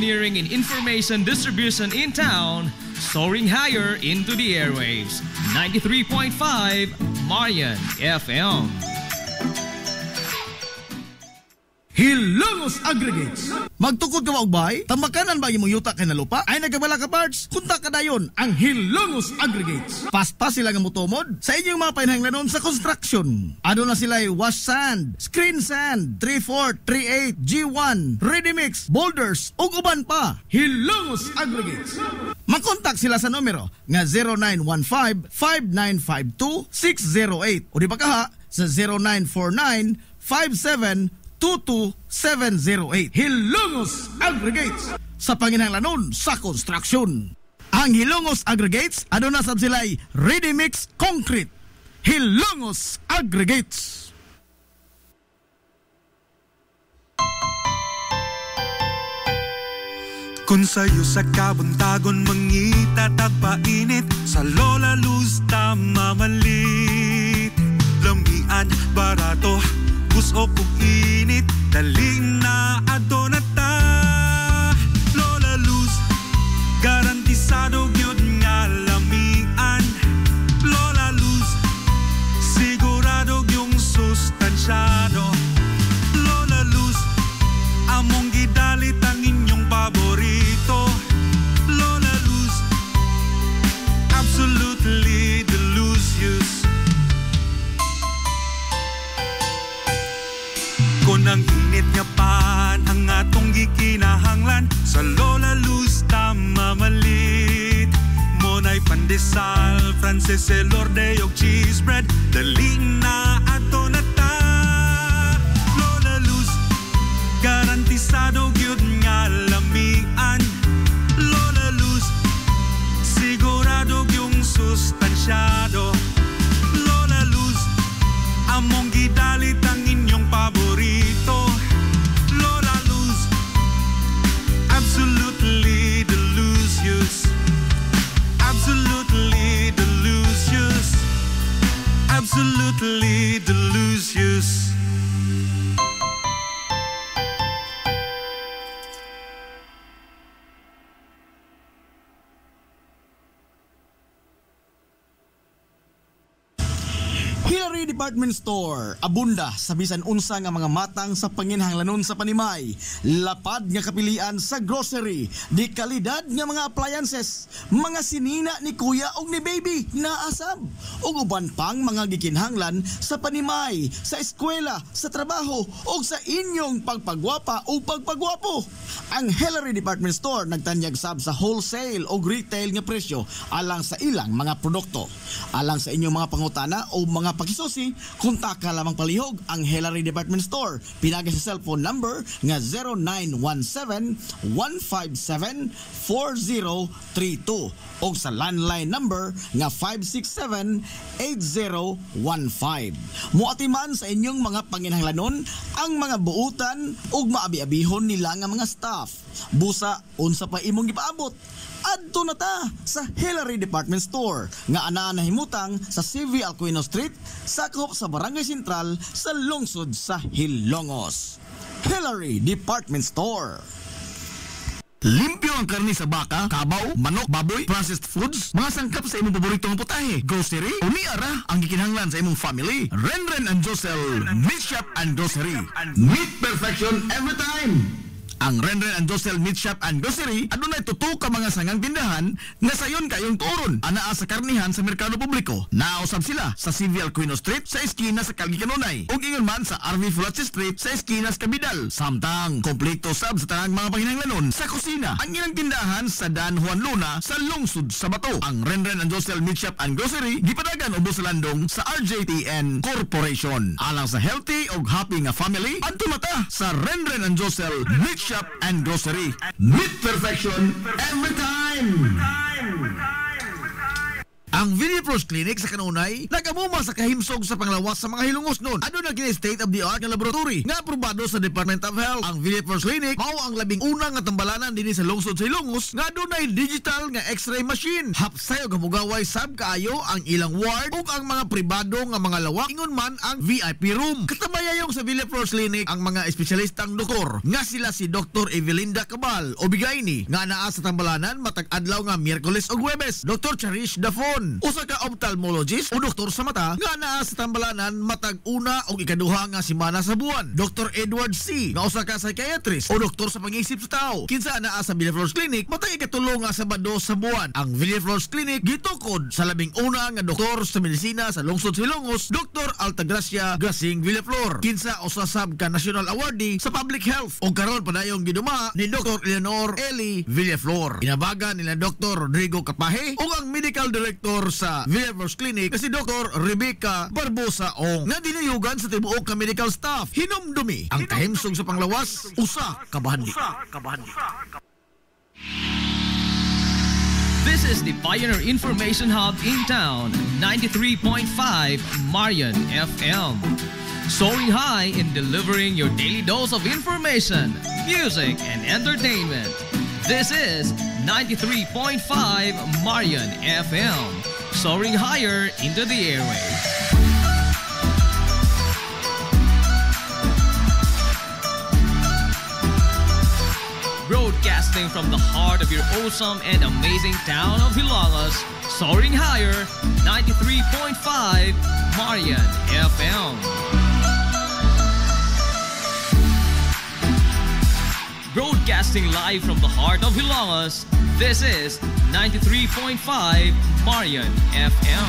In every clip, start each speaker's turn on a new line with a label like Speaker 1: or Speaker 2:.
Speaker 1: engineering and information distribution in town, soaring higher into the airwaves. 93.5 Marian FM.
Speaker 2: Hilongos Aggregates. Magtukod ka maubay? Tambakanan ba imong yuta kay na lupa? Ay nagkabala ka parts? Kunta ka dayon ang Hilongos Aggregates. Paspas sila nga mutumod sa inyong mga painahanglanon sa construction. Ano na sila wash sand, screen sand, 3/4, 3/8, G1, ready mix, boulders, ug uban pa. Hilongos Aggregates. Mag-contact sila sa numero nga 0915-5952-608 o di ba kaha sa 0949-5722-708. Hilongos Aggregates sa panginahanglanon sa construction. Ang Hilongos Aggregates ano na sab sila'y ready mix concrete. Hilongos Aggregates.
Speaker 3: Kung sa'yo sa kabuntagon mangita tagpainit, sa Lola Luz mamalit. Lamian, barato, buso kong init, dali na adto na ta. Lola Luz, garantisado yun nga lamian. Lola Luz, sigurado yung sustansyado. Lola Luz, among gidalit ang inyong paborito. Lola Luz, absolutely delicious. Kung ang init nga pan ang atong gikinahanglan, sa Lola Luz mamalit. Monay pandesal, Frances elorde og cheese bread, dali na ato na ta. Lola Luz, garantisado gyud nga lamian. Lola Luz, sigurado yung sustansyado. Lola Luz, among gidalit ang inyong paborito. Lola Luz, absolutely delicious. Absolutely delicious. Absolutely delicious.
Speaker 2: Hillary Department Store, abunda sa bisan unsa nga mga matang sa panginahanglanon sa panimay. Lapad nga kapilian sa grocery, di kalidad nga mga appliances, mga sinina ni kuya og ni baby na asab, ug uban pang mga gikinahanglan sa panimay, sa eskwela, sa trabaho ug sa inyong pagpagwapa o pagpagwapo. Ang Hillary Department Store nagtanyag sab sa wholesale o retail nga presyo alang sa ilang mga produkto. Alang sa inyong mga pangutana o mga pakisusi, kontak ka lamang palihog ang Hillary Department Store. Pinagi sa cellphone number nga 0917-157-4032 o sa landline number nga 567-8015. Muatiman sa inyong mga panginahanglanon ang mga buutan o maabi-abihon nila nga mga staff. Busa, unsa pa imong gipaabot? Adto na ta sa Hillary Department Store nga anaa nahimutang sa CV Alcuino Street, sakop sa Barangay Sentral sa lungsod sa Hilongos. Hillary Department Store. Limpyo ang karne sa baka, kabaw, manok, baboy, processed foods, mga sangkap sa imong paboritong putahe, grocery, umiara ang gikinahanglan sa imong family. Renren and Josel, Meat Shop and Grocery. Meat perfection every time. Ang Renren and Josel Meat Shop and Grocery adunay tutok ka mga sangang tindahan nga sayon kayong turon anaa sa karnihan sa merkado publiko. Nausab sila sa CV Alcuino Street sa eskina sa Calgary Kanunay ug ingon man sa RV Fulache Street sa eskina sa Cabidal. Samtang kompleto sab sa tanang mga panginahanglanon sa kusina ang ilang tindahan sa Dan Juan Luna sa lungsod sa Bato. Ang Renren and Josel Meat Shop and Grocery gipadagan ubos sa landong sa RJTN Corporation. Alang sa healthy ug happy nga family, adto mata sa Renren and Josel Meat Shop and Grocery. Meat perfection every time.
Speaker 4: Ang Villaflores Clinic sa kanunay nagamuma sa kahimsog sa panglawas sa mga hilungos nun. Ano na kini state of the art nga laboratory nga aprobado sa Department of Health. Ang Villaflores Clinic mao ang labing una nga tambalanan dinhi sa lungsod sa Ilongos nga dunay digital nga X-ray machine. Hapsay og hamugaway sab kaayo ang ilang ward ug ang mga pribado nga mga lawak ingon man ang VIP room. Katabayayong sa Villaflores Clinic ang mga espesyalistang doktor nga sila si Dr. Evelinda Cabal o Bigayni nga naa sa tambalanan matag adlaw nga Miyerkules ug Huwebes. Dr. Cherish Dafon, usa ka ophthalmologist o doktor sa mata nga naa sa tambalanan matag una o ikaduha nga semana sa buwan. Dr. Edward C. nga usa ka psychiatrist o doktor sa pag-iisip sa tao kinsa naa sa Villaflores Clinic matag ikatulo nga Sabado sa buwan. Ang Villaflores Clinic gitukod sa labing una nga doktor sa medisina sa lungsod sa Ilongos, Dr. Altagracia Gasing Villaflor, kinsa usa sab ka national awardee sa public health o karon padayong giduma ni Dr. Eleanor Eli Villaflor. Inabagan nila Dr. Rodrigo Capahe o ang medical director sa Villaflores Clinic si Dr. Rebecca Barbosa Ong nga dinayugan sa tibuok ka medical staff. Hinumdumi ang kahimsog sa panglawas usa ka bahandi.
Speaker 1: This is the Pioneer Information Hub in town, 93.5 Marian FM. Soaring high in delivering your daily dose of information, music, and entertainment. This is 93.5 Marian FM. Soaring higher into the airwaves. Broadcasting from the heart of your awesome and amazing town of Hilangas, soaring higher, 93.5 Marian FM. Broadcasting live from the heart of Hilangas, this is 93.5 Marian FM.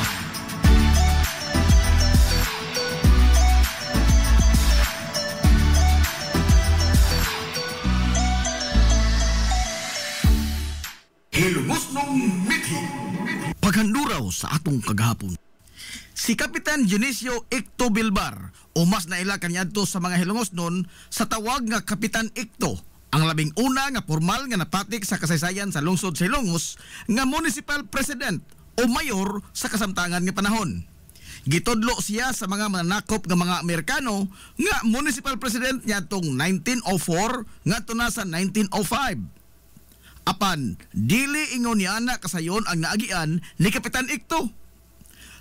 Speaker 4: Hilungosnong Mithi. Paghanduraw sa atong kagahapon. Si Kapitan Dionisio Icto Bilbar o mas naila kaniadto sa mga Hilungosnon sa tawag nga Kapitan Icto, ang labing una nga formal nga napatik sa kasaysayan sa lungsod sa Ilongos nga municipal president o mayor sa kasamtangan nga panahon. Gitudlo siya sa mga mananakop nga mga Amerikano nga municipal president niya tong 1904 ngadto na sa 1905. Apan, dili ingon niya na kasayon ang naagian ni Kapitan Icto.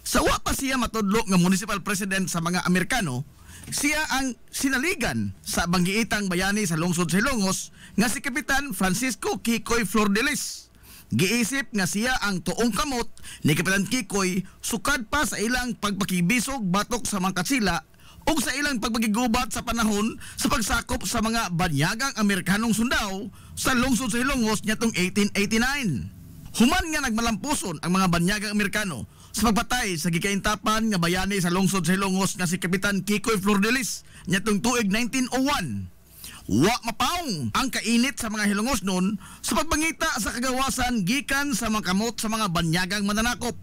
Speaker 4: Sawa pa siya matudlo nga municipal president sa mga Amerikano, siya ang sinaligan sa banggiitang bayani sa lungsod sa Ilongos nga si Kapitan Francisco Kikoy Flordelis. Giisip nga siya ang tuong kamot ni Kapitan Kikoy sukad pa sa ilang pagpakibisog batok sa mga katsila o sa ilang pagpagigubat sa panahon sa pagsakop sa mga banyagang Amerikanong sundao sa lungsod sa Ilongos nitong 1889. Human nga nagmalampuson ang mga banyagang Amerikano sa pagpatay sa gikaintapan nga bayani sa lungsod sa Ilongos nga si Kapitan Kikoy Flordelis nitong tuig 1901. Wa mapaong ang kainit sa mga Hilongos noon sa pagbangita sa kagawasan gikan sa mga kamot sa mga banyagang mananakop.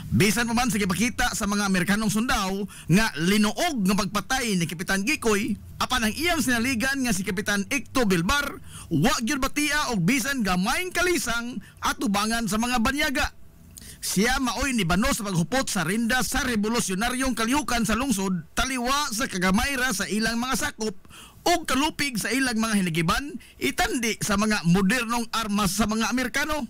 Speaker 4: Bisan pa man sa gipakita sa mga Amerikanong sundao nga linuog nga pagpatay ni Kapitan Kikoy, apan ang iyang sinaligan nga si Kapitan Icto Bilbar, wa gyud batia og bisan gamayng kalisang at tubangan sa mga banyaga. Siya maoy ni bano sa paghupot sa rinda sa revolusyonaryong kalihukan sa lungsod, taliwa sa kagamayra sa ilang mga sakop o kalupig sa ilang mga hinigiban, itandi sa mga modernong armas sa mga Amerikano.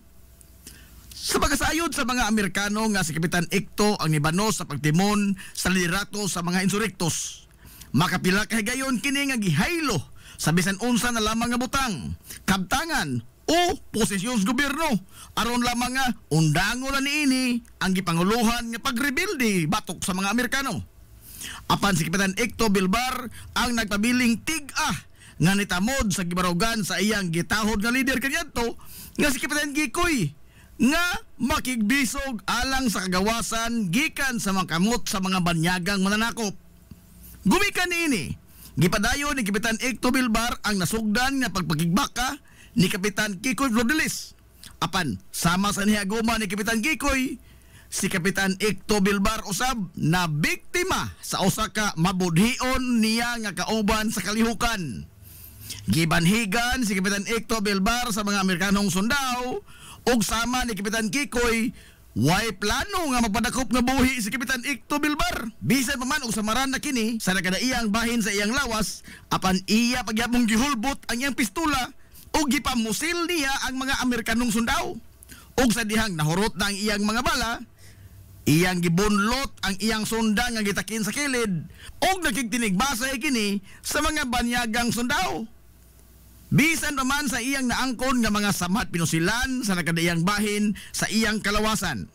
Speaker 4: Sa pagkasayod sa mga Amerikano nga si Kapitan Icto ang nibano sa pagtimon sa liderato sa mga insurektos. Makapila ka higayon kini nga gihaylo sa bisan unsa na lamang nga butang, kabtangan o posisyon sa gobyerno aron lamang nga undango na niini ang gipanguluhan nga pagrebilde batok sa mga Amerikano. Apan si Kapitan Icto Bilbar ang nagpabiling tig-ah nga nitamod sa gibarugan sa iyang gitahod nga leader kaniadto nga si Kapitan Kikoy nga makigbisog alang sa kagawasan gikan sa mga kamot sa mga banyagang mananakop. Gumikan niini, gipadayon ni Kapitan Icto Bilbar ang nasugdan nga pagpakigbaka ni Kapitan Kikoy Flordelis. Apan sama sa nihaguma ni Kapitan Kikoy, si Kapitan Icto Bilbar usab na biktima sa usa ka mabudhion niya nga kauban sa kalihukan. Gibanhigan si Kapitan Icto Bilbar sa mga Amerikanong sundao ug sama ni Kapitan Kikoy way plano nga magpadakop nga buhi si Kapitan Icto Bilbar. Bisan pa man og samaran na kini sa nakadaiyang bahin sa iyang lawas, apan iya pagyapong gihulbot ang iyang pistola o gipamusil niya ang mga Amerikanong sundao. Og sa dihang nahurot na ang iyang mga bala, iyang gibunlot ang iyang sunda nga gitakin sa kilid og nagkigtinigbasay kini sa mga banyagang sundao. Bisan pa man sa iyang naangkon nga mga samat pinusilan sa nakadaiyang bahin sa iyang kalawasan.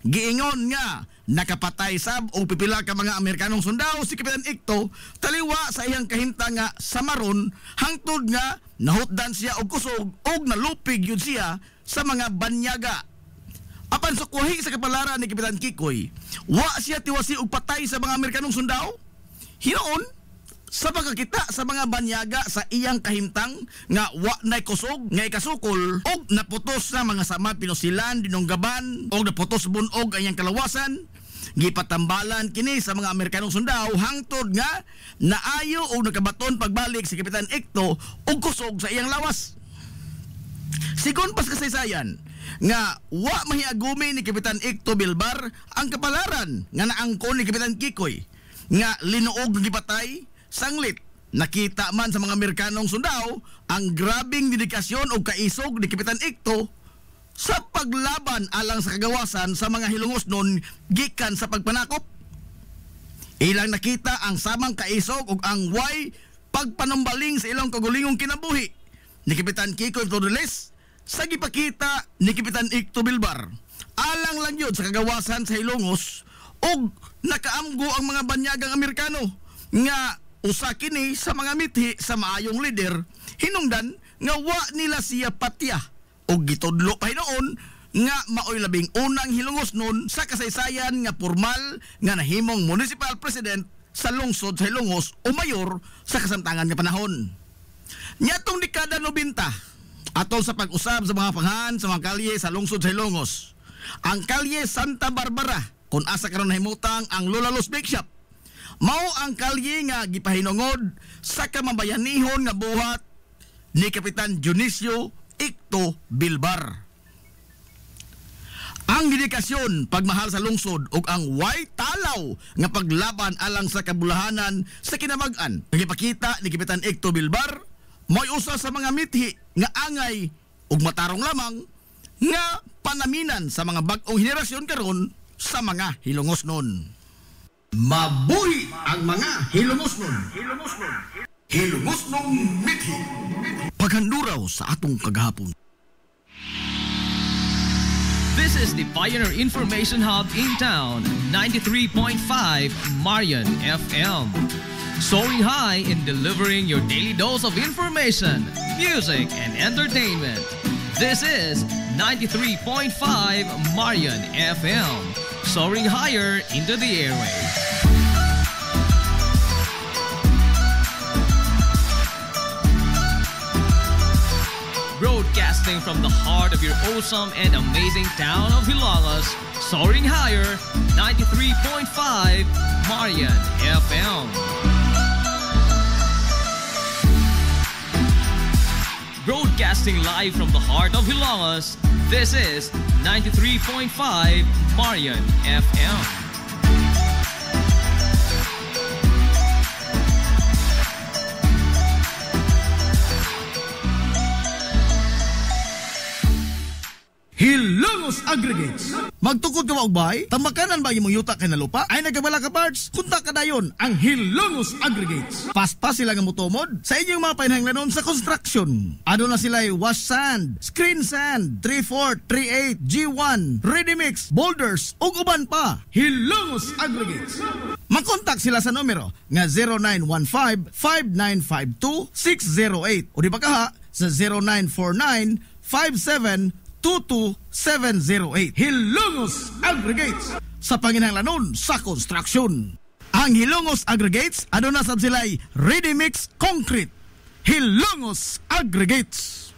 Speaker 4: Giingon nga nakapatay sab o pipila ka mga Amerikanong sundao si Kapitan Icto taliwa sa iyang kahimtang nga samaron hangtod nga nahutdan siya og kusog og nalupig yun siya sa mga banyaga. Apan sa kuhi sa kapalaran ni Kapitan Kikoy, wa siya tiwasi og patay sa mga Amerikanong sundao. Hinoon sa pagkakita sa mga banyaga sa iyang kahimtang nga wa nay kusog nga ikasukol og naputos na mga samat pinusilan dinunggaban og naputos bunog ang iyang kalawasan, gipatambalan kini sa mga Amerikanong sundao hangtod nga naayo og nakabaton pagbalik si Kapitan Icto og kusog sa iyang lawas. Sigon pas kasaysayan nga wa mahiagumi ni Kapitan Icto Bilbar ang kapalaran nga naangkon ni Kapitan Kikoy nga linuog ng gipatay. Sanglit, nakita man sa mga Amerikanong sundao ang grabing dedikasyon o kaisog ni Kapitan Icto sa paglaban alang sa kagawasan sa mga hilungos nun gikan sa pagpanakop. Ilang nakita ang samang kaisog o ang way pagpanumbaling sa ilang kagulingong kinabuhi ni Kapitan Kikoy Flores sa gipakita ni Kapitan Icto Bilbar. Alang lang yun sa kagawasan sa hilungos o nakaamgo ang mga banyagang Amerikano nga usa kini sa mga mithi sa maayong lider hinungdan nga wa nila siya patya og gitudlo pa hinoon nga maoy labing unang hilungos nun sa kasaysayan nga formal nga nahimong municipal president sa lungsod sa Hilongos o mayor sa kasamtangan nga panahon. Nyatong dekada 90 atol sa pag-usab sa mga panghan sa mga kalye sa lungsod sa Hilongos, ang kalye Santa Barbara kung asa karon nahimutang ang Lola Luz Bake Shop mao ang kalye nga gipahinungod sa kamabayanihon nga buhat ni Kapitan Dionisio Icto Bilbar. Ang dedikasyon, pagmahal sa lungsod ug ang way talaw nga paglaban alang sa kabulahanan sa kinabag-an nagipakita ni Kapitan Icto Bilbar mo'y usa sa mga mithi nga angay ug matarong lamang nga panaminan sa mga bag-ong henerasyon karon sa mga hilungos nun. Mabuhi ang mga hilungos nun. Hilungos nun mithi. Paghanduraw sa atong kagahapon.
Speaker 1: This is the Pioneer Information Hub in town, 93.5 Marian FM. Soaring high in delivering your daily dose of information, music, and entertainment. This is 93.5 Marian FM. Soaring higher into the airwaves. Broadcasting from the heart of your awesome and amazing town of Hilalas, soaring higher, 93.5 Marian FM. Broadcasting live from the heart of Hilalas, this is 93.5 Marian FM.
Speaker 4: Hilongos Aggregates. Magtukod ka maubay? Tambakanan ba imong yuta kay na lupa? Ay nagabala ka parts? Kunta ka dayon ang Hilongos Aggregates. Paspas sila nga mutumod sa inyong mga painahanglanon sa construction. Ano na sila wash sand, screen sand, 3/4, 3/8, G1, ready mix, boulders, ug uban pa. Hilongos Aggregates. Makontak sila sa numero nga 0915-5952-608 o di ba kaha sa 0949-5722-708. Hilongos Aggregates sa panginahanglanon sa construction. Ang Hilongos Aggregates aduna sab sila'y ready mix concrete. Hilongos Aggregates.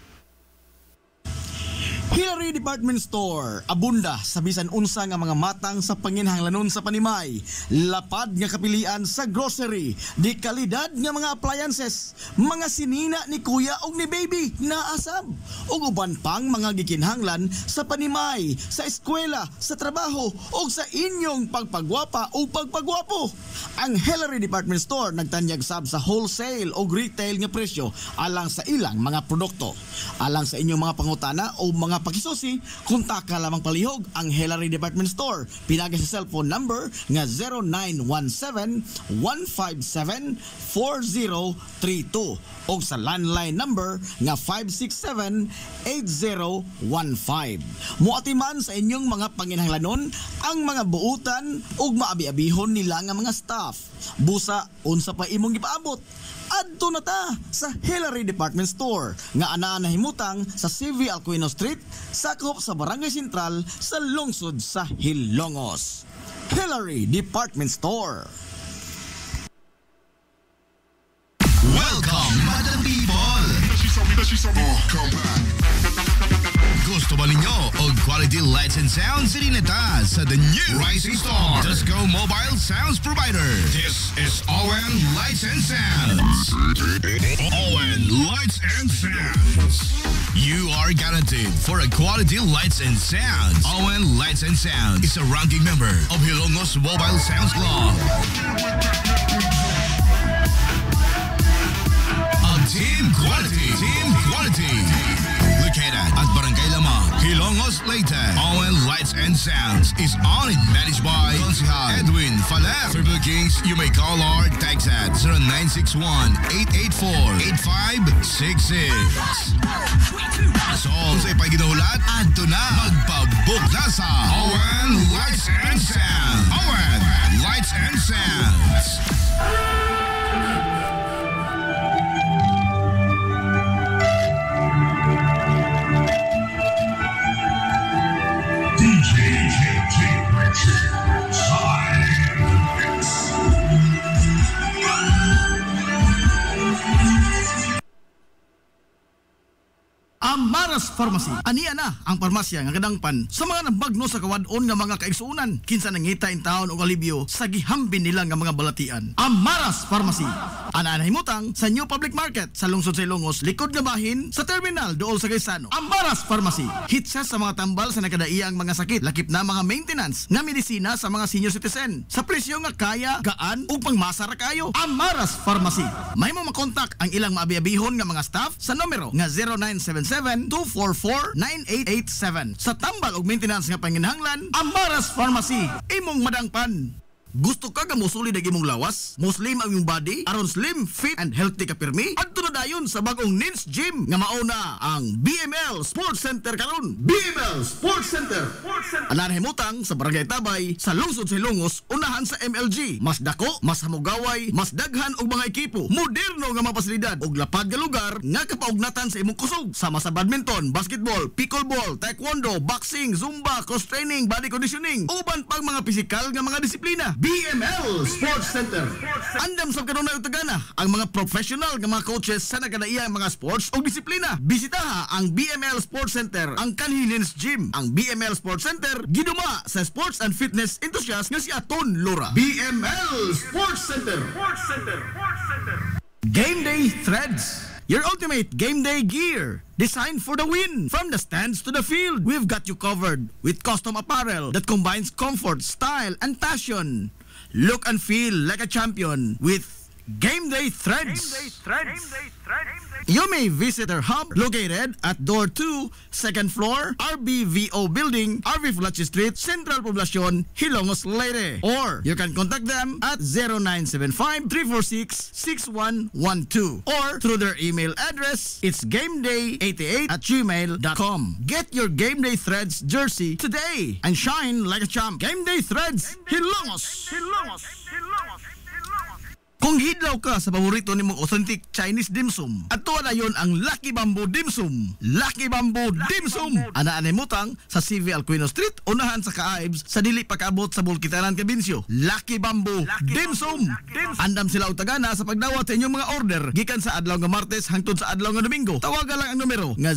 Speaker 2: Hilary Department Store, abunda sa bisan unsa nga mga matang sa panginhanglanon sa panimay, lapad nga kapilian sa grocery, di kalidad nga mga appliances, mga sinina ni kuya og ni baby naasab, ug uban pang mga gikinhanglan sa panimay, sa eskwela, sa trabaho ug sa inyong pagpagwapa o pagpagwapo. Ang Hillary Department Store nagtanyag sab sa wholesale o retail nga presyo alang sa ilang mga produkto. Alang sa inyong mga pangutana o mga pakisusi, kontak ka lamang palihog ang Hillary Department Store. Pinagi sa cellphone number nga 0917-157-4032 o sa landline number nga 567-8015. Muatiman sa inyong mga panginhanglanon ang mga buutan ug maabi-abihon nila nga mga staff. Busa unsa pa imong gipaabot, adto na ta sa Hillary Department Store nga anaa nahimutang sa CV Alcuino Street, sakop sa Barangay Sentral sa lungsod sa Hilongos. Hillary Department Store.
Speaker 5: Welcome, Madam People! Gusto ba ninyo og quality lights and sounds? Sirineta sa the new Rising Star Disco Mobile Sounds Provider. This is ON Lights and Sounds. ON Lights and Sounds. You are guaranteed for a quality lights and sounds. ON Lights and Sounds is a ranking member of Hilongos Mobile Sounds Club. Team quality. Located at Barangay Lamang, Hilongos, Leyte. ON Lights and Sounds is owned and managed by Consihal Edwin Faler. For bookings, you may call or text at 0961-884-8566. So, sa ipaginahulat, adto na magpabook na sa ON Lights and Sounds. ON Lights and Sounds.
Speaker 4: Amaras Pharmacy. Aniya na ang parmasya nga kadangpan sa mga nabagno sa kawadon nga mga kaigsuunan. Kinsa nangita in taon og alibyo sa gihambin nila nga mga balatian. Amaras Pharmacy. Ana nahimutang sa New Public Market sa lungsod sa Ilongos, likod nga bahin sa terminal dool sa Gaisano. Amaras Pharmacy. Hitsa sa mga tambal sa nakadaiyang mga sakit, lakip na mga maintenance nga medisina sa mga senior citizen. Sa presyo nga kaya, gaan ug pangmasa ra kayo. Amaras Pharmacy. Mahimo makontak ang ilang maabi-abihon nga mga staff sa numero nga 0977-244-9887. Sa tambal ug maintenance nga panginhanglan, Amaras Pharmacy. Imong madangpan. Gusto ka nga mosulid ang imong lawas? Muslim ang imong body? Aron slim, fit, and healthy ka pirmi? Adto na dayon sa bagong Nins Gym nga mauna ang BML Sports Center karon. BML Sports Center. Anan himutang sa Barangay Tabay sa lungsod sa Hilongos, unahan sa MLG. Mas dako, mas hamugaway, mas daghan og mga ekipo. Moderno nga mga pasilidad ug lapad nga lugar nga kapaugnatan sa imong kusog. Sama sa badminton, basketball, pickleball, taekwondo, boxing, zumba, cross training, body conditioning, uban pang mga pisikal nga mga disiplina. BML Sports Center. Andam sa kanunay utagana ang mga professional nga mga coaches sa nagkadaiyang mga sports o disiplina. Bisitaha ang BML Sports Center, ang Kanhilins Gym. Ang BML Sports Center giduma sa sports and fitness enthusiast nga si Aton Lora. BML Sports Center. Game Day Threads. Your ultimate game day gear, designed for the win. From the stands to the field, we've got you covered with custom apparel that combines comfort, style, and passion. Look and feel like a champion with Game Day Threads. You may visit our hub located at Door 2, 2nd floor, RBVO Building, RV Fulachi Street, Central Poblacion, Hilongos, Leyte. Or you can contact them at 0975-346-6112 or through their email address, it's gameday88@gmail.com. Get your Game Day Threads jersey today and shine like a champ. Game Day Threads, Hilongos. Kung hidlaw ka sa paborito nimong authentic Chinese dim sum, ato na yon ang Lucky Bamboo Dim Sum. Lucky Bamboo Dim Sum. Anaan mutang sa CV Alcuino Street, unahan sa Kaaibs, sa dili pagkaabot sa Bulkitanan, Cabinsyo. Lucky Bamboo Dim Sum. Andam sila og tagana sa pagdawat sa inyong mga order gikan sa adlaw nga Martes hangtod sa adlaw nga Domingo. Tawagan lang ang numero nga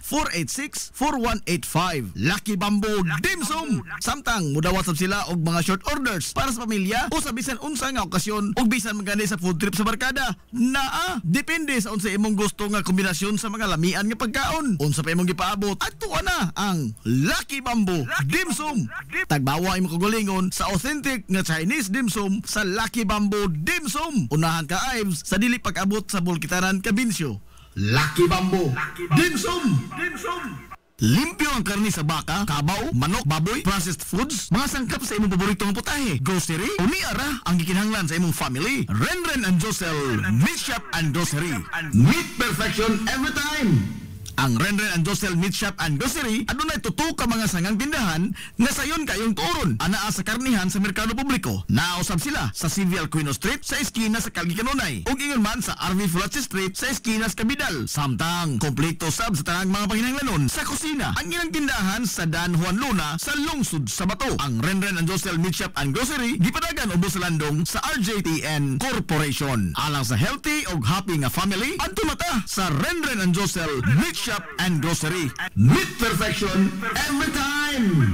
Speaker 4: 0927-486-4185. Lucky Bamboo Dim Sum. Samtang mudawat sab sila og mga short orders para sa pamilya o sa bisan unsa nga okasyon ug bisan magani sa food trip sa barkada. Naa, depende sa unsa imong gusto nga kombinasyon sa mga lamian nga pagkaon. Unsa pa imong gipaabot, adto na ang Lucky Bamboo Dim Sum. Tagbawa imong kagulingon sa authentic nga Chinese dim sum sa Lucky Bamboo Dim Sum. Unahan ka Ives sa dili pag-abot sa Bulkitanan, Cabinsyo. Lucky Bamboo Dim Sum. Limpyo ang karni sa baka, kabaw, manok, baboy, processed foods, mga sangkap sa imong paboritong putahe, grocery, umiara ang gikinahanglan sa imong family. Renren and Josel Meat Shop and Grocery. Meat perfection every time. Ang Renren and Josel Meat Shop and Grocery adunay tuto ka mga sangang tindahan nga sayon kayong turon anaa sa karnihan sa merkado publiko. Nausab sila sa CV Alcuino Street sa eskina sa Calgary Kanunay ug ingon man sa RV Fulache Street sa eskina sa Cabidal. Samtang kompleto sab sa tanang mga panginahanglanon sa kusina. Ang ilang tindahan sa Dan Juan Luna sa lungsod sa Bato. Ang Renren and Josel Meat Shop and Grocery gipadagan ubos sa landong sa RJTN Corporation. Alang sa healthy ug happy nga family, adto mata sa Renren and Josel Meat Shop and Grocery. Meat perfection every time.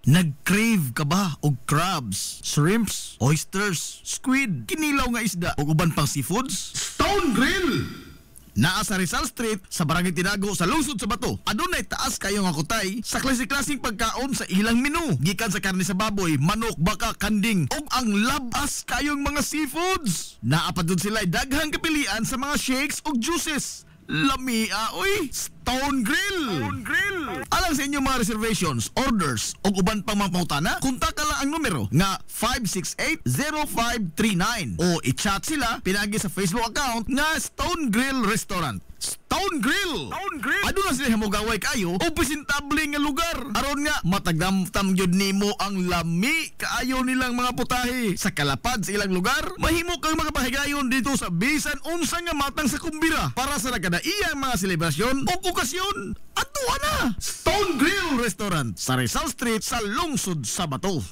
Speaker 4: Nag-crave ka ba og crabs, shrimps, oysters, squid, kinilaw nga isda o uban pang seafoods? Stone Grill! Naa sa Rizal Street sa Barangay Tinago sa lungsod sa Bato. Adunay taas kayo nga kutay sa klase-klaseng pagkaon sa ilang menu. Gikan sa karne sa baboy, manok, baka, kanding ug ang labas kayong mga seafoods. Naa pa dun sila daghang kapilian sa mga shakes ug juices. Lamia, oy! Stone Grill! Alang sa inyong mga reservations, orders o uban pang mga pautana, kontak lang ang numero nga 568-0539 o i-chat sila pinagi sa Facebook account nga Stone Grill Restaurant. Stone Grill! Aduna sila hamugaway kayo o presentable nga lugar. Aron nga matagdamtam gyud nimo ang lami kaayo nilang mga putahe. Sa kalapad sa ilang lugar, mahimo kang makapahigayon dito sa bisan unsa nga matang sa kumbira para sa nagkadaiyang mga selebrasyon o okasyon. Adto na Stone Grill Restaurant sa Rizal Street sa lungsod sa Bato.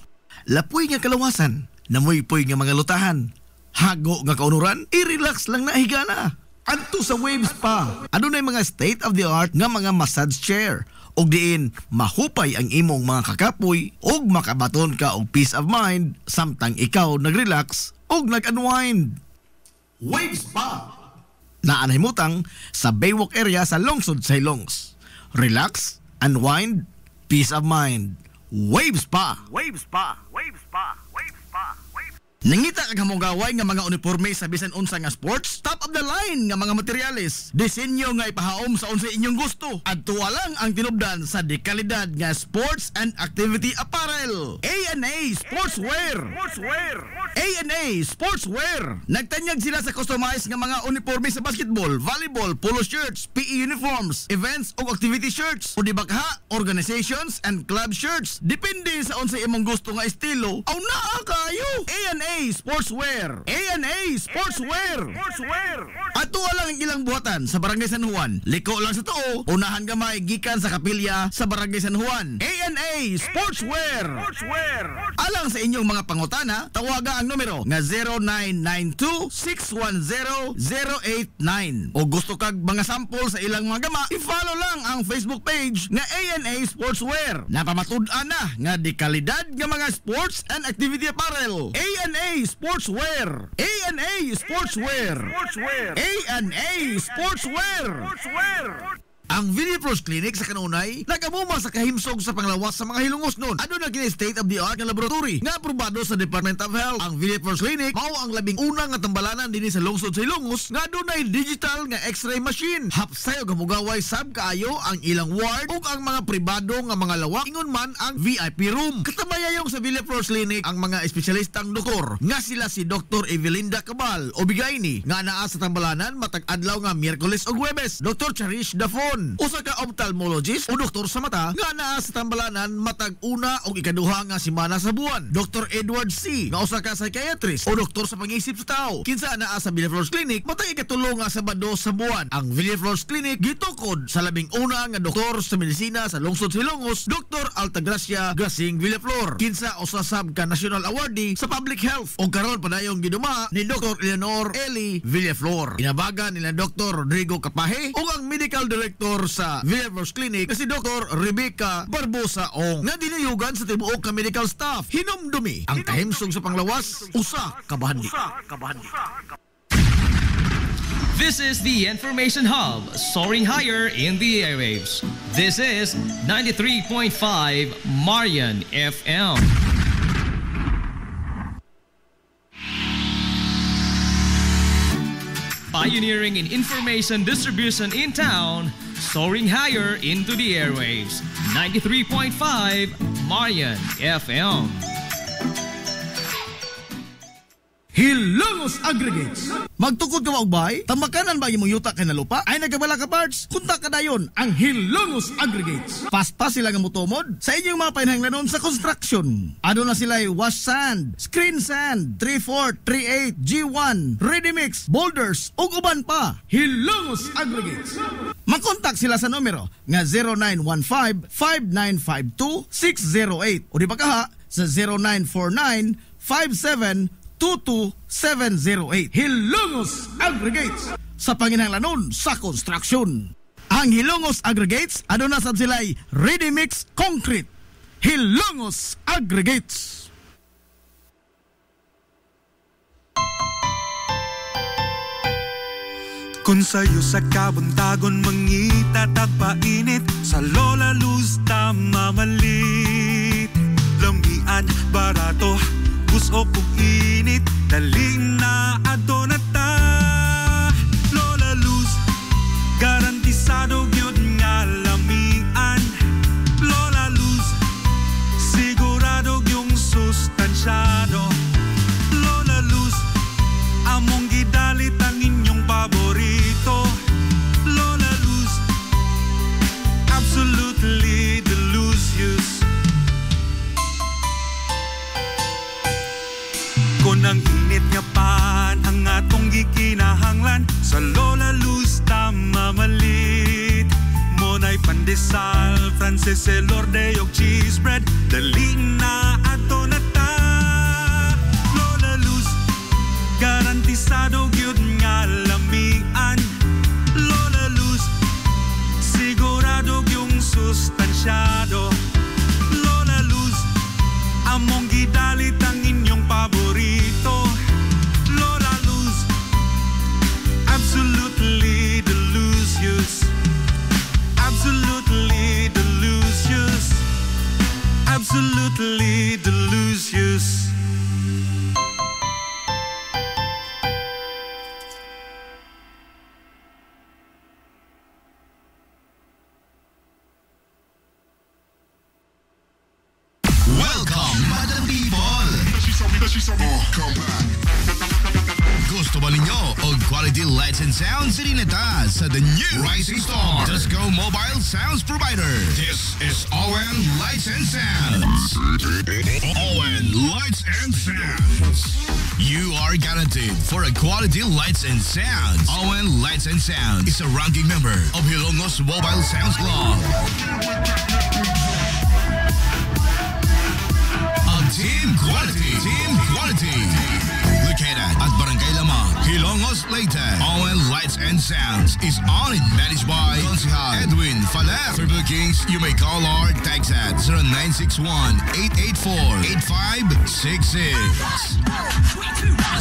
Speaker 4: Lapoy nga kalawasan, namoy-poy nga mga lutahan, hago nga kaunuran, i-relax lang na higana. Adto sa Waves Spa, adunay mga state-of-the-art nga mga massage chair ug diin mahupay ang imong mga kakapoy ug makabaton ka og peace of mind samtang ikaw nag-relax ug nag-unwind. Waves Spa naanay mutang sa Baywalk area sa lungsod sa Ilongs. Relax, unwind, peace of mind. Waves Spa. Nangita kag hamugaway nga mga uniforme sa bisan unsa nga sports, top of the line nga mga materyales, disenyo nga ipahaom sa unsa inyong gusto. Adto lang ang tinubdan sa dekalidad nga sports and activity apparel. A&A Sportswear. A&A Sportswear. Nagtanyag sila sa customized nga mga uniforme sa basketball, volleyball, polo shirts, PE uniforms, events ug activity shirts, o di bakha, organizations and club shirts. Depende sa unsa imong gusto nga estilo. Aw naa kayo. A&A Sportswear. A&A Sportswear. Ato lang ang ilang buhatan sa Barangay San Juan. Liko lang sa tuo, unahan gamay gikan sa kapilya sa Barangay San Juan. A&A Sportswear. Alang sa inyong mga pangutana, tawaga ang numero nga 0992-610-089. O gusto kag mga sample sa ilang mga gama, i-follow lang ang Facebook page nga A&A Sportswear. Napamatud-an na nga di kalidad nga mga sports and activity apparel. A&A Sportswear. A&A Sportswear. A&A Sportswear. Ang Video Pros Clinic sa Kanunay nagamuma sa kahimsog sa panglawas sa mga hilungos nun. Ano na kini state-of-the-art nga laboratory nga aprobado sa Department of Health. Ang Video Pros Clinic mao ang labing unang nga tambalanan dinhi sa lungsod sa Hilongos nga adunay digital nga X-ray machine. Hapsay og hamugaway sab kaayo ang ilang ward ug ang mga pribado nga mga lawak ingon man ang VIP room. Katabayayong sa Video Pros Clinic ang mga espesyalistang doktor nga sila si Dr. Evelinda Cabal o Bigayni nga naa sa tambalanan matag adlaw nga Miyerkules ug Huwebes. Dr. Cherish Dafon Ingon, usa ka ophthalmologist o doktor sa mata nga naa sa Tambalanan matag una o ikaduha nga semana sa buwan. Dr. Edward C. nga usa ka psychiatrist o doktor sa pag-iisip sa tao. Kinsa naa sa Villaflores Clinic matag ikatulo nga Sabado sa buwan. Ang Villaflores Clinic gitukod sa labing una nga doktor sa medisina sa lungsod Silongos, Dr. Altagracia Gasing Villaflor. Kinsa usa sab ka national awardee sa public health o karon padayong giduma ni Dr. Eleanor Eli Villaflor. Inabagan nila Dr. Rodrigo Capahe o ang medical director sa Villaflores Clinic na si Dr. Rebecca Barbosa Ong nga dinayugan sa tibuok ka medical staff. Hinumdumi ang kahimsong sa panglawas usa ka bahandi.
Speaker 1: This is the Information Hub, soaring higher in the airwaves. This is 93.5 Marian FM. Pioneering in information distribution in town, soaring higher into the airwaves. 93.5 Marian FM.
Speaker 4: Hilongos Aggregates. Magtukod ka magbay? Tamakanan ba imong yuta kay na lupa? Ay nagkabala ka parts? Kunta ka dayon ang Hilongos Aggregates. Paspas sila nga motomod sa inyong mga painahanglanon sa construction. Ano na sila wash sand, screen sand, 3/4, 3/8, G1, ready mix, boulders ug uban pa. Hilongos Aggregates. Makontak sila sa numero nga 0915-5952-608 o di ba kaha sa 0949-5722-708. Hilongos Aggregates sa panginahanglanon sa construction. Ang Hilongos Aggregates ano na sab sila'y ready mix concrete. Hilongos Aggregates.
Speaker 3: Kung sa'yo sa kabuntagon mangita tagpainit sa Lola Luz mamalit. Lamian barato buso kong init dali na adto na ta. Lola Luz garantisado gyud nga lamian. Lola Luz sigurado yung sustansyado. Lola Luz among gidalit ang inyong paborito. Lola Luz absolutely delicious. Kung ang init nga pan ang atong gikinahanglan sa Lola Luz mamalit. Monay pandesal, Frances Elorde og cheese bread dali na ato na ta. Lola Luz garantisado gyud nga lamian. Lola Luz sigurado yung sustansyado. Lola Luz among gidalit ang inyong paborito. Lola Luz absolutely delicious. Absolutely delicious. Absolutely delicious.
Speaker 5: Welcome, Madam People! Gusto ba ninyo og quality lights and sounds sirineta sa the new Rising Star Disco Mobile Sounds Provider? This is ON Lights and Sounds. ON Lights and Sounds. You are guaranteed for a quality lights and sounds. ON Lights and Sounds is a ranking member of Hilongos Mobile Sounds Club. Team Quality. Located at Barangay Lamang, Hilongos, Leyte. ON Lights and Sounds is owned and managed by Consihal Edwin Faler. For bookings, you may call or text at 0961-884-8566.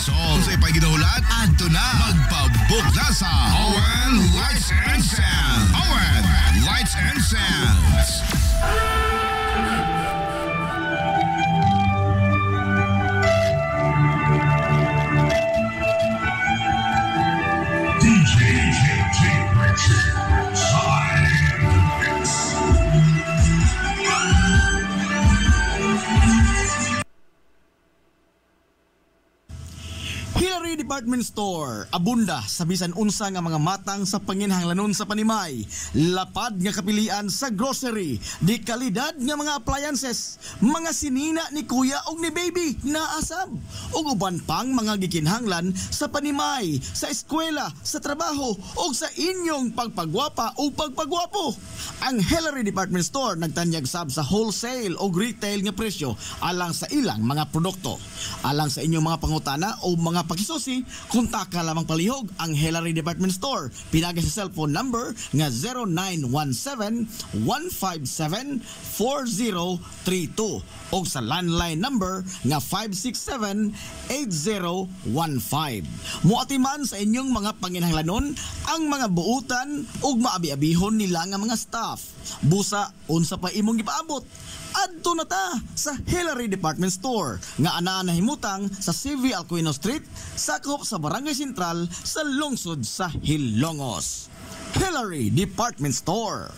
Speaker 5: So, sa ipaginahulat, adto na. Magpabook na sa ON Lights and Sounds. ON Lights and Sounds.
Speaker 2: Department Store abunda sa bisan unsa nga mga matang sa panginhanglanon sa Panimay. Lapad nga kapilian sa grocery, di kalidad nga mga appliances, mga sinina ni kuya og ni baby naasab ug uban pang mga gikinhanglan sa Panimay, sa eskwela, sa trabaho ug sa inyong pagpagwapa o pagpagwapo. Ang Hillary Department Store nagtanyag sab sa wholesale o retail nga presyo alang sa ilang mga produkto. Alang sa inyong mga pangutana o mga pakisusi, kontak ka lamang palihog ang Hillary Department Store. Pinagi sa cellphone number nga 0917-157-4032 o sa landline number nga 567-8015. Muatiman sa inyong mga panginhanglanon ang mga buutan ug maabi-abihon nila nga mga staff. Busa unsa pa imong gipaabot, adto na ta sa Hillary Department Store nga anaa nahimutang sa CV Alcuino Street, sakop sa Barangay Sentral sa lungsod sa Hilongos. Hillary Department Store.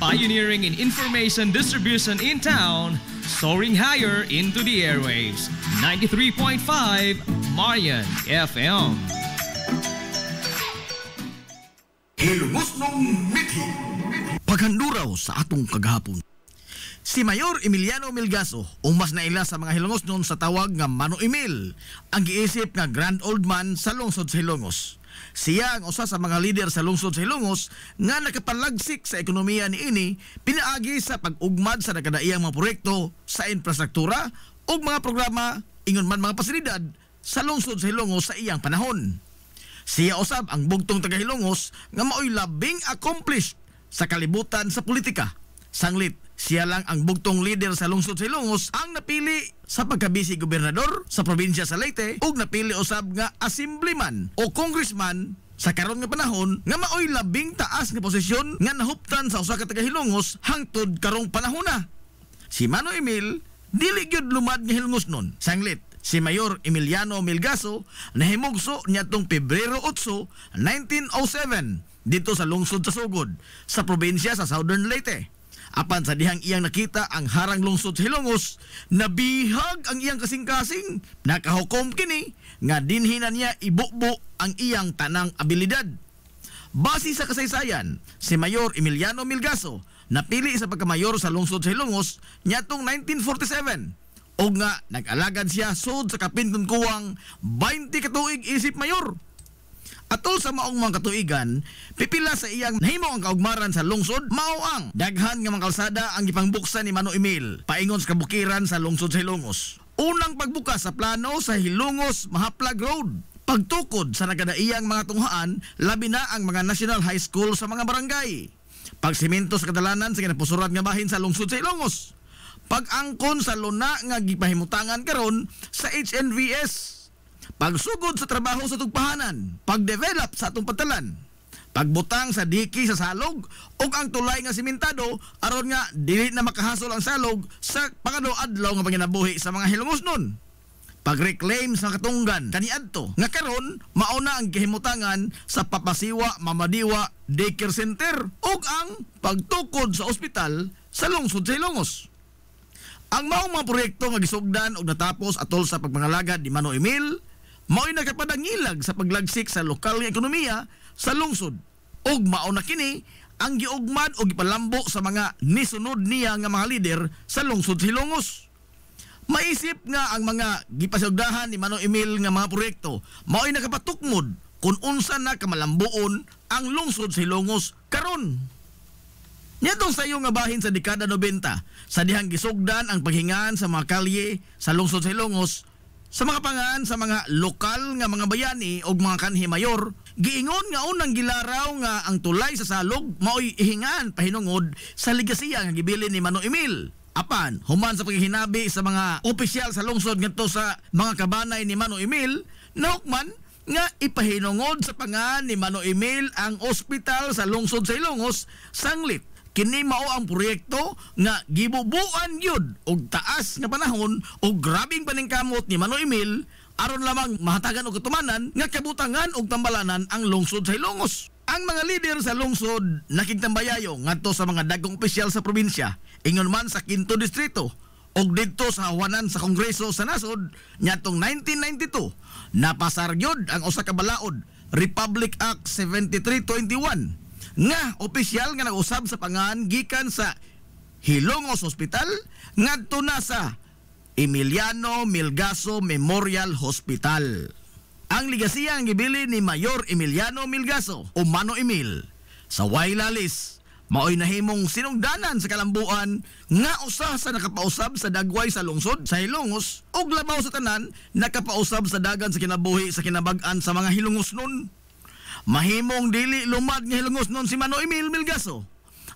Speaker 1: Pioneering in information distribution in town, soaring higher into the airwaves. 93.5 Marian FM.
Speaker 4: Hilongos nung mithi. Paghanduraw sa atong kagahapon. Si Mayor Emiliano Milgaso, o mas naila sa mga Hilongos noon sa tawag nga Mano Emil, ang giisip nga Grand Old Man sa lungsod sa Hilongos. Siya ang usa sa mga lider sa lungsod sa Hilongos nga nakapalagsik sa ekonomiya niini pinaagi sa pag-ugmad sa nakadaiyang mga proyekto sa infrastruktura o mga programa ingon man mga pasilidad sa lungsod sa Hilongos sa iyang panahon. Siya usab ang bugtong taga Hilongos nga maoy labing accomplished sa kalibutan sa politika. Sanglit, siya lang ang bugtong leader sa lungsod sa Hilongos ang napili sa pagkabisi gobernador sa probinsya sa Leyte ug napili usab nga assemblyman o congressman sa karon nga panahon nga maoy labing taas nga posisyon nga nahuptan sa usa ka taga Hilongos hangtod karong panahona. Si Mano Emil dili gyud lumad nga Hilongos nun. Sanglit, si Mayor Emiliano Milgaso nahimugso niadtong Pebrero 8, 1907 dito sa lungsod sa Sugod sa probinsya sa Southern Leyte. Apan sa dihang iyang nakita ang harang lungsod sa Hilongos, nabihag ang iyang kasing-kasing. Nakahukom kini nga dinhinan niya ibukbo ang iyang tanang abilidad. Base sa kasaysayan, si Mayor Emiliano Milgaso napili sa pagkamayor sa lungsod sa Hilongos niadtong 1947. O nga, nag-alagad siya sud sa kapinton kuwang 20 katuig isip mayor. Atol sa maong mga katuigan, pipila sa iyang nahimo ang kaugmaran sa lungsod, mao ang daghan nga mga kalsada ang gipangbuksan ni Mano Emil, paingon sa kabukiran sa lungsod sa Hilongos. Unang pagbukas sa plano sa Hilongos Mahaplag Road. Pagtukod sa nagkadaiyang mga tunghaan, labi na ang mga National High School sa mga barangay. Pagsimento sa kadalanan sa kinapusurat nga bahin sa lungsod sa Hilongos. Pag-angkon sa luna nga gipahimutangan karon sa HNVS. Pagsugod sa trabaho sa tugpahanan, pag-develop sa atong patalan, pagbutang sa diki sa salog ug ang tulay nga simentado aron nga dili na makahasol ang salog sa pangado-adlaw nga panginabuhi sa mga Hilongos nun. Pag-reclaim sa katunggan kaniadto nga karon mauna ang gihimutangan sa Papasiwa Mamadiwa Daycare Center ug ang pagtukod sa ospital sa lungsod sa Hilongos. Ang maong mga proyekto nga gisugdan ug natapos atol sa pagpangalagad ni Mano Emil mao'y nagkapadangilag sa paglagsik sa lokal nga ekonomiya sa lungsod. Og mao na kini ang giugmad o gipalambo sa mga nisunod niya nga mga lider sa lungsod sa Hilongos. Maisip nga ang mga gipasugdahan ni Mano Emil nga mga proyekto mao'y nakapatukmod kung unsa na kamalambuon ang lungsod sa Hilongos karon. Nitong sayo nga bahin sa dekada 90, sa dihang gisugdan ang paghingan sa mga kalye sa lungsod sa Hilongos, sa mga pangan sa mga lokal nga mga bayani o mga kanhi mayor, giingon nga unang gilaraw nga ang tulay sa salog mao'y ihingan pahinungod sa ligasiya nga gibilin ni Mano Emil. Apan, human sa paghihinabi sa mga opisyal sa lungsod ngadto sa mga kabanay ni Mano Emil, nahukman nga ipahinungod sa pangan ni Mano Emil ang ospital sa lungsod sa Hilongos. Sanglit, kini mao ang proyekto nga gibubuan gyud og taas nga panahon og grabing paningkamot ni Mano Emil aron lamang mahatagan og katumanan nga kabutangan og tambalanan ang lungsod sa Hilongos. Ang mga lider sa lungsod nakigtambayayo ngadto sa mga dagkong opisyal sa probinsya, ingon man sa 5th distrito og didto sa hawanan sa Kongreso sa nasod niadtong 1992 napasar gyud ang usa ka balaod, Republic Act 7321 nga opisyal nga nag-usab sa pangan gikan sa Hilongos Hospital ngadto na sa Emiliano Milgaso Memorial Hospital. Ang ligasiya ang gibili ni Mayor Emiliano Milgaso o Mano Emil sa Wailalis maoy nahimong sinungdanan sa kalambuan nga usa sa nakapausab sa dagway sa lungsod sa Hilongos ug labaw sa tanan nakapausab sa dagan sa kinabuhi sa kinabag-an sa mga Hilongos nun. Mahimong dili lumad nga Hilongos nun si Mano Emil Milgaso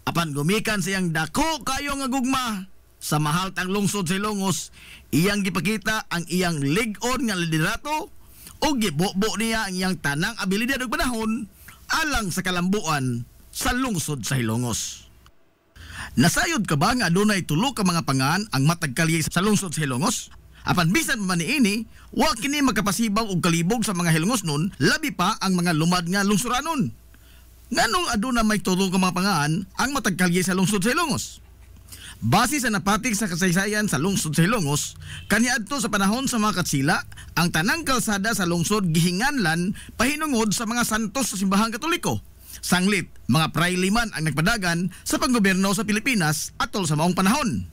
Speaker 4: apan gumikan siyang dako kayo nga gugma sa mahaltang lungsod sa Hilongos. Iyang gipakita ang iyang lig-on nga liderato ug gibubo niya ang iyang tanang abilidad ug panahon alang sa kalambuan sa lungsod sa Hilongos. Nasayod ka ba nga adunay tulo ka mga pangan ang matag kalye sa lungsod sa Hilongos? Apan bisan man niini, wa kini magkapasibaw og kalibog sa mga Hilongos nun, labi pa ang mga lumad nga lungsuranon. Nganong aduna may tulo ka mga pangan ang matag kalye sa lungsod sa Hilongos? Base sa napatig sa kasaysayan sa lungsod sa Hilongos, kaniadto sa panahon sa mga katsila, ang tanang kalsada sa lungsod gihinganlan pahinungod sa mga santos sa simbahang Katoliko. Sanglit, mga prayle man ang nagpadagan sa panggobyerno sa Pilipinas atol sa maong panahon.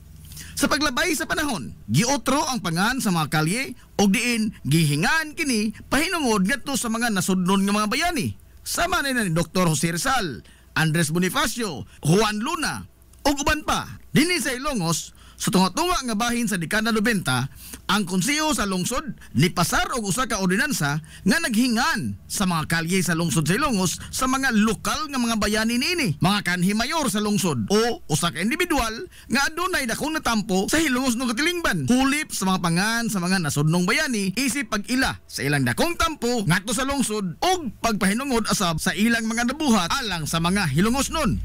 Speaker 4: Sa paglabay sa panahon, giotro ang pangan sa mga kalye o diin gihingan kini pahinungod ngadto sa mga nasudnon nga mga bayani. Sama na ni Dr. Jose Rizal, Andres Bonifacio, Juan Luna, ug uban pa. Dinhi sa Hilongos, sa tunga-tunga nga bahin sa dekada 90, ang konseho sa lungsod ni pasar og usa ka ordinansa nga naghingan sa mga kalye sa lungsod sa Hilongos sa mga lokal nga mga bayani niini, mga kanhi mayor sa lungsod o usa ka individual nga adunay dakong natampo sa Hilongos no katilingban. Hulip sa mga pangan sa mga nasudnong bayani isip pag-ila sa ilang dakong tampo ngadto sa lungsod ug pagpahinungod asab sa ilang mga nabuhat alang sa mga Hilongos nun.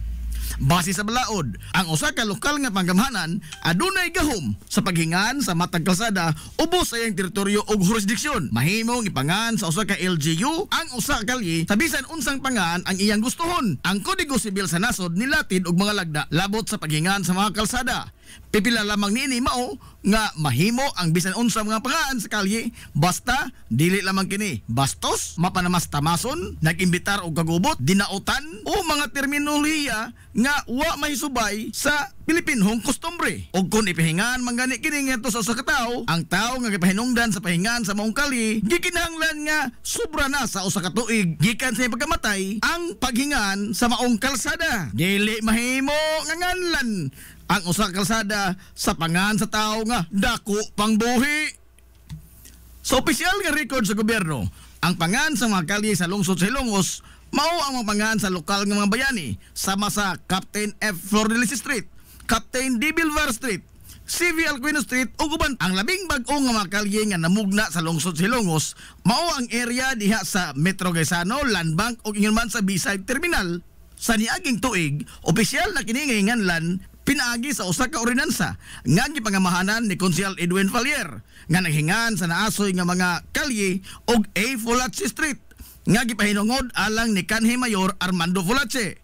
Speaker 4: Base sa balaod, ang usa ka lokal nga panggamhanan adunay gahom sa paghingan sa matag kalsada ubos sa iyang teritoryo ug jurisdiksyon. Mahimong ipangan sa usa ka LGU ang usa ka kalye sa bisan unsang pangan ang iyang gustuhon. Ang Kodigo Sibil sa nasod nilatid og mga lagda labot sa paghingan sa mga kalsada. Pipila lamang niini mao nga mahimo ang bisan unsa mga pangaan sa kalye basta dili lamang kini bastos, mapanamastamason, nagimbitar og kagubot, dinautan o mga terminolohiya nga wa mahisubay sa Pilipinhong kostumbre. Og kung ipahingan manggani kini ngadto sa usa ka tawo, ang tawo nga gipahinungdan sa pahingan sa maong kalye gikinahanglan nga sobra na sa usa ka tuig gikan sa pagkamatay ang paghingan sa maong kalsada. Dili mahimo nga nganlan ang usa ka kalsada sa pangan sa tawo nga dako pang buhi. Sa opisyal nga record sa gobyerno, ang pangan sa mga kalye sa lungsod sa Hilongos mao ang mga pangan sa lokal nga mga bayani sama sa Captain F. Flordelis Street, Captain D. Bilvar Street, CV Alcuino Street ug uban. Ang labing bag-o nga mga kalye nga namugna sa lungsod sa Hilongos mao ang area diha sa Metro Gaisano, Land Bank ug ingon man sa B-side terminal. Sa niaging tuig, opisyal na kini nga hinganlan pinaagi sa usa ka ordinansa nga gipangamahanan ni Konsehal Edwin Falier nga naghingan sa naasoy nga mga kalye og A. Fulache Street nga gipahinungod alang ni kanhi Mayor Armando Fulache,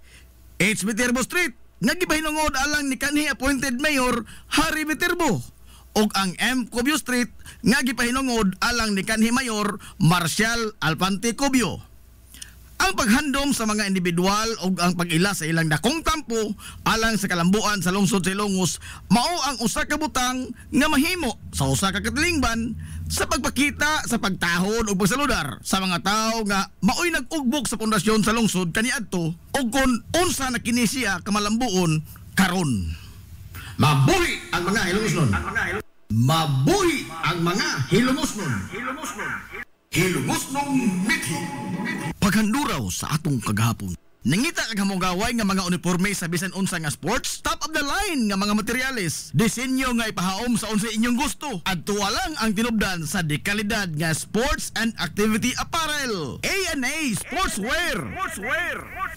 Speaker 4: H. Viterbo Street nga gipahinungod alang ni kanhi appointed Mayor Harry Viterbo ug ang M. Cubio Street nga gipahinungod alang ni kanhi Mayor Marcial Alpante Cubio. Ang paghandom sa mga individual o ang pag-ila sa ilang dakong tampo alang sa kalambuan sa lungsod sa Hilongos mao ang usa ka butang nga mahimo sa usa ka katilingban sa pagpakita sa pagtahon o pagsaludar sa mga tao nga maoy nag-ugbok sa pundasyon sa lungsod kaniadto o kung unsa na kini siya kamalambuon karon. Mabuhi ang mga Hilongosnon. Mabuhi ang mga Hilongosnon. Hilongosnon mithi. Paghanduraw sa atong kagahapon, nangita kag hamugaway nga mga uniforme sa bisan unsa nga sports, top of the line nga mga materyales, disenyo nga ipahaom sa unsa inyong gusto. Adto lang ang tinubdan sa dekalidad nga sports and activity apparel. A&A Sportswear.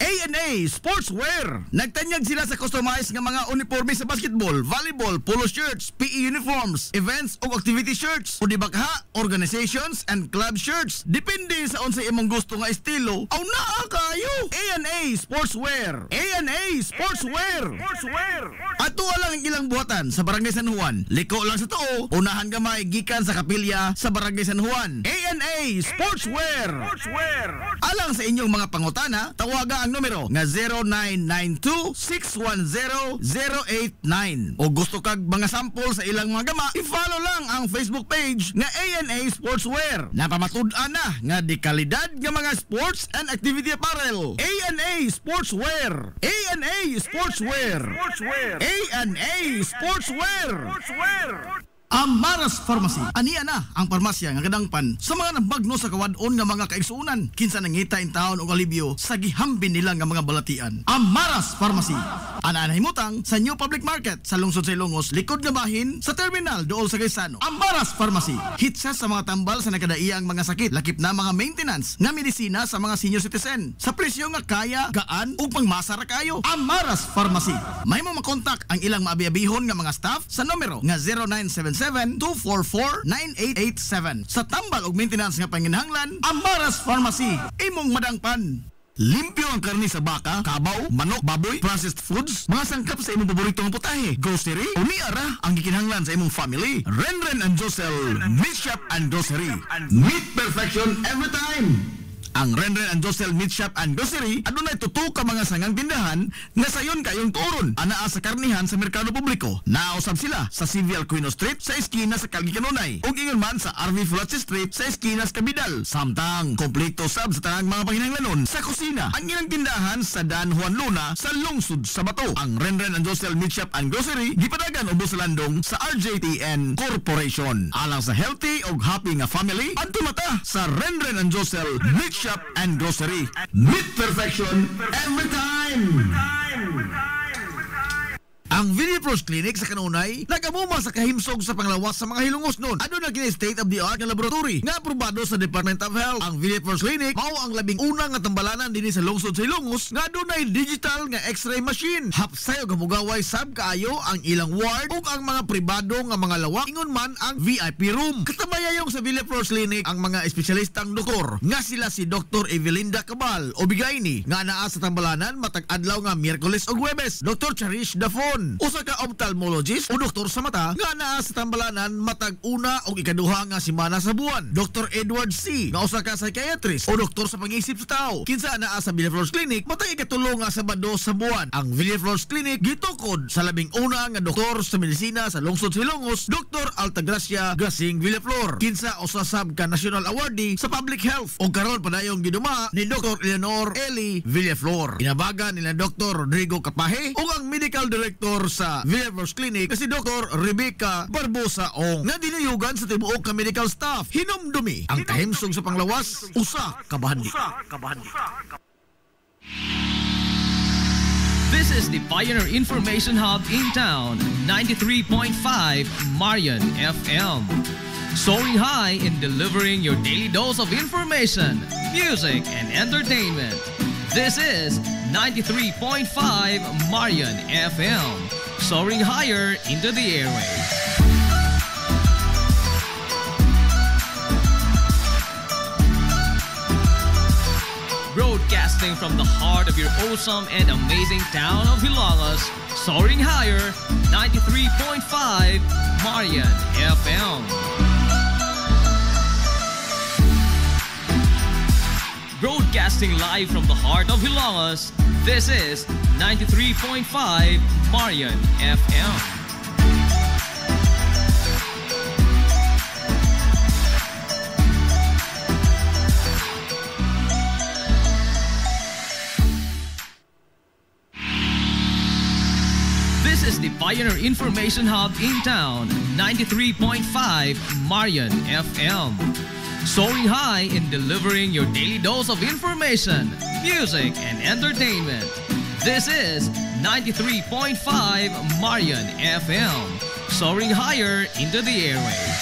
Speaker 4: A&A Sportswear. Nagtanyag sila sa customized nga mga uniforme sa basketball, volleyball, polo shirts, PE uniforms, events ug activity shirts, o di ba ka, organizations and club shirts. Depende sa unsa imong gusto nga estilo. Aw naa kayo. A&A ANA Sportswear. ANA Sportswear. Ato lang ang ilang buhatan sa Barangay San Juan. Liko lang sa too, unahan gamay gikan sa kapilya sa Barangay San Juan. ANA Sportswear. Alang sa inyong mga pangutana, tawaga ang numero nga 0992-610-089. O gusto kag mga sample sa ilang mga gama, i-follow lang ang Facebook page nga ANA Sportswear. Napamatud-an na nga di kalidad nga mga sports and activity apparel. ANA Sportswear. ANA Sportswear. ANA Sportswear. Amaras Pharmacy. Aniya na ang parmasya nga kadangpan sa mga nabagno sa kawadon nga mga kaigsuunan. Kinsa nangita in taon og alibyo sa gihambin nila nga mga balatian. Amaras Pharmacy. Ana himutang sa New Public Market sa lungsod sa Ilongos, likod nga bahin sa terminal dool sa Gaisano. Amaras Pharmacy. Hitsa sa mga tambal sa nakadaiyang mga sakit, lakip na mga maintenance nga medisina sa mga senior citizen. Sa presyo nga kaya, gaan ug pangmasa ra kayo. Amaras Pharmacy. May mo makontak ang ilang maabi-abihon nga mga staff sa numero nga 0977-244-9887. Sa tambal ug maintenance nga panginahanglan, Amaras Pharmacy. Imong madangpan. Limpyo ang karni sa baka, kabaw, manok, baboy, processed foods, mga sangkap sa imong paboritong putahe, grocery, umiara ang gikinahanglan sa imong family. Renren and Josel, Meat Shop and Grocery. Meat perfection every time. Ang Renren and Josel Meat Shop and Grocery adunay tuto ka mga sangang tindahan nga sayon kayong turon anaa sa karnihan sa merkado publiko. Nausab sila sa Civil Aquino Street sa eskina sa Calgary Canonay ug ingon man sa RV Fulache Street sa eskina sa Cabidal. Samtang kompleto sab sa tanang mga panginahanglanon sa kusina. Ang ilang tindahan sa Dan Juan Luna sa lungsod sa Bato. Ang Renren and Josel Meat Shop and Grocery gipadagan ubos sa landong sa RJTN Corporation. Alang sa healthy ug happy nga family adto mata sa Renren and Josel Meat Shop and Grocery. Meat perfection every time. Ang Villapros Clinic sa Kanunay nagamuma sa kahimsog sa panglawas sa mga hilungos nun. Ano na kini state-of-the-art nga laboratory nga aprobado sa Department of Health. Ang Villapros Clinic mao ang labing unang nga tambalanan dinhi sa lungsod sa Hilongos nga adunay digital nga X-ray machine. Hapsay og gamugaway sab kaayo ang ilang ward ug ang mga pribado nga mga lawak ingon man ang VIP room. Katabayayong sa Villapros Clinic ang mga espesyalistang doktor nga sila si Dr. Evelinda Cabal o Bigayni nga naa sa tambalanan matag adlaw nga Miyerkules ug Huwebes. Dr. Cherish Dafon, usa ka ophthalmologist o doktor sa mata nga naa sa tambalanan matag una o ikaduha nga semana sa buwan. Dr. Edward C. nga usa ka psychiatrist o doktor sa pag-iisip sa tao. Kinsa naa sa Villaflores Clinic matag ikatulo nga Sabado sa buwan. Ang Villaflores Clinic gitukod sa labing una nga doktor sa medisina sa lungsod sa Ilongos, Dr. Altagracia Grasing Villaflor. Kinsa usa sab ka national awardee sa public health o karon padayong giduma ni Dr. Eleanor Eli Villaflor. Inabagan nila Dr. Rodrigo Capaje o ang medical director sa Villaflores Clinic si Dr. Rebecca Barbosa Ong nga dinuyugan sa tibuok ka medical staff. Hinumdumi ang kahimsog sa panglawas usa ka bahandi.
Speaker 1: This is the Pioneer Information Hub in town, 93.5 Marian FM. Soaring high in delivering your daily dose of information, music, and entertainment. This is 93.5 Marian FM, soaring higher into the airwaves. Broadcasting from the heart of your awesome and amazing town of Hilagas, soaring higher, 93.5 Marian FM. Broadcasting live from the heart of Hilagas, this is 93.5 Marian FM. This is the Pioneer Information Hub in town, 93.5 Marian FM. Soaring high in delivering your daily dose of information, music, and entertainment. This is 93.5 Marian FM, soaring higher into the airwaves.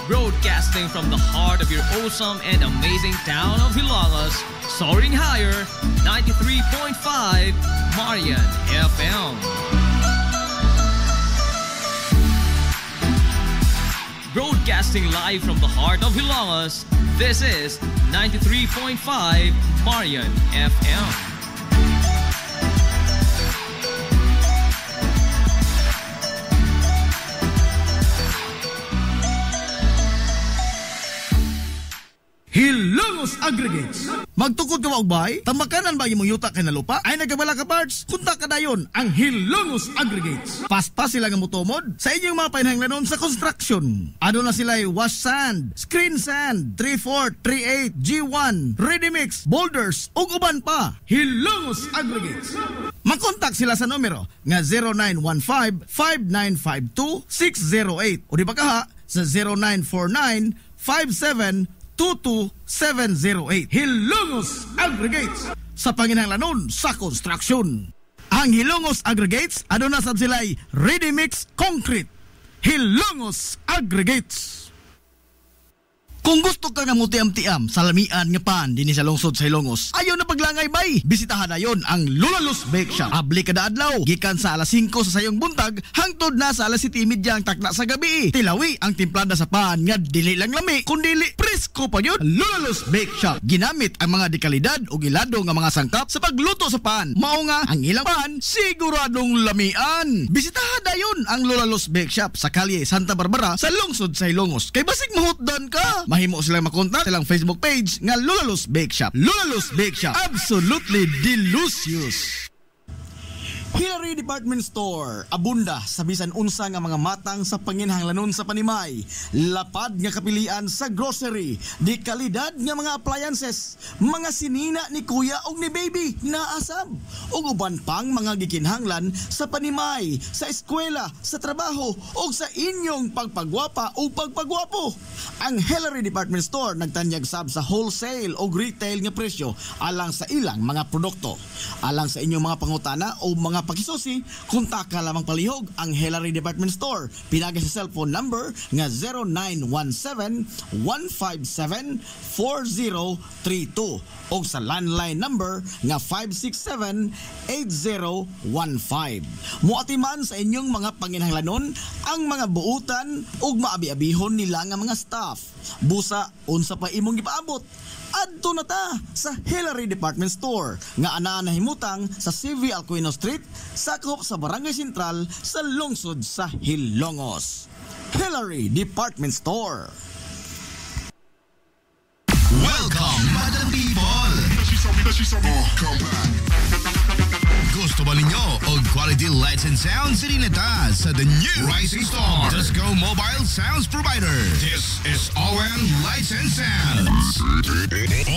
Speaker 1: Broadcasting from the heart of your awesome and amazing town of Hilagas, soaring higher, 93.5 Marian FM. Broadcasting Broadcasting live from the heart of Hilangas, this is 93.5 Marian FM.
Speaker 4: Hilongos Aggregates. Magtukod ka maubay, tambakanan ba imong yuta kay nalupa? Ay nagabala ka parts, kunta ka dayon ang Hilongos Aggregates. Pasta sila nga mutomod sa inyong mga painahanglanon sa construction. Ano na sila wash sand, screen sand, 3/4, 3/8, G1, ready mix, boulders, ug uban pa. Hilongos Aggregates. Mag-contact sila sa numero nga 0915-5952-608 o di ba kaha sa 0949-5722-708. Hilongos Aggregates sa panginahanglanon sa construction. Ang Hilongos Aggregates ano na sad sila'y ready mix concrete. Hilongos Aggregates. Kung gusto ka nga mutiam-tiam sa lamian nga pan dinhi sa lungsod sa Hilongos, ayaw na paglangay bay. Bisitahan na yon ang Lulalos Bake Shop. Abli kada adlaw, gikan sa alas 5 sa sayong buntag hangtod na sa alas 7:30 ang takna sa gabi. Tilawi ang timplada sa pan nga dili lang lami, kundi presko pa yun. Lulalos Bake Shop ginamit ang mga dekalidad o gilado nga mga sangkap sa pagluto sa pan. Mao nga ang ilang pan siguradong lamian. Bisitahan na yon ang Lulalos Bake Shop sa kalye Santa Barbara sa lungsod sa Hilongos. Kay basig mahutdan ka, mahimo silang makontak silang Facebook page nga Lulalos Bake Shop. Lulalos Bake Shop, absolutely delicious.
Speaker 2: Hillary Department Store, abunda sa bisan unsa nga mga matang sa panginhanglanon sa panimay, lapad nga kapilian sa grocery, di kalidad nga mga appliances, mga sinina ni kuya og ni baby na asab, ug uban pang mga gikinhanglan sa panimay, sa eskwela, sa trabaho ug sa inyong pagpagwapa o pagpagwapo. Ang Hillary Department Store nagtanyag sab sa wholesale o retail nga presyo alang sa ilang mga produkto. Alang sa inyong mga pangutana o mga pakisusi, kontak ka lamang palihog ang Hillary Department Store. Pinagi sa cellphone number nga 0917-157-4032 o sa landline number nga 567-8015. Muatiman sa inyong mga panginhanglanon ang mga buutan ug maabi-abihon nila nga mga staff. Busa, unsa pa imong gipaabot? Adto na ta sa Hillary Department Store nga anaa nahimutang sa CV Alcuino Street, sakop sa Barangay Sentral sa lungsod sa Hilongos. Hillary Department Store.
Speaker 5: Welcome, Madam People! Gusto ba ninyo og quality lights and sounds sirineta sa the new Rising Star Disco Mobile Sounds Provider? This is ON Lights and Sounds.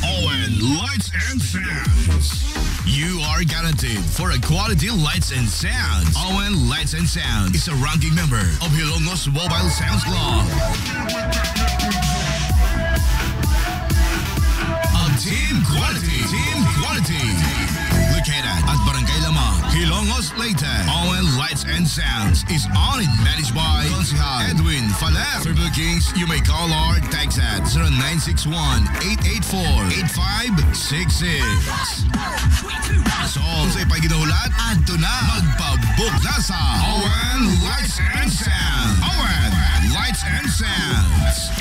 Speaker 5: ON Lights and Sounds. You are guaranteed for a quality lights and sounds. ON Lights and Sounds is a ranking member of Hilongos Mobile Sounds Club. Team Quality. Located at Barangay Lamang, Hilongos, Leyte. ON Lights and Sounds is owned and managed by Consihal Edwin Faler. For bookings, you may call or text at 0961-884-8566. So, sa ipaginahulat, adto na magpabook na sa ON Lights and Sounds. ON Lights and Sounds.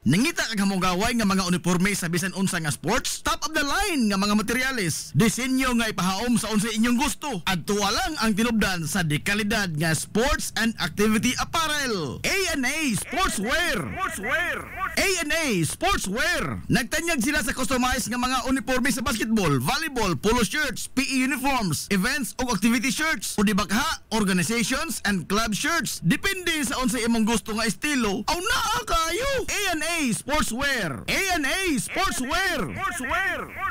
Speaker 4: Nangita kag hamugaway nga mga uniforme sa bisan unsa nga sports, top of the line nga mga materyales, disenyo nga ipahaom sa unsa inyong gusto. Adto lang ang tinubdan sa dekalidad nga sports and activity apparel. A&A Sportswear. A&A Sportswear. Nagtanyag sila sa customized nga mga uniforme sa basketball, volleyball, polo shirts, PE uniforms, events o activity shirts, o di bakha, organizations and club shirts. Depende sa unsa imong gusto nga estilo. Aw naa kayo. A&A Sportswear Sportswear. A&A Sportswear.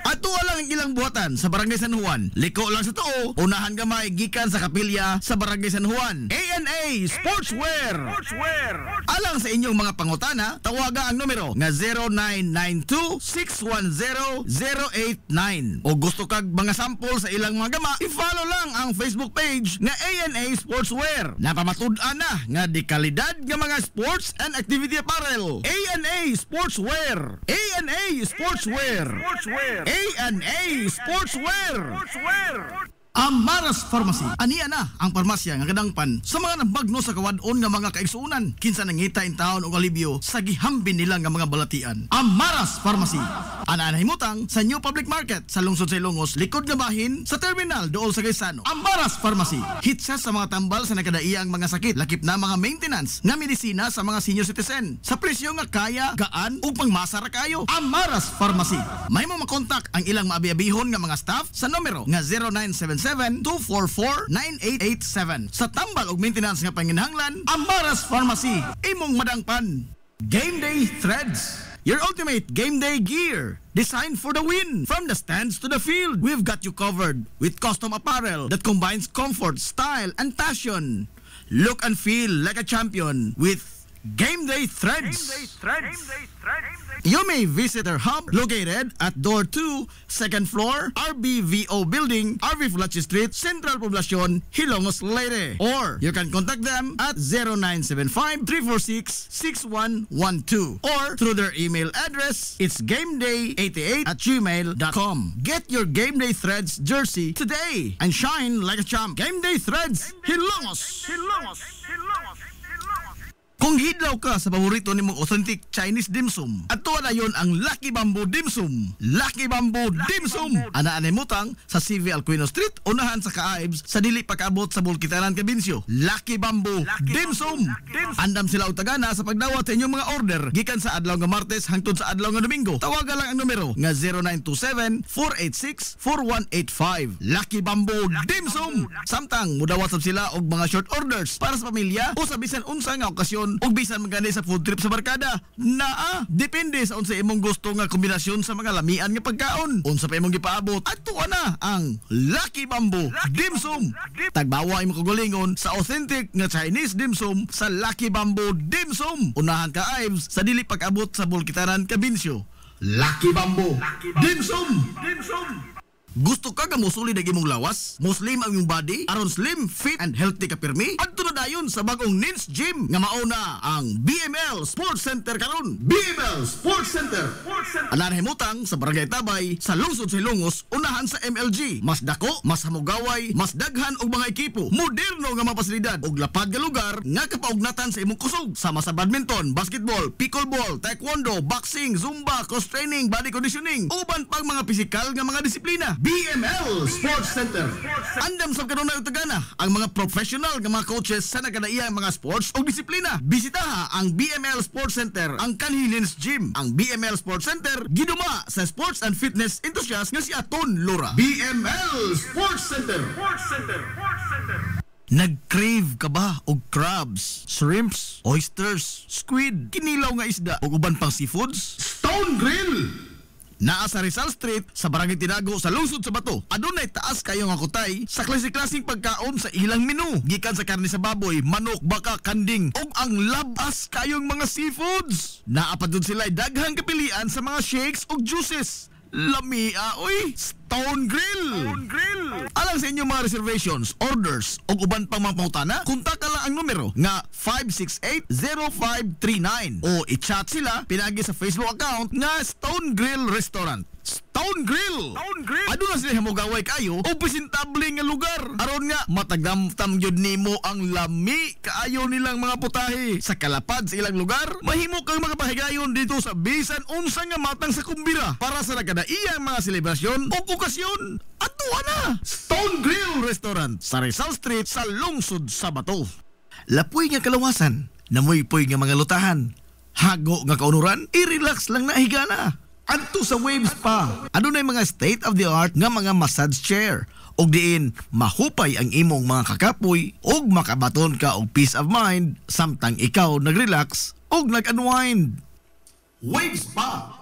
Speaker 4: Ato lang ang ilang buhatan sa Barangay San Juan. Liko lang sa tuo, unahan gamay gikan sa kapilya sa Barangay San Juan. A&A Sportswear. Alang sa inyong mga pangutana, tawaga ang numero nga 0992-610-089. O gusto kag mga sample sa ilang mga gama, i-follow lang ang Facebook page nga A&A Sportswear. Napamatud-an na nga di kalidad nga mga sports and activity apparel. A&A Sportswear. A&A Sportswear. A&A Sportswear. Amaras Pharmacy. Aniya na ang parmasya nga kadangpan sa mga nabagno sa kawadon nga mga kaigsuunan. Kinsa nangita in taon og alibyo sa gihambin nila nga mga balatian. Amaras Pharmacy. Ana himutang sa New Public Market sa lungsod sa Ilongos, likod nga bahin sa terminal dool sa Gaisano. Amaras Pharmacy. Hitsa sa mga tambal sa nakadaiyang mga sakit, lakip na mga maintenance nga medisina sa mga senior citizen. Sa presyo nga kaya, gaan ug pangmasara kayo. Amaras Pharmacy. Mahimo makontak ang ilang maabi-abihon nga mga staff sa numero nga 0977-244-9887. Sa tambal ug maintenance nga panginahanglan, Amaras Pharmacy. Imong madangpan. Game Day Threads. Your ultimate game day gear, designed for the win. From the stands to the field, we've got you covered with custom apparel that combines comfort, style, and passion. Look and feel like a champion with Game Day Threads. You may visit our hub located at Door 2, 2nd floor, RBVO Building, RV Fulachi Street, Central Poblacion, Hilongos, Leyte. Or you can contact them at 0975-346-6112 or through their email address, it's gameday88@gmail.com. Get your Game Day Threads jersey today and shine like a champ. Game Day Threads, Hilongos. Kung hidlaw ka sa paborito nimong authentic Chinese dim sum, ato na yon ang Lucky Bamboo Dim Sum. Lucky Bamboo Dim Sum. Ana mutang sa CV Alcuino Street, unahan sa Kaaibs sa dili pagkaabot sa Bulkitaran, Cabinsyo. Lucky Bamboo Dim Sum. Andam sila og tagana sa pagdawat sa inyong mga order gikan sa adlaw nga Martes hangtod sa adlaw nga Domingo. Tawagan lang ang numero nga 0927-486-4185. Lucky Bamboo Dim Sum. Samtang mudawat sab sila og mga short orders para sa pamilya o sa bisan unsa nga okasyon ug bisan magani sa food trip sa barkada. Depende sa unsa imong gusto nga kombinasyon sa mga lamian nga pagkaon. Unsa pa imong gipaabot, ato na ang Lucky Bamboo Dim Sum. Tagbawa imong kagulingon sa authentic nga Chinese dim sum sa Lucky Bamboo Dim Sum. Unahan ka Ives sa dili pag-abot sa Bulkitaran, Cabinsyo. Lucky Bamboo Dim Sum. Gusto ka nga musulid ang imong lawas? Muslim ang imong body? Aron slim, fit, and healthy ka pirmi? Adto na dayon sa bagong Nins Gym nga mauna ang BML Sports Center karon. BML Sports Center. Anan himutang sa Barangay Tabay sa lungsod sa Ilongos, unahan sa MLG. Mas dako, mas hamugaway, mas daghan og mga ekipo. Moderno nga mga pasilidad og lapad nga lugar nga kapaugnatan sa imong kusog. Sama sa badminton, basketball, pickleball, taekwondo, boxing, zumba, cross training, body conditioning, uban pang mga pisikal nga mga disiplina. BML Sports Center. Andam sa kanunay utagana ang mga professional nga mga coaches sa nagkadaiyang mga sports o disiplina. Bisitaha ang BML Sports Center, ang Kanhilins Gym. Ang BML Sports Center giduma sa sports and fitness enthusiast nga si Aton Lora. BML Sports Center. Nag-crave ka ba og crabs, shrimps, oysters, squid, kinilaw nga isda o uban pang seafoods? Stone Grill! Naa sa Rizal Street sa Barangay Tinago sa lungsod sa Bato. Adunay taas kayo nga kutay sa klase-klaseng pagkaon sa ilang menu. Gikan sa karne sa baboy, manok, baka, kanding ug ang labas kayong mga seafoods. Naa pa dun sila daghang kapilian sa mga shakes ug juices. Lamia, oy! Stone Grill! Alang sa inyong mga reservations, orders o uban pang mga pangutana, kontak lang ang numero nga 568-0539 o i-chat sila pinagi sa Facebook account nga Stone Grill Restaurant. Stone Grill! Aduna sila hamugaway kayo o presentable nga lugar. Aron nga matagdamtam gyud nimo ang lami kaayo nilang mga putahe. Sa kalapad sa ilang lugar, mahimo kang makapahigayon dito sa bisan unsa nga matang sa kumbira para sa nagkadaiyang mga selebrasyon o okasyon. Atuwa na! Stone Grill Restaurant sa Rizal Street sa lungsod sa Bato. Lapoy nga kalawasan, namoy-poy nga mga lutahan, hago nga kaunuran, i-relax lang na higana. Adto sa Waves pa, adunay mga state-of-the-art nga mga massage chair og diin mahupay ang imong mga kakapoy og makabaton ka og peace of mind samtang ikaw nag-relax og nag-unwind.
Speaker 2: Waves pa!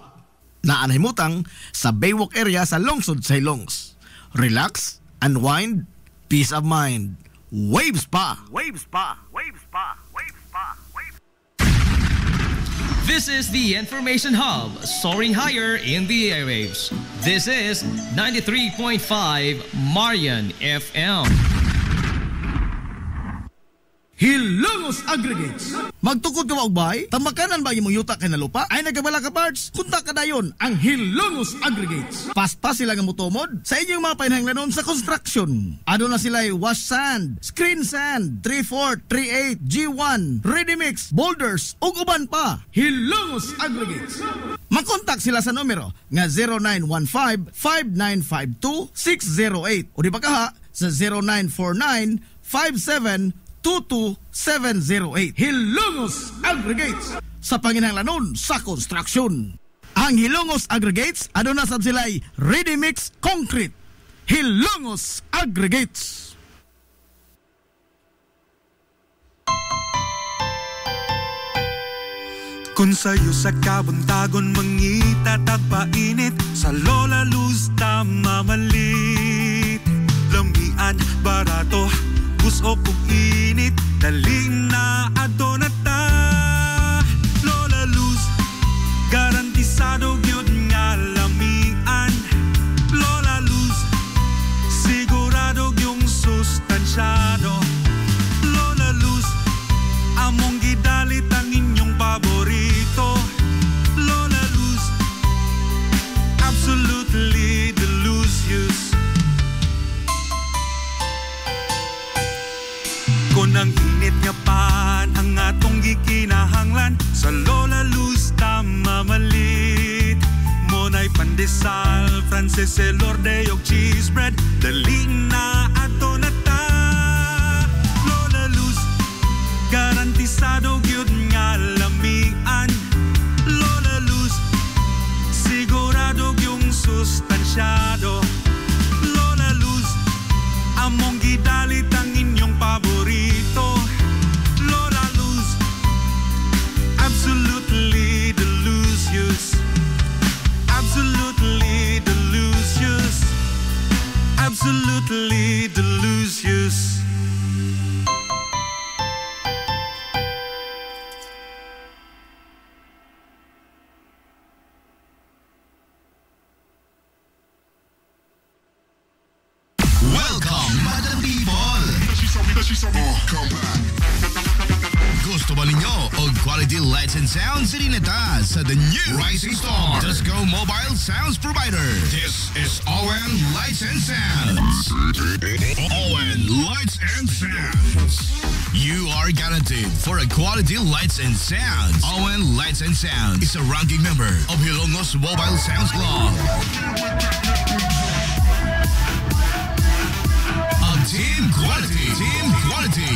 Speaker 2: Naanahimutang sa Baywalk area sa Lungsod, Ceylongs. Relax, unwind, peace of mind. Waves pa! Waves pa! Waves pa! Waves pa! Waves.
Speaker 1: This is the Information Hub, soaring higher in the airwaves. This is 93.5 Marian FM.
Speaker 2: Hilongos Aggregates. Magtukod ka ba og bay? Tamakanan ba imong yuta kay nalupa? Ay nagabala ka parts? Kunta ka dayon ang Hilongos Aggregates. Paspas sila nga motomod sa inyong mga panahanglanon sa construction. Ano na sila wash sand, screen sand, 3/4, 3/8, G1, ready mix, boulders ug uban pa. Hilongos Aggregates. Makontak sila sa numero nga 0915-5952-608 o di ba kaha sa 0949-5722-708. Hilongos Aggregates sa panginahanglanon sa construction. Ang Hilongos Aggregates aduna sab sila'y ready mix concrete. Hilongos Aggregates.
Speaker 3: Kung sa'yo sa kabuntagon mangita tagpainit, sa Lola Luz mamalit. Lamian, barato, gusto kong init, dali na ato na ta. Lola Luz, garantisado yun nga lamian. Lola Luz, sigurado yung sustansyado. Lola Luz, among gidalit ang inyong paborito. Lola Luz, absolutely delicious. Kung ang init nga pan ang atong gikinahanglan, sa Lola Luz tamamalit. Monay pandesal, Frances elorde og cheese bread, dali na ato na ta. Lola Luz, garantisado gyud nga lamian. Lola Luz, sigurado yung sustansyado. Lola Luz, among gidalit ang inyong paborito. Lola Luz, absolutely delicious. Absolutely delicious. Absolutely delicious.
Speaker 5: Welcome, Madam People! Gusto ba ninyo og quality lights and sounds sa Rineta sa the new Rising Star Disco Mobile Sounds Provider? This is Owen Lights and Sounds. Owen Lights and Sounds. You are guaranteed for a quality lights and sounds. Owen Lights and Sounds is a ranking member of Hilongos Mobile Sounds Club. Team Quality.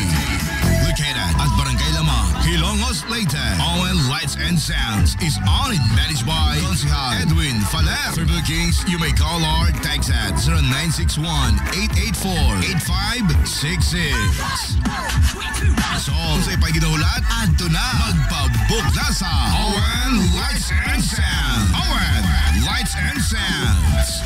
Speaker 5: Located at Barangay Lamang, Hilongos, Leyte. Owen Lights and Sounds is owned and managed by Consihal Edwin Faler. For bookings, you may call or text at 0961-884-8566. So, kung sa'yo pa'y ginahulat, adto na magpabook na sa Owen Lights and Sounds. Owen Lights and Sounds.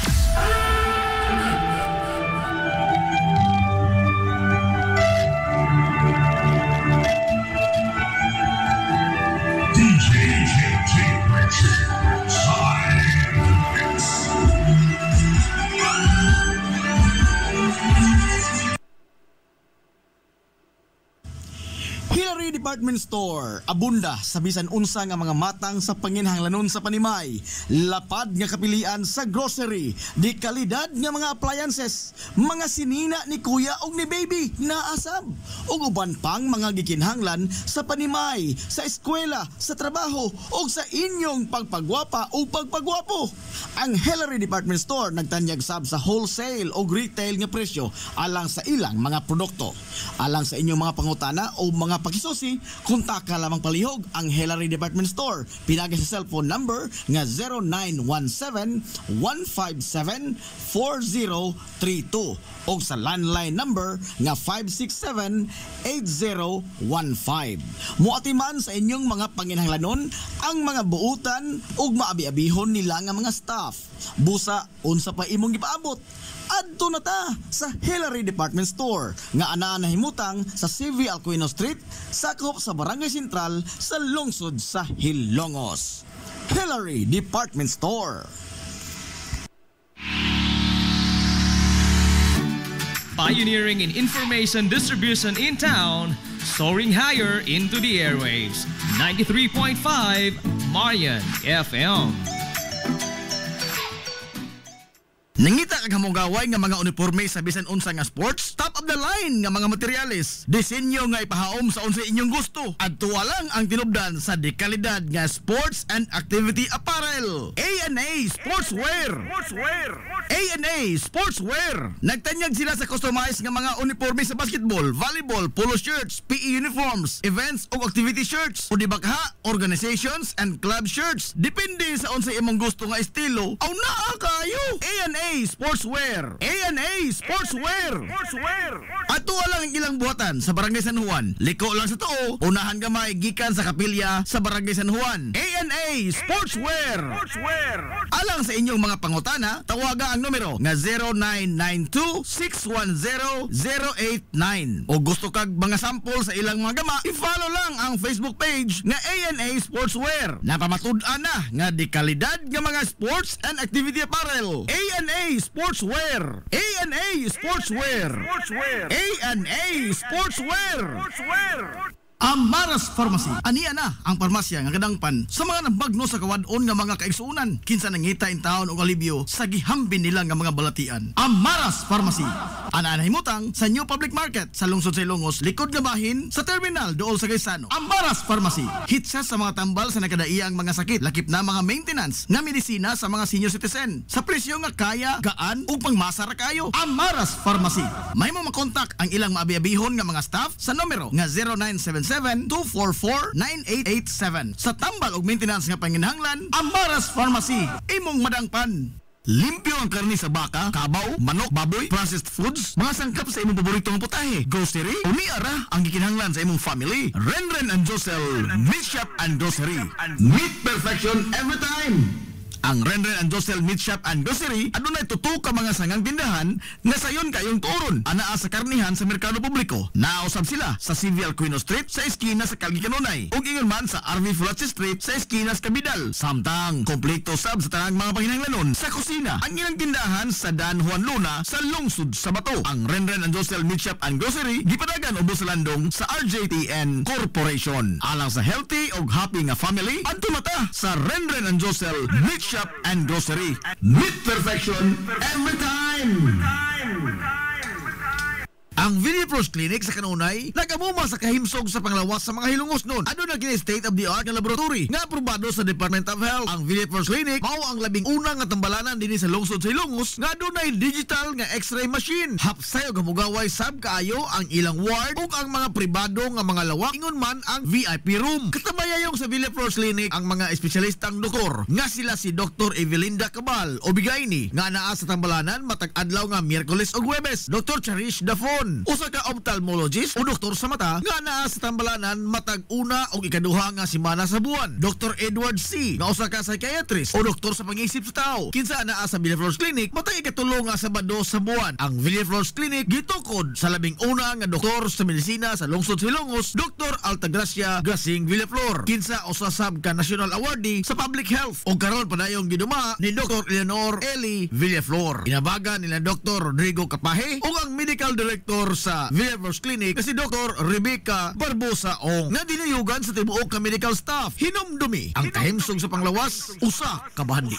Speaker 2: Hillary Department Store, abunda sa bisan unsa nga mga matang sa panginahanglanon sa panimay, lapad nga kapilian sa grocery, di kalidad nga mga appliances, mga sinina ni kuya og ni baby naasab, ug uban pang mga gikinahanglan sa panimay, sa eskwela, sa trabaho ug sa inyong pagpagwapa o pagpagwapo. Ang Hillary Department Store nagtanyag sab sa wholesale o retail nga presyo alang sa ilang mga produkto. Alang sa inyong mga pangutana o mga pakisusi, kontaka lamang palihog ang Hillary Department Store. Pinagi sa cellphone number nga 0917-157-4032 o sa landline number nga 567-8015. Muatiman sa inyong mga panginahanglanon ang mga buutan ug maabi-abihon nila nga mga staff. Busa unsa pa imong gipaabot, adto na ta sa Hillary Department Store nga anaa nahimutang sa CV Alcuino Street, sakop sa Barangay Sentral sa lungsod sa Hilongos. Hillary Department Store.
Speaker 1: Pioneering in information distribution in town, soaring higher into the airwaves. 93.5 Marian FM.
Speaker 4: Nangita kag hamugaway nga mga uniforme sa bisan unsa nga sports, top of the line nga mga materyales, disenyo nga ipahaom sa unsa inyong gusto. Adto lang ang tinubdan sa dekalidad nga sports and activity apparel. A&A Sportswear. A&A Sportswear. Nagtanyag sila sa customized nga mga uniforme sa basketball, volleyball, polo shirts, PE uniforms, events ug activity shirts, o di bakha, organizations and club shirts. Depende sa unsa imong gusto nga estilo. Aw naa kayo. A&A Sportswear. A&A Sportswear. Ato lang ang ilang buhatan sa Barangay San Juan. Liko lang sa tuo, unahan gamay gikan sa kapilya sa Barangay San Juan. A&A Sportswear. Alang sa inyong mga pangutana, tawaga ang numero nga 0992-610-089. O gusto kag mga sample sa ilang mga gama, i-follow lang ang Facebook page nga A&A Sportswear. Napamatud-an na nga di kalidad nga mga sports and activity apparel. A&A Sportswear. A&A Sportswear. A&A Sportswear. Amaras Pharmacy. Aniya na ang parmasya nga kadangpan sa mga nabagno sa kawadon nga mga kaigsuunan. Kinsa nangita in taon og alibyo sa gihambin nila nga mga balatian. Amaras Pharmacy. Ana nahimutang sa New Public Market sa lungsod sa Ilongos, likod nga bahin sa terminal dool sa Gaisano. Amaras Pharmacy. Hitsa sa mga tambal sa nakadaiyang mga sakit, lakip na mga maintenance nga medisina sa mga senior citizen. Sa presyo nga kaya, gaan ug pangmasa ra kayo. Amaras Pharmacy. May mo makontak ang ilang maabi-abihon nga mga staff sa numero nga 0977-244-9887. Sa tambal ug maintenance nga panginahanglan, Amaras Pharmacy. Imong madangpan. Limpyo ang karni sa baka, kabaw, manok, baboy, processed foods, mga sangkap sa imong paboritong putahe, grocery, umiara ang gikinahanglan sa imong family. Renren and Josel, Meat Shop and Grocery. Meat perfection every time. Ang Renren and Josel Meat Shop and Grocery adunay tuto ka mga sangang tindahan nga sayon kayong turon anaa sa karnihan sa merkado publiko. Nausab sila sa CV Alcuino Street sa eskina sa Calgary Kanunay ug ingon man sa RV Fulache Street sa eskina sa Cabidal. Samtang kompleto sab sa tanang mga panginahanglanon sa kusina. Ang ilang tindahan sa Dan Juan Luna sa lungsod sa Bato. Ang Renren and Josel Meat Shop and Grocery gipadagan ubos sa landong sa RJTN Corporation. Alang sa healthy ug happy nga family, adto mata sa Renren and Josel Meat Shop and Grocery. Meat perfection every time. Ang Video Pros Clinic sa Kanunay nagamuma sa kahimsog sa panglawas sa mga Hilongos noon. Ano na kini state of the art nga laboratory nga aprobado sa Department of Health. Ang Video Pros Clinic mao ang labing unang nga tambalanan dinhi sa lungsod sa Hilongos nga adunay digital nga X-ray machine. Hapsay og hamugaway sab kaayo ang ilang ward ug ang mga pribado nga mga lawak ingon man ang VIP room. Katabayayong sa Video Pros Clinic ang mga espesyalistang doktor nga sila si Dr. Evelinda Cabal o Bigayni nga naa sa tambalanan matag adlaw nga Miyerkules ug Huwebes. Dr. Cherish Dafon, usa ka ophthalmologist o doktor sa mata nga naa sa tambalanan matag una o ikaduha nga semana sa buwan. Dr. Edward C. nga usa ka psychiatrist o doktor sa pag-iisip sa tao. Kinsa naa sa Villaflores Clinic matag ikatulo nga Sabado sa buwan. Ang Villaflores Clinic gitukod sa labing una nga doktor sa medisina sa lungsod sa Ilongos, Dr. Altagracia Gasing Villaflor. Kinsa usa sab ka national awardee sa public health o karon padayong giduma ni Dr. Eleanor Eli Villaflor. Inabagan nila Dr. Rodrigo Capahe o ang medical director sa Villaflores Clinic kasi Dr. Rebecca Barbosa Ong nga dinayugan sa tibuok ka medical staff. Hinumdumi ang kahimsog sa panglawas, usa ka bahandi.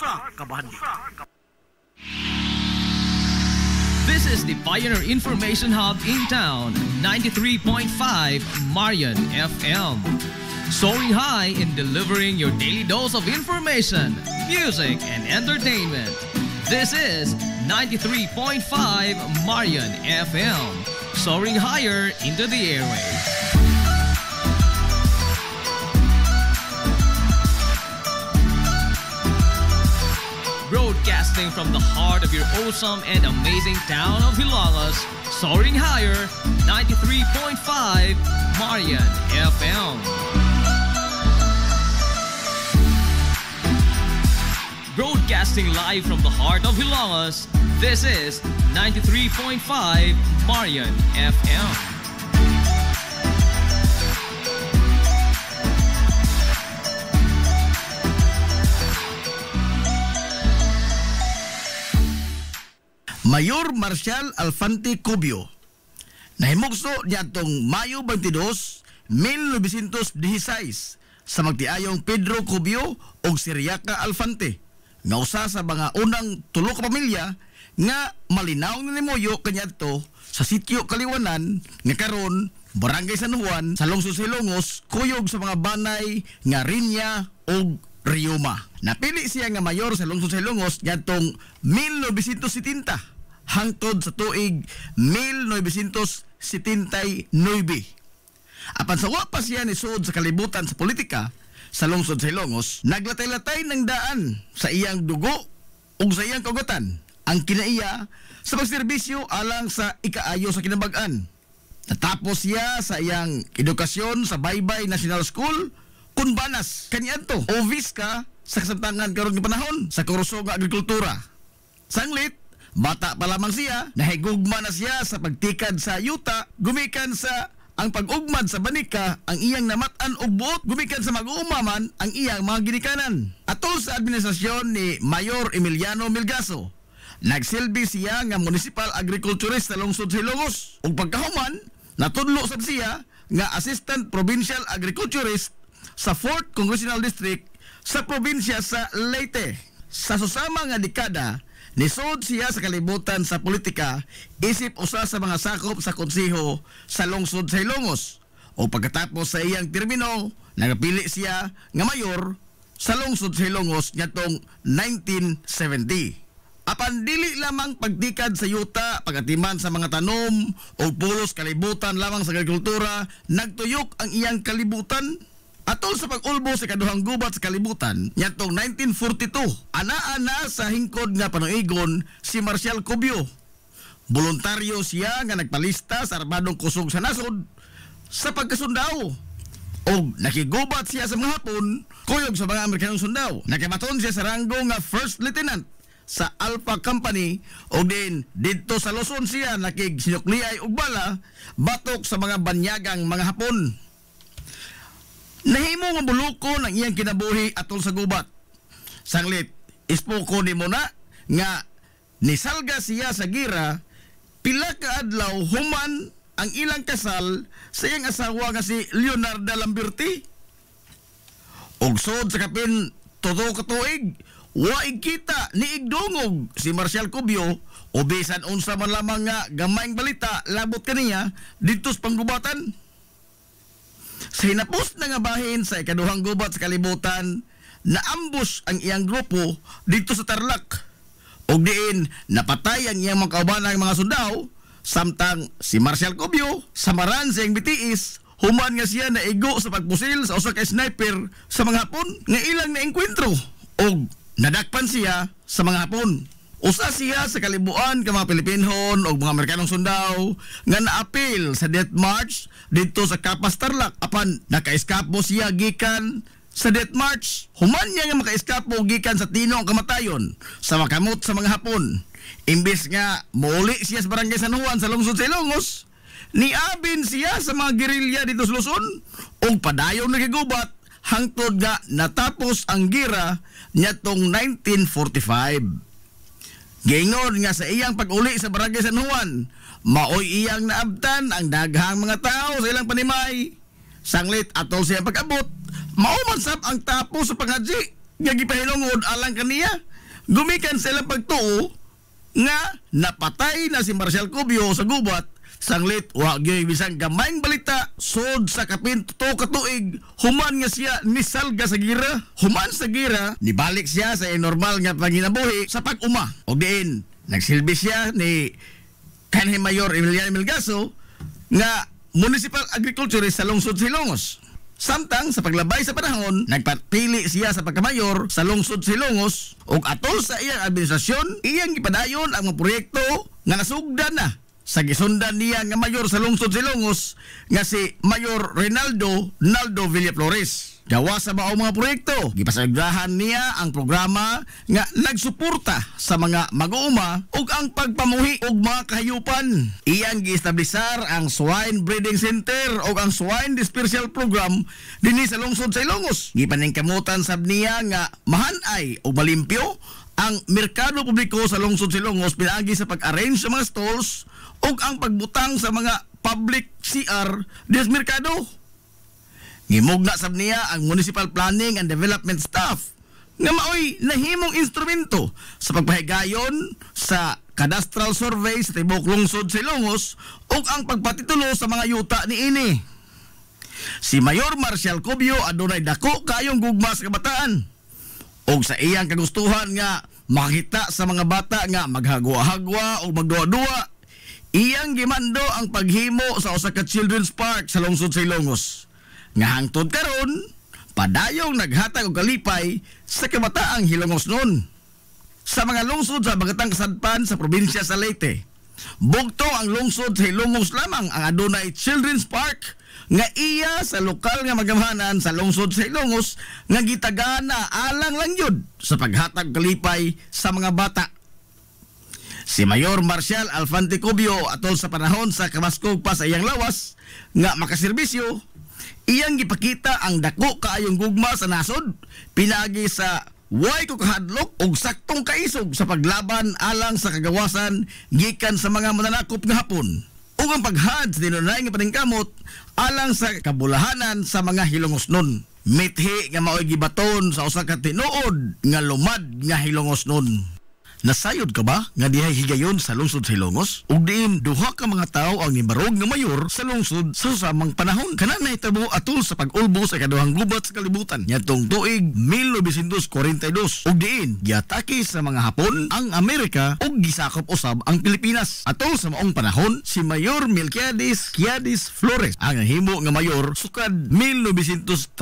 Speaker 1: This is the Pioneer Information Hub in town, 93.5 Marian FM. Soaring high in delivering your daily dose of information, music, and entertainment. This is 93.5 Marian FM. soaring higher into the airwaves. Broadcasting from the heart of your awesome and amazing town of Hilagas, soaring higher, 93.5 Marian FM. Broadcasting live from the heart of Hilagas, this is 93.5 Marian FM.
Speaker 4: Mayor Marcial Alfante Cubio. Nahimugso niya tong Mayo 22, 1916 sa magtiayong Pedro Cubio o Siriaca Alfante. Nga usa sa mga unang tulo ka pamilya nga malinaw na nimuyo kaniadto sa sitio Kaliwanan nga karon Barangay San Juan sa lungsod Silongos, kuyog sa mga banay nga Rinya o Rioma. Napili siya nga mayor sa lungsod Silongos niadtong 1970 hangtod sa tuig 1979. Apan sa wa pa siya ni sud sa kalibutan sa politika sa lungsod sa Ilongos, naglatay-latay ng daan sa iyang dugo ug sa iyang kagutan ang kinaiya sa pagserbisyo alang sa ikaayo sa kinabag-an. Natapos siya sa iyang edukasyon sa Baybay National School Kunbanas kaniadto o Visca sa kasamtangan karon nga panahon sa kurso nga agrikultura. Sanglit bata pa lamang siya, nahigugma na siya sa pagtikad sa yuta, gumikan sa ang pag-ugmad sa banika, ang iyang namatan og buot, gumikan sa mag-uumaman ang iyang mga ginikanan. Atol sa administrasyon ni Mayor Emiliano Milgaso, nagsilbi siya nga municipal agriculturist sa lungsod Hilongos. Ug pagkahuman, natudlo sab siya nga assistant provincial agriculturist sa 4th Congressional District sa probinsya sa Leyte. Sa susama nga dekada, nisod siya sa kalibutan sa politika isip usa sa mga sakop sa konseho sa lungsod sa Ilongos. O pagkatapos sa iyang termino, nagapili siya nga mayor sa lungsod sa Ilongos ngadtong 1970. Apan dili lamang pagtikad sa yuta, pagatiman sa mga tanom o pulos kalibutan lamang sa agrikultura, nagtuyok ang iyang kalibutan. Atol sa pag-ulbo sa kaduhang gubat sa kalibutan, niyatong 1942, ana-ana sa hingkod nga panuigon si Marcial Cubio. Voluntaryo siya nga nagpalista sa armadong kusog sa nasod sa pagkasundao. O nakigubat siya sa mga Hapon, kuyog sa mga Amerikanong sundao. Nakabaton siya sa ranggo nga First Lieutenant sa Alpha Company o din dito sa Luzon siya nakigsinukliay og bala batok sa mga banyagang mga Hapon. Nahimo nga buluko ng iyang kinabuhi atol sa gubat. Sanglit, ispoko ni mo na nga nisalga siya sa gira, pila ka adlaw human ang ilang kasal sa iyang asawa nga si Leonarda Lamberti. Og sod sa kapin todo ka tuig, waig kita ni igdungog si Marcial Cubio o bisan unsa man lamang nga gamayng balita labot kaniya dito sa panggubatan. Sa hinapos na nga bahin sa ikaduhang gubat sa kalibutan, naambush ang iyang grupo dito sa Tarlac. Og diin, napatay ang iyang mga kaubanang mga sundao, samtang si Marcial Cubio, samaran sa iyang bitiis, human nga siya na igo sa pagpusil sa usa ka sniper sa mga Hapon nga ilang naengkwentro. Og nadakpan siya sa mga Hapon. Usa siya sa kalibuan ka mga Pilipinhon o mga Amerikanong sundao nga naapil sa death march dito sa Kapas Tarlac. Apan nakaiskapo siya gikan sa death march. Human niya nga makaiskapo gikan sa tinong kamatayon sa makamot sa mga Hapon. Imbes nga muli siya sa Barangay San Juan sa lungsod sa Ilongos, niabin siya sa mga gerilya dito sa Luzon o padayon nagigubat hangtod nga natapos ang gira niyatong 1945. Gingon nga sa iyang pag-uli sa Barangay San Juan, maoy iyang naabtan ang daghang mga tao sa ilang panimay. Sanglit atol siya pag-abot, maumansap ang tapos sa pangadji nga gipahilungod alang kaniya. Gumikan sa ilang pagtuo nga napatay na si Marcial Cubio sa gubat. Sanglit wa gyud bisang gamayng balita sud sa kapinto katuig human nga siya nisalga sa gira. Human sa gira nibalik siya sa normal nga panginabuhi sa pag-uma. Og diin nagsilbi siya ni kanhi Mayor Emiliano Milgaso nga municipal agriculture sa lungsod sa Ilongos. Samtang sa paglabay sa panahon, nagpapili siya sa pagkamayor sa lungsod sa Ilongos ug atol sa iyang administrasyon, iyang gipadayon ang mga proyekto nga nasugdan na sa gisundan niya nga mayor sa lungsod sa Ilongos nga si Mayor Reynaldo Naldo Villaflores. Gawa sa maong mga proyekto, gipasagdahan niya ang programa nga nagsuporta sa mga mag-uuma ug ang pagpamuhi og mga kahayupan. Iyang giestablisar ang Swine Breeding Center ug ang Swine Dispersal Program dinhi sa lungsod sa Ilongos. Gipaningkamutan sab niya nga mahanay ug malimpyo ang merkado publiko sa lungsod sa Ilongos pinaagi sa pag-arrange sa mga stalls ug ang pagbutang sa mga public CR dis merkado. Ngimog na sab niya ang Municipal Planning and Development staff nga maoy nahimong instrumento sa pagpahigayon sa cadastral survey sa tibok lungsod sa Ilongos ug ang pagpatitulo sa mga yuta niini. Si Mayor Marcial Cubio adunay dako kayong gugma sa kabataan ug sa iyang kagustuhan nga makita sa mga bata nga maghagwa-hagwa o magduwa-duwa, iyang gimando ang paghimo sa usa ka children's park sa lungsod sa Ilongos. Nga hangtod karon, padayong naghatag og kalipay sa kabataang Hilongos noon. Sa mga lungsod sa Bagatang Kasadpan sa probinsya sa Leyte, bugto ang lungsod sa Hilongos lamang ang adunay children's park nga iya sa lokal nga magamhanan sa lungsod sa Hilongos nga gitagana alang lang yun sa paghatag kalipay sa mga bata. Si Mayor Marcial Alfante Cubio atol sa panahon sa kamaskog pa sa iyang lawas nga makaserbisyo, iyang gipakita ang dako kaayong gugma sa nasod pinagi sa way ko kahadlok og saktong kaisog sa paglaban alang sa kagawasan gikan sa mga mananakop nga hapon ug ang paghad sa dinunay nga paningkamot alang sa kabulahanan sa mga Hilongosnon. Mithi nga maoy gibaton sa usa ka tinuod nga lumad nga Hilongosnon. Nasayod ka ba nga dihay higayon sa lungsod sa Ilongos? Ug diin duha ka mga tawo ang nibarog nga mayor sa lungsod sa samang panahon. Kana nahitabo atol sa pag-ulbo sa ikaduhang gubat sa kalibutan nitong tuig 1942. Ug diin giatake sa mga Hapon ang Amerika ug gisakop usab ang Pilipinas. Atol sa maong panahon, si Mayor Melquiades Quiades Flores ang nahimo nga mayor sukad 1939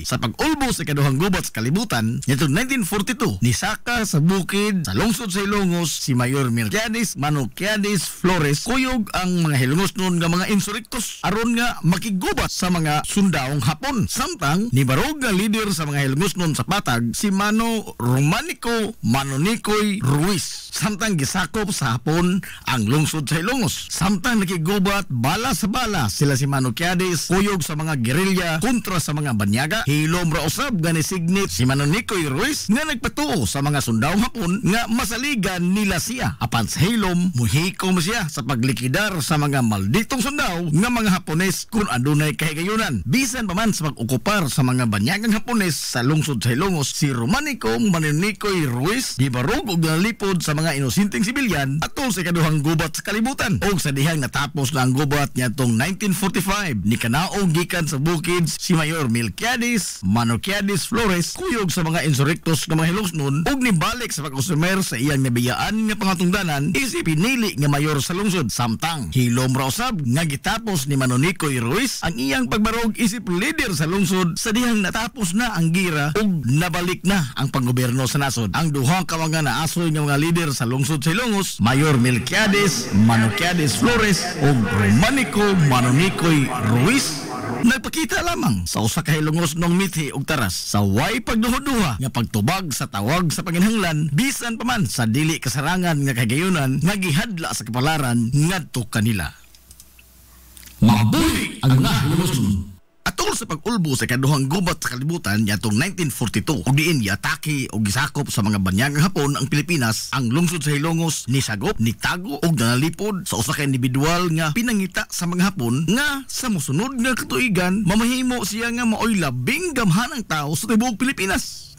Speaker 4: sa pag-ulbo sa ikaduhang gubat sa kalibutan nitong 1942. Nisaka sa bukid sa lungsod sa Ilongos si Mayor Melquiades Quiades Flores kuyog ang mga Hilongosnon nga mga insurrektos aron nga makigubat sa mga sundaong Hapon. Samtang nibarog nga leader sa mga Hilongosnon sa patag si Mano Romanico Manonicoy Ruiz. Samtang gisakop sa Hapon ang lungsod sa Ilongos. Samtang nakigubat bala sa bala sila si Mano Quiades kuyog sa mga gerilya kontra sa mga banyaga. Hilom ra usab nga nisignit si Manonicoy Ruiz nga nagpatuo sa mga sundaong Hapon nga masaligan nila siya. Apan sa hilom, muhikom siya sa paglikidar sa mga malditong sundaw nga mga Hapones kung adunay kahigayunan. Bisan pa man sa pag-okupar sa mga banyagang Hapones sa lungsod sa Ilongos, si Romanico Manonicoy Ruiz gibarog og nalipod sa mga inosinteng sibilyan atol sa ikaduhang gubat sa kalibutan. Og sa dihang natapos na ang gubat niya tong 1945, ni kanaog gikan sa bukid si Mayor Melquiades Quiades Flores kuyog sa mga insurrektos nga mga Hilongosnon og nibalik sa pag-usumer sa iyang nabiyaan nga pangatungdanan isip pinili nga mayor sa lungsod. Samtang hilom ra usab nga gitapos ni Manonicoy Ruiz ang iyang pagbarog isip leader sa lungsod sa dihang natapos na ang gira ug nabalik na ang panggobyerno sa nasod. Ang duha ka mga naasoy nga mga leader sa lungsod sa Ilongos, Mayor Melquiades Quiades Flores ug Romanico Manonicoy Ruiz, nagpakita lamang sa usa ka Hilongosnong mithi ug taras sa way pagduha-duha nga pagtubag sa tawag sa panginahanglan bisan pa man sa dili kasarangan nga kagayunan nga gihadla sa kapalaran ngadto kanila. Mabuhi ang mga Hilongosnon. Atol sa pag-ulbo sa ikaduhang gubat sa kalibutan yatong 1942 ug diin giatake og gisakop sa mga banyagang Hapon ang Pilipinas, ang lungsod sa Hilongos nisagop, nitago ug nalipod sa usa ka individual nga pinangita sa mga Hapon nga sa mosunod nga katuigan mamahimo siya nga maoy labing gamhanang tao sa tibuok Pilipinas.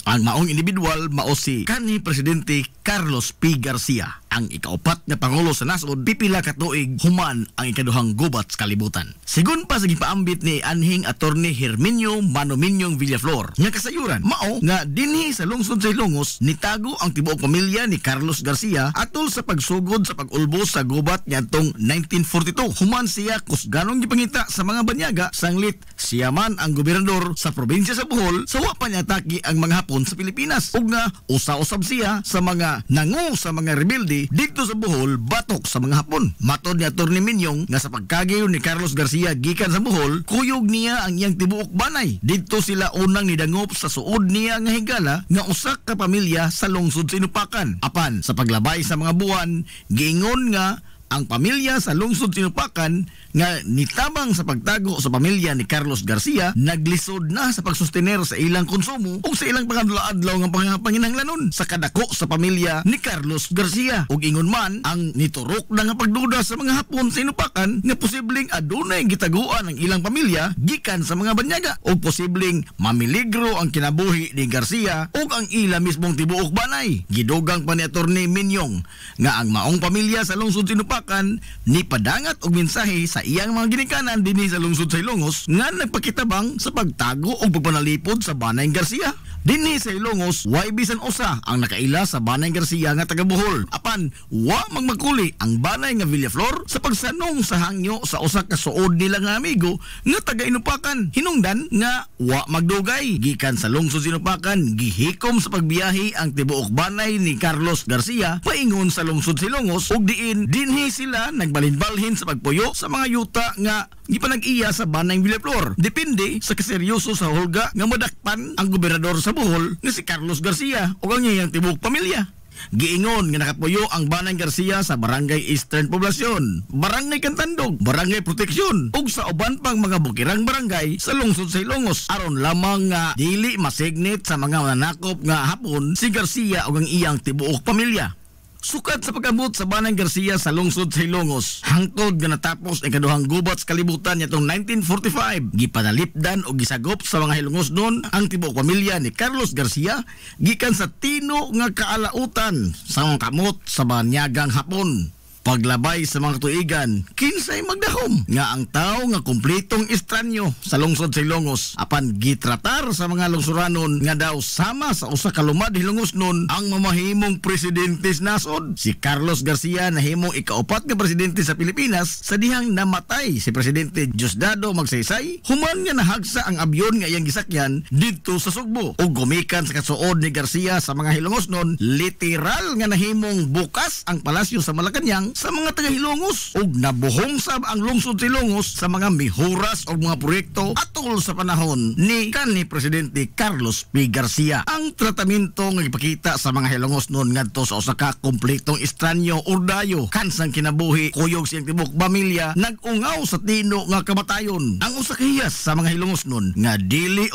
Speaker 4: Ang maong individual mao si kanhi Presidente Carlos P. Garcia, ang ikaupat na Pangulo sa nasod, pipila ka tuig human ang ikaduhang gubat sa kalibutan. Sigun pa sa gipaambit ni anhing Attorney Herminio Manominyong Villaflor, nga kasayuran, mao nga dinhi sa lungsod sa Ilongos, nitago ang tibuok pamilya ni Carlos Garcia atol sa pagsugod sa pag-ulbos sa gubat niadtong 1942. Human siya kusganong gipangita sa mga banyaga, sanglit siya man ang gobernador sa probinsya sa Bohol sa wa pa niya atake ang mga Hapon sa Pilipinas, ug nga usa-usab siya sa mga nangu sa mga rebelde dito sa Bohol batok sa mga Hapon. Matod ni Atty. Minyong nga sa pagkagiyo ni Carlos Garcia gikan sa Bohol, kuyog niya ang iyang tibuok banay. Dito sila unang nidangop sa suod niya nga higala nga usa ka pamilya sa lungsod sa Inupakan. Apan sa paglabay sa mga buwan, giingon nga ang pamilya sa lungsod Sinupakan nga nitabang sa pagtago sa pamilya ni Carlos Garcia, naglisod na sa pagsustener sa ilang konsumo o sa ilang pangadlaw-adlaw nga panginahanglanon sa kadako sa pamilya ni Carlos Garcia. Ug ingon man ang niturok na nga pagduda sa mga Hapon sa Inupakan nga posibleng adunay gitaguan ang ilang pamilya gikan sa mga banyaga o posibleng mamiligro ang kinabuhi ni Garcia o ang ila mismong tibuok banay. Gidugang pa ni Atty. Minyong nga ang maong pamilya sa lungsod Sinupakan ni padangat og mensahe sa iyang mga ginikanan dinhi sa lungsod sa Ilongos nga nagpakitabang sa pagtago o pagpanalipod sa Banay Garcia. Dinhi sa Ilongos, way bisan usa ang nakaila sa Banay Garcia nga taga Bohol. Apan wa magmagkuli ang Banay nga Villaflor sa pagsanong sa hangyo sa usa ka suod nila nga amigo nga taga Inupakan. Hinungdan nga wa magdugay gikan sa lungsod Inupakan, gihikom sa pagbiyahe ang tibuok banay ni Carlos Garcia paingon sa lungsod sa Ilongos ug diin dinhi sila nagbalinbalhin sa pagpuyo sa mga yuta nga gipanag-iya sa Banay Villaflor. Depende sa kaseryoso sa hulga nga madakpan ang gobernador sa Bohol nga si Carlos Garcia o ang iyang tibuok pamilya. Giingon nga nakapuyo ang Banay Garcia sa Barangay Eastern Poblacion, Barangay Cantandog, Barangay Proteksyon ug sa uban pang mga bukirang barangay sa lungsod sa Ilongos aron lamang nga dili masignit sa mga nanakop nga Hapon si Garcia o ang iyang tibuok pamilya. Sukat sa pag-abot sa Banay Garcia sa lungsod sa Ilongos, hangtod nga natapos ang kaduhang gubat sa kalibutan nitong 1945, gipanalipdan o gisagop sa mga Hilongos noon ang tibuok pamilya ni Carlos Garcia gikan sa tino nga kaalautan sa mga kamot sa banyagang Hapon. Paglabay sa mga tuigan, kinsay magdahom nga ang tao nga kumpletong estranyo sa lungsod sa Ilongos. Apan gitratar sa mga lungsuranon nga daw sama sa usa ka lumad Hilongos nun ang mamahimong presidente sa nasod. Si Carlos Garcia nahimong ikaupat nga presidente sa Pilipinas sa dihang namatay si Presidente Diosdado Magsaysay human nga nahagsa ang abyon nga iyang gisakyan didto sa Sugbo. Ug gumikan sa kasuod ni Garcia sa mga Hilongos nun, literal nga nahimong bukas ang palasyo sa Malacañang sa mga taga-Hilongos ug nabuhong sab ang lungsod sa Ilongos sa mga mihuras o mga proyekto atol sa panahon ni kanhi Presidente Carlos P. Garcia. Ang tratamento nga ipakita sa mga Hilongos noon ngadto sa usa ka kompletong estranyo urdayo kansang kinabuhi kuyog siyang tibok pamilya nag-ungaw sa tino nga kamatayon. Ang usa ka hiyas sa mga Hilongos noon nga dili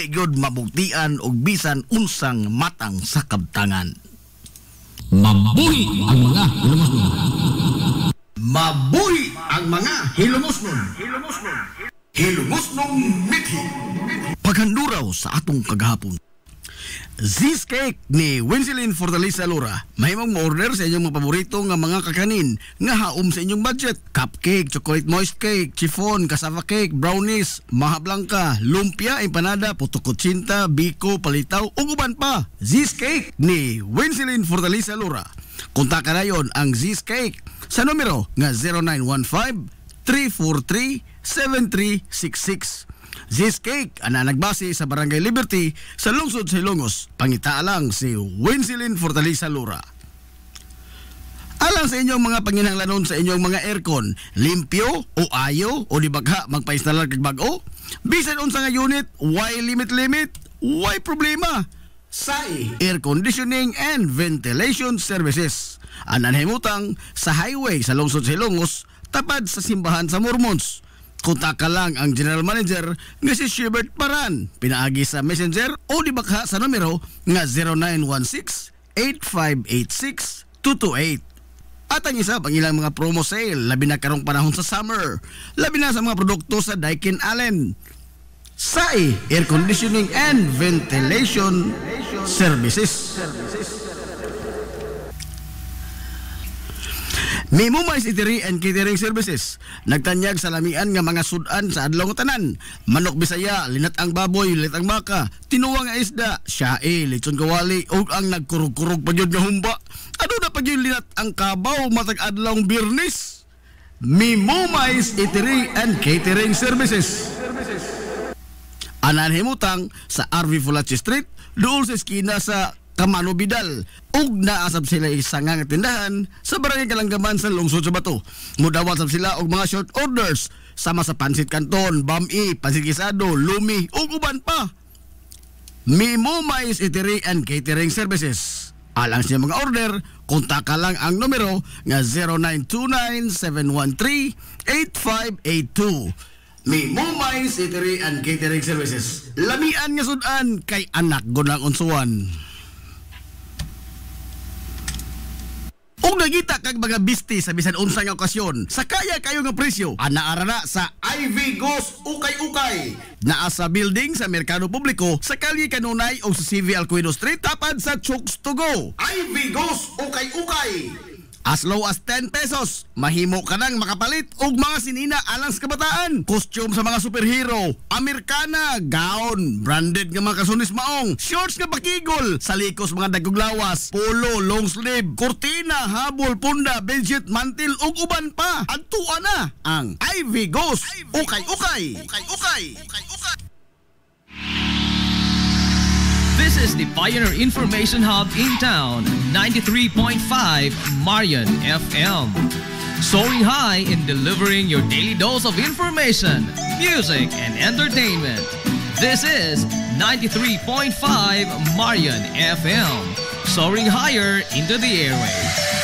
Speaker 4: gyud mabugtian og bisan unsang matang sa kabtangan. Mabuhi ang mga Hilongos nun. Mabuhi ang mga Hilongos nun. Hilongos nun mithi. Paghanduraw sa atong kagahapon. Zis Cake ni Winsilin Fortaleza Lura. Mahimong ma-order sa inyong mga paborito nga mga kakanin nga haom sa inyong budget. Cupcake, chocolate moist cake, chiffon, cassava cake, brownies, maha blanca, lumpia, empanada, puto kutsinta, biko, palitaw, ug uban pa. Zis Cake ni Winsilin Fortaleza Lura. Kontakan nayon ang Zis Cake sa numero nga 0915-343-7366. Zis Cake ana nagbase sa Barangay Liberty sa lungsod sa Ilongos. Pangita lang si Winsilin Fortaleza Lura. Alang sa inyong mga panginahanglanon sa inyong mga aircon, limpyo o ayo o di bagha magpa-installer kag bag-o, bisan unsa nga unit, why limit, why problema. SAI Air Conditioning and Ventilation Services. Ananhimutang sa highway sa lungsod sa Ilongos, tapad sa simbahan sa Mormons. Kontaka lang ang General Manager nga si Shebert Paran. Pinaagi sa Messenger o di bakha sa numero nga 0916-8586-228. At ang isa pang ilang mga promo sale, labi na karong panahon sa summer, labi na sa mga produkto sa Daikin Allen. SAI Air Conditioning and Ventilation Services. Mimumay Eatery and Catering Services. Nagtanyag sa lamian nga mga sudan sa adlaw nga tanan. Manok Bisaya, linat ang baboy, linat ang baka, tinuwa nga isda, siyae, lechon kawali, ug ang nagkurog-kurog pa gyud nga humba. Ano na pa gyud linat ang kabaw matag adlawng Biyernes? Mimumay Eatery and Catering Services. Anan himutang sa RV Fulache Street, dool sa eskina sa Kamano Bidal, ug naasab sila isang nga tindahan sa Barangay Kalanggaman sa lungsod sa Bato. Mudawat sab sila og mga short orders sama sa pansit canton, bami, pansit gisado, lumi ug uban pa. Mimumay Eatery and Catering Services. Alang siya mga order, kontak lang ang numero nga 0929-713-8582. Mimumay Eatery and Catering Services. Lamian nga sudan kay anak gunang unsuan. Kung nagita kag mga bisti sa bisan unsa nga okasyon, sa kaya kayo nga presyo, anaara na sa IV Ghost Ukay-Ukay. Naa sa building sa Merkado Publiko, sa Kalye Kanunay o sa CV Alcuino Street, tapad sa Chooks to Go. IV Ghost Ukay-Ukay. As low as 10 pesos, mahimo ka nang makapalit og mga sinina alang sa kabataan. Costume sa mga superhero, Amerikana, gown, branded nga mga kasunis maong, shorts nga bakigol, salikos mga dagog lawas, polo, long sleeve, kurtina, habol, punda, bedsheet, mantil ug uban pa. Adtuan na ang IV Ghost Ukay-Ukay.
Speaker 1: This is the Pioneer Information Hub in town, 93.5 Marian FM. Soaring high in delivering your daily dose of information, music, and entertainment. This is 93.5 Marian FM. Soaring higher into the airwaves.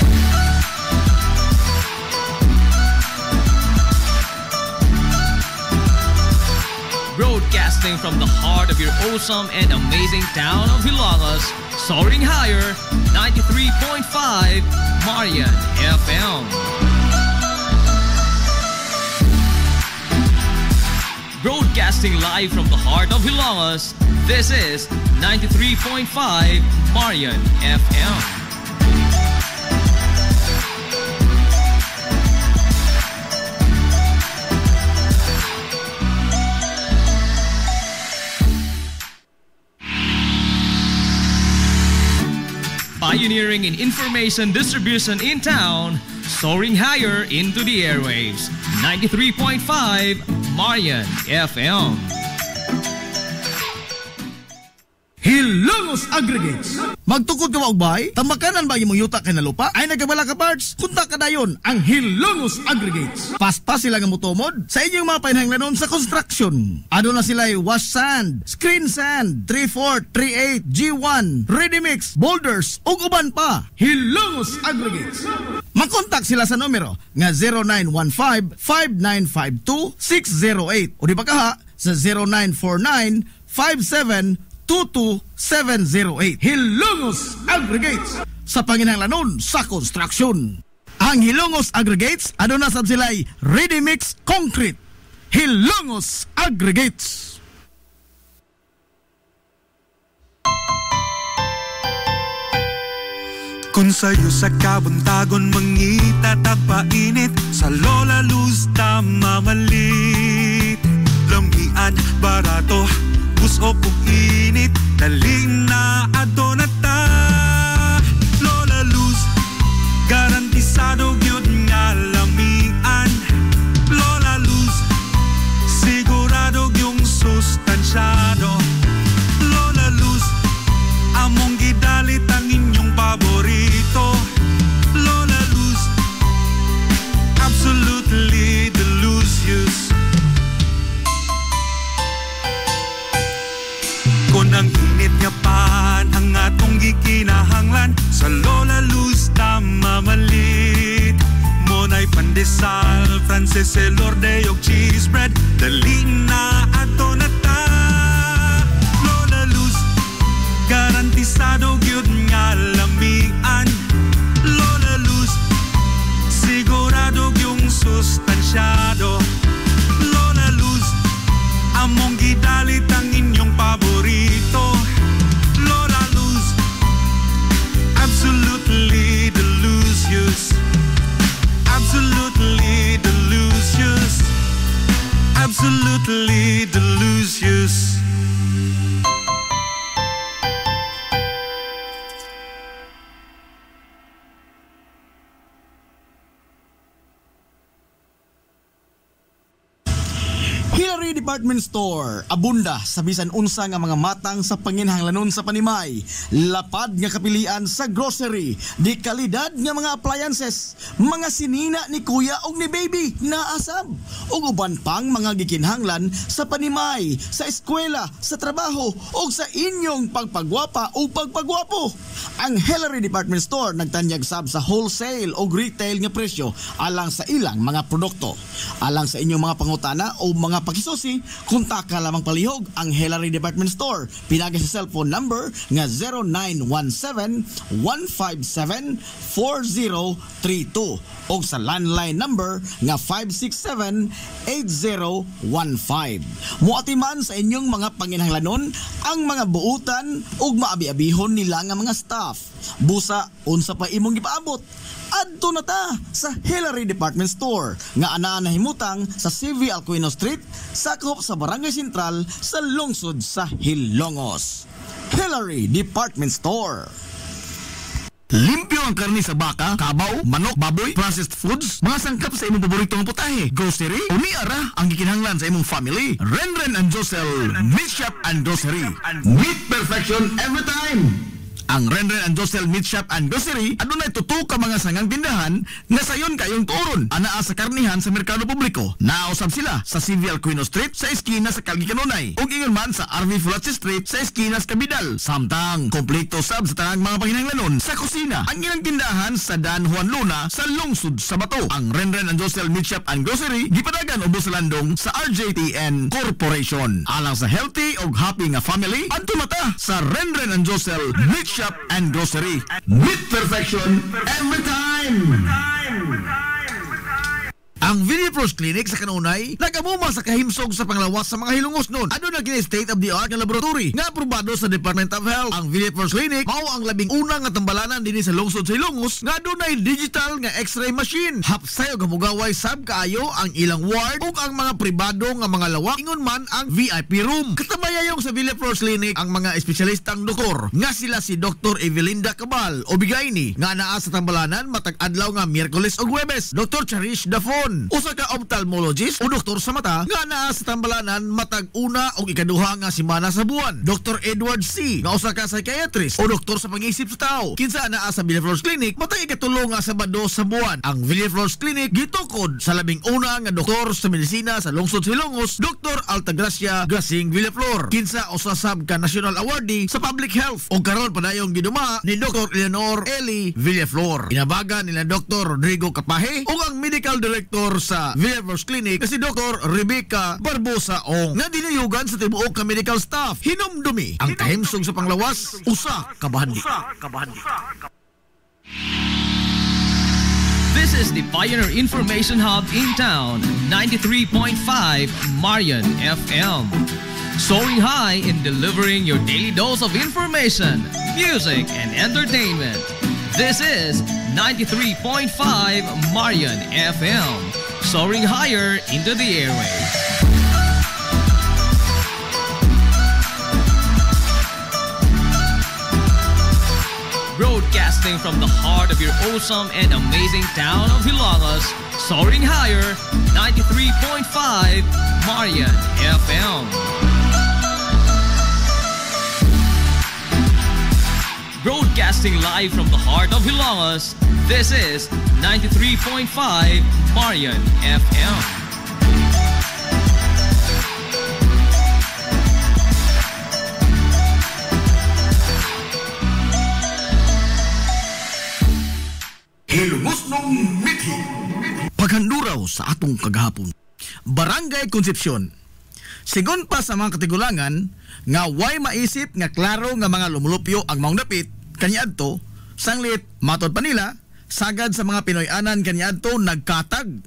Speaker 1: Broadcasting from the heart of your awesome and amazing town of Hilangas, soaring higher, 93.5 Marian FM. Broadcasting live from the heart of Hilangas, this is 93.5 Marian FM. Pioneering in information distribution in town, soaring higher into the airwaves. 93.5 Marian FM.
Speaker 4: Hilongos Aggregates. Magtukod ka maubay? Tambakanan ba imong yuta kay na lupa? Ay nagkabala ka parts? Kunta ka dayon ang Hilongos Aggregates. Paspas sila nga mutumod sa inyong mga panahanglanon sa construction. Ano na sila wash sand, screen sand, 3/4, 3/8, G1, ready mix, boulders, ug uban pa. Hilongos Aggregates. Mag-contact sila sa numero nga 0915-5952-608 o di ba kaha sa 0949-5722-708. Hilongos Aggregates sa panginahanglanon sa construction. Ang Hilongos Aggregates, ano na sab sila'y ready mix concrete. Hilongos Aggregates.
Speaker 3: Kung sa'yo sa kabuntagon mangita tagpainit, sa Lola Luz mamalit. Lamian, barato, buso kong init, daling na adonata. Lola Luz, garantisado yun nga lamian. Lola Luz, sigurado yung sustansyado. Lola Luz, among gidalit ang inyong paborito. Lola Luz, absolutely delicious. Kung ang init nga pan ang atong gikinahanglan, sa Lola Luz mamalit. Monay pandesal, Frances elorde og cheese bread, dali na ato na ta. Lola Luz, garantisado gyud nga lamian. Lola Luz, sigurado yung sustansyado. Lola Luz, among gidalit ang inyong paborito. Lola Luz, absolutely delicious.
Speaker 2: Hillary Department Store, abunda sa bisan unsa nga mga matang sa panginhanglanon sa panimay, lapad nga kapilian sa grocery, di kalidad nga mga appliances, mga sinina ni kuya og ni baby naasab, ug uban pang mga gikinhanglan sa panimay, sa eskwela, sa trabaho ug sa inyong pagpagwapa o pagpagwapo. Ang Hillary Department Store nagtanyag sab sa wholesale o retail nga presyo alang sa ilang mga produkto. Alang sa inyong mga pangutana o mga pakisusi, kontak ka lamang palihog ang Hillary Department Store. Pinagi sa cellphone number nga 0917-157-4032 o sa landline number nga 567-8015. Muatiman sa inyong mga panginhanglanon ang mga buutan ug maabi-abihon nila nga mga staff. Busa unsa pa imong gipaabot, adto na ta sa Hillary Department Store nga anaa nahimutang sa CV Alcuino Street, sakop sa Barangay Sentral sa lungsod sa Hilongos. Hillary Department Store.
Speaker 4: Limpyo ang karne sa baka, kabaw, manok, baboy, processed foods, mga sangkap sa imong paboritong putahe, grocery, o niara ang gikinahanglan sa imong family. Renren and Josel Meat Shop and Grocery. Meat perfection every time. Ang Renren and Josel Meat Shop and Grocery adunay tutok ka mga sangang tindahan nga sayon kayong turon anaa sa karnihan sa merkado publiko. Nausab sila sa CV Alcuino Street sa eskina sa Calgary Kanunay ug ingon man sa RV Fulache Street sa eskina sa Cabidal. Samtang kompleto sab sa tanang mga panginhanglanon sa kusina ang ilang tindahan sa Dan Juan Luna sa lungsod sa Bato. Ang Renren and Josel Meat Shop and Grocery gipadagan ubos sa landong sa RJTN Corporation. Alang sa healthy ug happy nga family, adto mata sa Renren and Josel Meat Shop and Grocery. Meat perfection every time. Ang Villaflores Clinic sa Kanunay nagamuma sa kahimsog sa panglawas sa mga hilongos nun. Ano na gina state-of-the-art nga laboratory nga aprobado sa Department of Health. Ang Villaflores Clinic mao ang labing unang nga tambalanan dinhi sa lungsod sa Hilongos nga dunay digital nga x-ray machine. Hapsay og hamugaway sab kaayo ang ilang ward ug ang mga pribado nga mga lawak ingon man ang VIP room. Katabayayong sa Villaflores Clinic ang mga espesyalistang doktor nga sila si Dr. Evelinda Cabal o Bigayni nga naa sa tambalanan matag adlaw nga Miyerkules ug Huwebes. Dr. Cherish Dafon, usa ka ophthalmologist o doktor sa mata nga naa sa tambalanan matag una o ikaduha nga semana sa buwan. Dr. Edward C. nga usa ka psychiatrist o doktor sa pag-iisip sa tao kinsa naa sa Villaflores Clinic matag ikatulo nga Sabado sa buwan. Ang Villaflores Clinic gitukod sa labing una nga doktor sa medisina sa lungsod sa Hilongos, Dr. Altagracia Grasing Villaflor, kinsa usa sab ka national awardee sa public health o karon padayong giduma ni Dr. Eleanor Eli Villaflor. Inabagan nila Dr. Rodrigo Capahe ug ang medical director sa Villaflores Clinic na si Dr. Rebecca Barbosa Ong nga dinayugan sa tibuok ka medical staff. Hinumdumi ang kahimsog sa panglawas, usa ka bahandi.
Speaker 1: This is the Pioneer Information Hub in town, 93.5 Marian FM. Soaring high in delivering your daily dose of information, music, and entertainment. This is 93.5 Marian FM, soaring higher into the airwaves. Broadcasting from the heart of your awesome and amazing town of Hilongos, soaring higher, 93.5 Marian FM. Broadcasting live from the heart of Hilongos, this is 93.5 Marian FM.
Speaker 4: Hilongos nung mithi. Paghanduraw sa atong kagahapon. Barangay Concepcion. Sigon pa sa mga katigulangan nga way maisip nga klaro nga mga lumulupyo ang maong dapit kaniadto, sanglit matod pa nila sagad sa mga Pinoy-anan kaniadto nagkatag.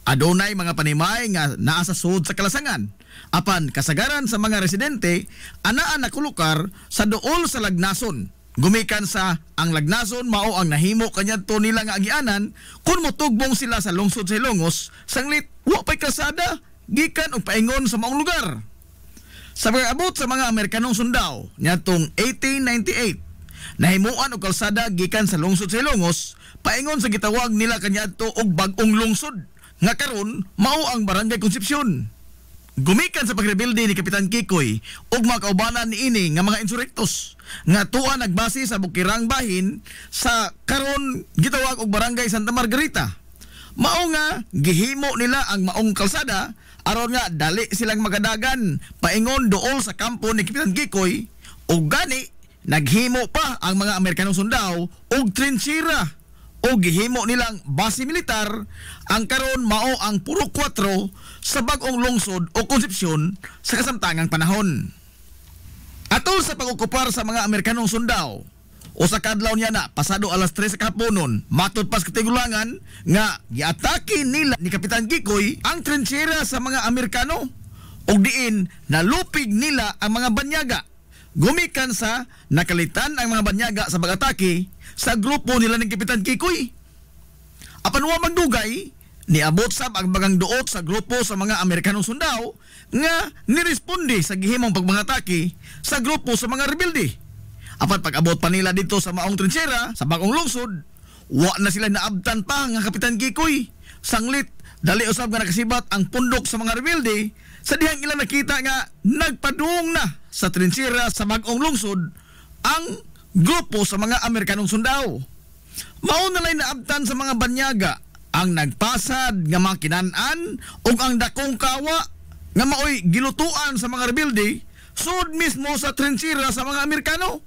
Speaker 4: Adunay mga panimay nga naa sa sud sa kalasangan. Apan kasagaran sa mga residente anaa nakulukar sa duol sa Lagnason. Gumikan sa ang Lagnason mao ang nahimo kaniadto nila nga agianan kun motugbong sila sa lungsod sa Hilongos, sanglit wa pay kalsada gikan og paingon sa maong lugar. Sa pag-abot sa mga Amerikanong sundao niadtong 1898, nahimuan og kalsada gikan sa lungsod sa Hilongos paingon sa gitawag nila kaniadto og bag-ong lungsod nga karon mao ang Barangay Concepcion. gumikan sa pagrebilde ni Kapitan Kikoy ug mga kaubanan niini nga mga insurektos nga tuwa nagbase sa bukirang bahin sa karon gitawag og Barangay Santa Margarita. Mao nga gihimo nila ang maong kalsada aron nga dali silang magadagan paingon duol sa kampo ni Kapitan Kikoy ug gani naghimo pa ang mga Amerikanong sundao og trinchera o gihimo nilang base militar ang karon mao ang puro 4 sa bag-ong lungsod o Concepcion sa kasamtangang panahon. Atol sa pag-okupar sa mga Amerikanong sundao o sa kadlaw niya na pasado alas 3 sa kahaponon matod pas katigulangan nga giatake nila ni Kapitan Kikoy ang trinchera sa mga Amerikano ug diin nalupig nila ang mga banyaga. Gumikan sa nakalitan ang mga banyaga sa pag-atake sa grupo nila ng Kapitan Kikoy. Apan wa magdugay, niabot sab ang bagang duot sa grupo sa mga Amerikanong sundao nga niresponde sa gihimong pagbangatake sa grupo sa mga rebelde. Apan pag-abot pa nila dito sa maong trinchera sa bagong lungsod, wa na sila naabtan pa nga Kapitan Kikoy. Sanglit, dali usab nga nakasibat ang pundok sa mga rebelde sa dihang ilang nakita nga nagpadung na sa trinchera sa bagong lungsod ang grupo sa mga Amerikanong sundao. Mao na lay naabtan sa mga banyaga ang nagpasad nga mga kinan-an ug ang dakong kawa nga maoy gilutuan sa mga rebelde sud mismo sa trinchera sa mga Amerikano.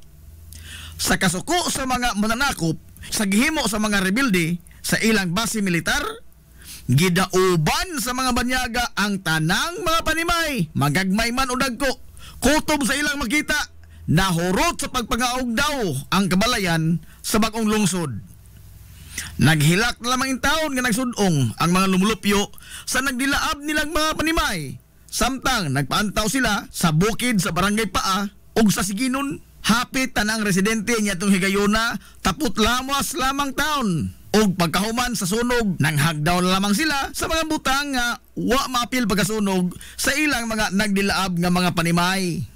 Speaker 4: Sa kasuko sa mga mananakop sa gihimo sa mga rebelde sa ilang base militar, gidauban sa mga banyaga ang tanang mga panimay, magagmay man o dagko, kutob sa ilang makita, nahurot sa pagpangaog daw ang kabalayan sa bagong lungsod. Naghilak na lamang taon nga nagsudong ang mga lumulupyo sa nagdilaab nilang mga panimay. Samtang nagpaantaw sila sa bukid sa Barangay Paa ug sa Siginon, hapit tanang residente niya itong higayuna tapot lamas lamang taon. Og pagkahuman sa sunog, nanghagdaw na lamang sila sa mga butang nga wa maapil pagkasunog sa ilang mga nagdilaab nga mga panimay.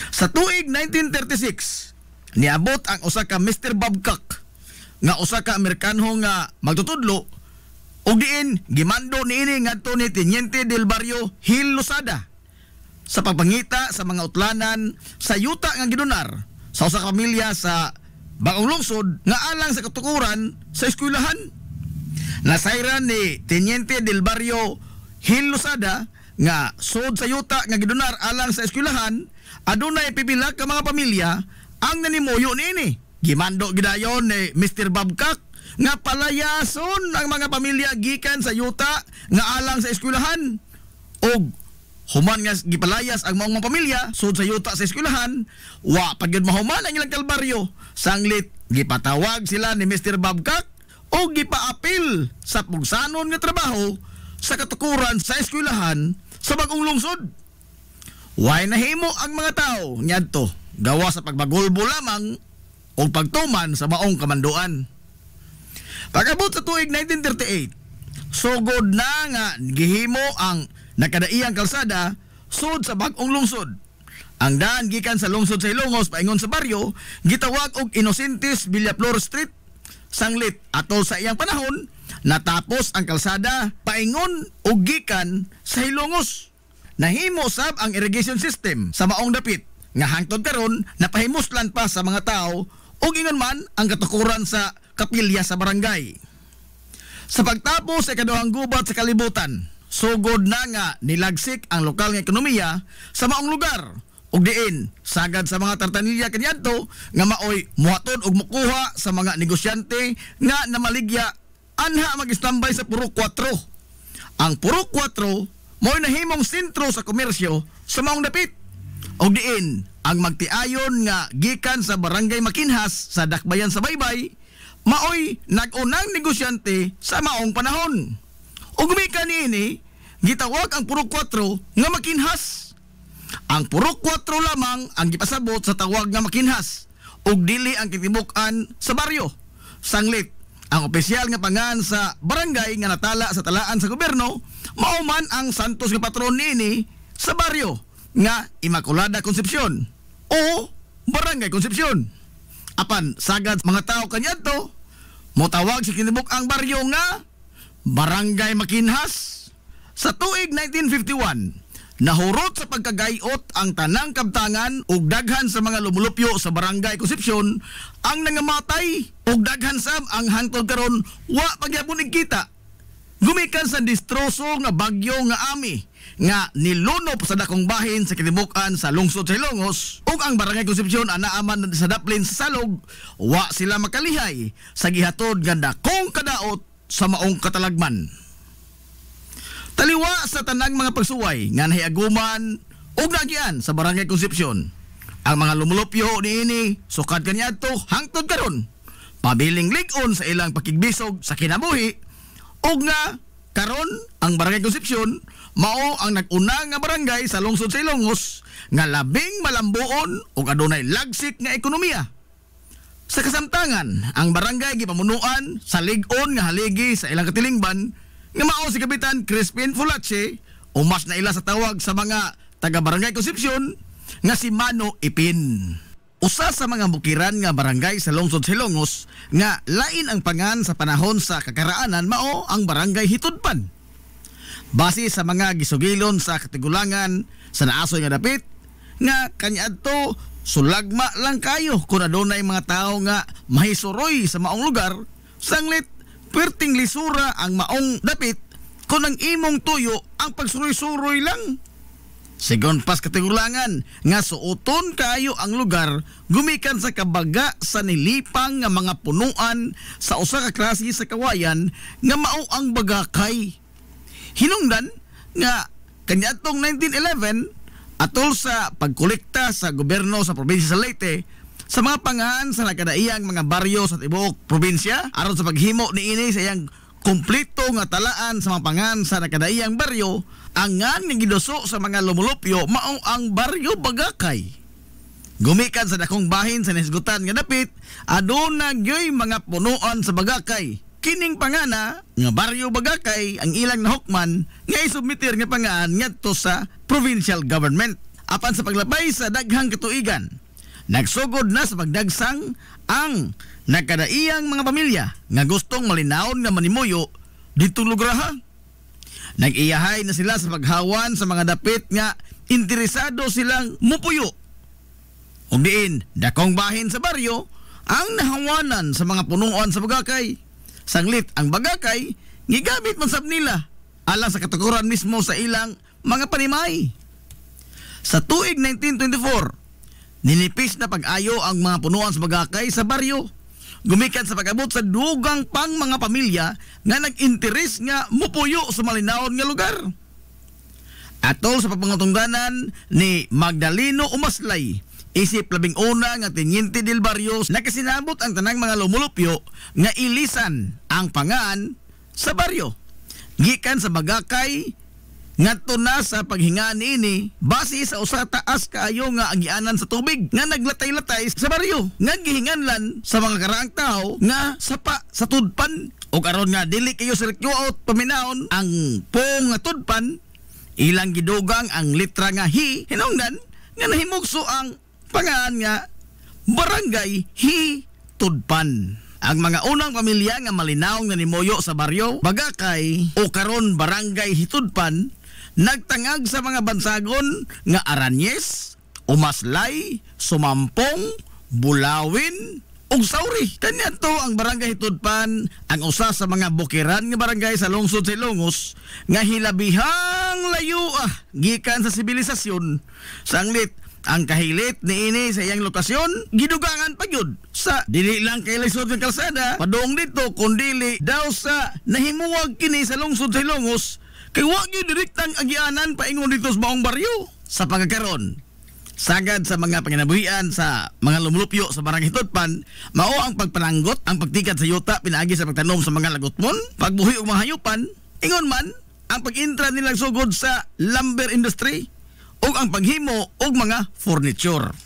Speaker 4: Sa tuig 1936, niabot ang usa ka Mr. Babcock nga usa ka Amerikanho nga magtutudlo ug diin gimando niini ngadto ni Teniente del Barrio Gil Losada sa pagpangita sa mga utlanan sa yuta nga gidunar sa usa ka pamilya sa bagong lungsod nga alang sa katukuran sa eskwelahan. Nasayran ni Teniente del Barrio Gil Losada nga sud sa yuta nga gidunar alang sa eskwelahan, adunay pipila ka mga pamilya ang nanimuyo niini. Gimando gidayon ni Mr. Babcock nga palayason ang mga pamilya gikan sa yuta nga alang sa eskwelahan. Og human nga gipalayas ang mga pamilya sud sa yuta sa eskwelahan, wa pagyud mahuman ang ilang kalbaryo. Sanglit gipatawag sila ni Mr. Babcock o gipaapil sa pugsanon nga trabaho sa katukuran sa eskwelahan sa bagong lungsod. Way nahimo ang mga tao niadto gawa sa pagbagulbo lamang o pagtuman sa maong kamanduan. Pag-abot sa tuig 1938, sugod na nga gihimo ang nakadaiyang kalsada sud sa bagong lungsod. Ang daan gikan sa lungsod sa Ilongos paingon sa baryo gitawag og Inocentes Villaflor Street. Sanglit atol sa iyang panahon natapos ang kalsada paingon og gikan sa Ilongos. Nahimo sab ang irrigation system sa maong dapit nga hangtod karon napahimuslan pa sa mga tao ug ingon man ang katukuran sa kapilya sa barangay. Sa pagtapos sa ikaduhang gubat sa kalibutan, sugod na nga nilagsik ang lokal nga ekonomiya sa maong lugar. Ug diin sagad sa mga tartanilya kaniadto nga maoy muhatod og mukuha sa mga negosyante nga namaligya anha mag-istambay sa puro 4. Ang puro 4 mo'y nahimong sentro sa komersyo sa maong dapit. Ug diin ang magtiayon nga gikan sa Barangay Makinhas sa Dakbayan sa Baybay maoy nag-unang negosyante sa maong panahon. Ug mikan niini gitawag ang puro 4 nga Makinhas. Ang puro 4 lamang ang gipasabot sa tawag nga Makinhas ug dili ang kitibuk-an sa baryo. Sanglit ang opisyal nga pangan sa barangay nga natala sa talaan sa gobyerno mao man ang santos nga patron niini sa baryo nga Immaculada Concepcion o Barangay Concepcion. Apan sagad mga tao kaniadto motawag sa kinibuk ang baryo nga Barangay Makinhas. Sa tuig 1951, nahurot sa pagkagayot ang tanang kabtangan ug daghan sa mga lumulupyo sa Barangay Concepcion ang nangamatay ug daghan sab ang hangtod karon wa pagyapon igkita. Gumikan sa distroso nga bagyo nga Ami nga nilunop sa dakong bahin sa kitibukan sa lungsod sa Ilongos ug ang Barangay Concepcion anaaman sa daplin sa Salog, wa sila makalihay sa gihatod nga dakong kadaot sa maong katalagman. Taliwa sa tanang mga pagsuway nga nahiaguman ug nagian sa Barangay Concepcion. Ang mga lumulupyo niini sukad kaniadto hangtod karon pabiling lig-on sa ilang pakigbisog sa kinabuhi ug nga karon ang Barangay Concepcion mao ang nag-una nga barangay sa lungsod sa Ilongos nga labing malambuon ug adunay lagsik nga ekonomiya. Sa kasamtangan, ang barangay gipamunuan sa lig-on nga haligi sa ilang katilingban nga mao si Kapitan Crispin Fulache o mas naila sa tawag sa mga taga-Barangay Concepcion nga si Mano Ipin. Usa sa mga bukiran nga barangay sa lungsod sa Ilongos nga lain ang pangan sa panahon sa kakaraanan mao ang Barangay Hitudpan. Base sa mga gisugilon sa katigulangan sa naasoy nga dapit nga kaniadto sulagma lang kayo kung adunay mga tao nga mahisuroy sa maong lugar, sanglit perting lisura ang maong dapit kung ang imong tuyo ang pagsuroy-suroy lang. Sigon pas katigulangan nga suoton kayo ang lugar gumikan sa kabaga sa nilipang nga mga punuan sa usa ka klase sa kawayan nga mao ang bagakay. Hinungdan nga kaniadtong 1911 atol sa pagkolekta sa gobyerno sa probinsya sa Leyte sa mga pangan sa nakadaiyang mga baryo sa tibuok probinsya aron sa paghimo niini sa iyang kumpleto nga talaan sa mga pangan sa nakadaiyang baryo, ang nga giduso sa mga lumulupyo mao ang Baryo Bagakay. Gumikan sa dakong bahin sa nisgutan nga dapit aduna gyoy mga punuan sa Bagakay. Kining pangana nga Baryo Bagakay ang ilang nahukman nga isubmitir nga pangan ngadto sa provincial government. Apan sa paglabay sa daghang katuigan, nagsugod na sa pagdagsang ang nagkadaiyang mga pamilya nga gustong malinawon nga manimuyo dito lugraha. Nag-iyahay na sila sa paghawan sa mga dapit nga interesado silang mupuyo. Ug diin, dakong bahin sa baryo ang nahawanan sa mga punuan sa Bagakay. Sanglit ang Bagakay gigamit man sab nila alang sa katukuran mismo sa ilang mga panimay. Sa tuig 1924, ninipis na pag-ayo ang mga punuan sa Bagakay sa baryo. Gumikan sa pag-abot sa dugang pang mga pamilya nga nag-interes nga mupuyo sa malinawon nga lugar. Atol sa pagpangutungdanan ni Magdaleno Umaslay, isip 11 nga Teniente del Barrio, nakasinabot ang tanang mga lumulupyo nga ilisan ang pangan sa baryo. Gikan sa Bagakay ngadto na sa paghinga niini base sa usa taas kaayo nga agianan sa tubig nga naglatay-latay sa baryo nga gihinganlan sa mga karaang tao nga sapa sa tudpan o karon nga dili kayo sirkyuot paminaon ang pong nga tudpan ilang gidugang ang litra nga hi hinungdan nga nahimugso ang pangan nga Barangay Hitudpan. Ang mga unang pamilya nga malinaw nga nimuyo sa baryo Bagakay o karon Barangay Hitudpan nagtangag sa mga bansagon nga Aranyes, Umaslay, Sumampong, Bulawin ug Sauri. Kaniadto ang Barangay Hitudpan ang usa sa mga bukiran nga barangay sa lungsod sa Ilongos nga hilabihang layo gikan sa sibilisasyon. Sanglit ang kahilit niini sa iyang lokasyon gidugangan pa gyud sa dili lang kay lisod nga kalsada padung dito kundi daw sa nahimuwag kini sa lungsod sa Ilongos. Kay wa gyud direktang agianan paingon dito sa maong baryo. Sa pagkakaron, sagad sa mga panginabuhian sa mga lumulupyo sa Barangay Hitudpan, mao ang pagpananggot, ang pagtikad sa yuta pinaagi sa pagtanom sa mga lagutmon, pagbuhi og mga hayupan, ingon man ang pag-intra nilang sugod sa lumber industry ug ang paghimo og mga furniture.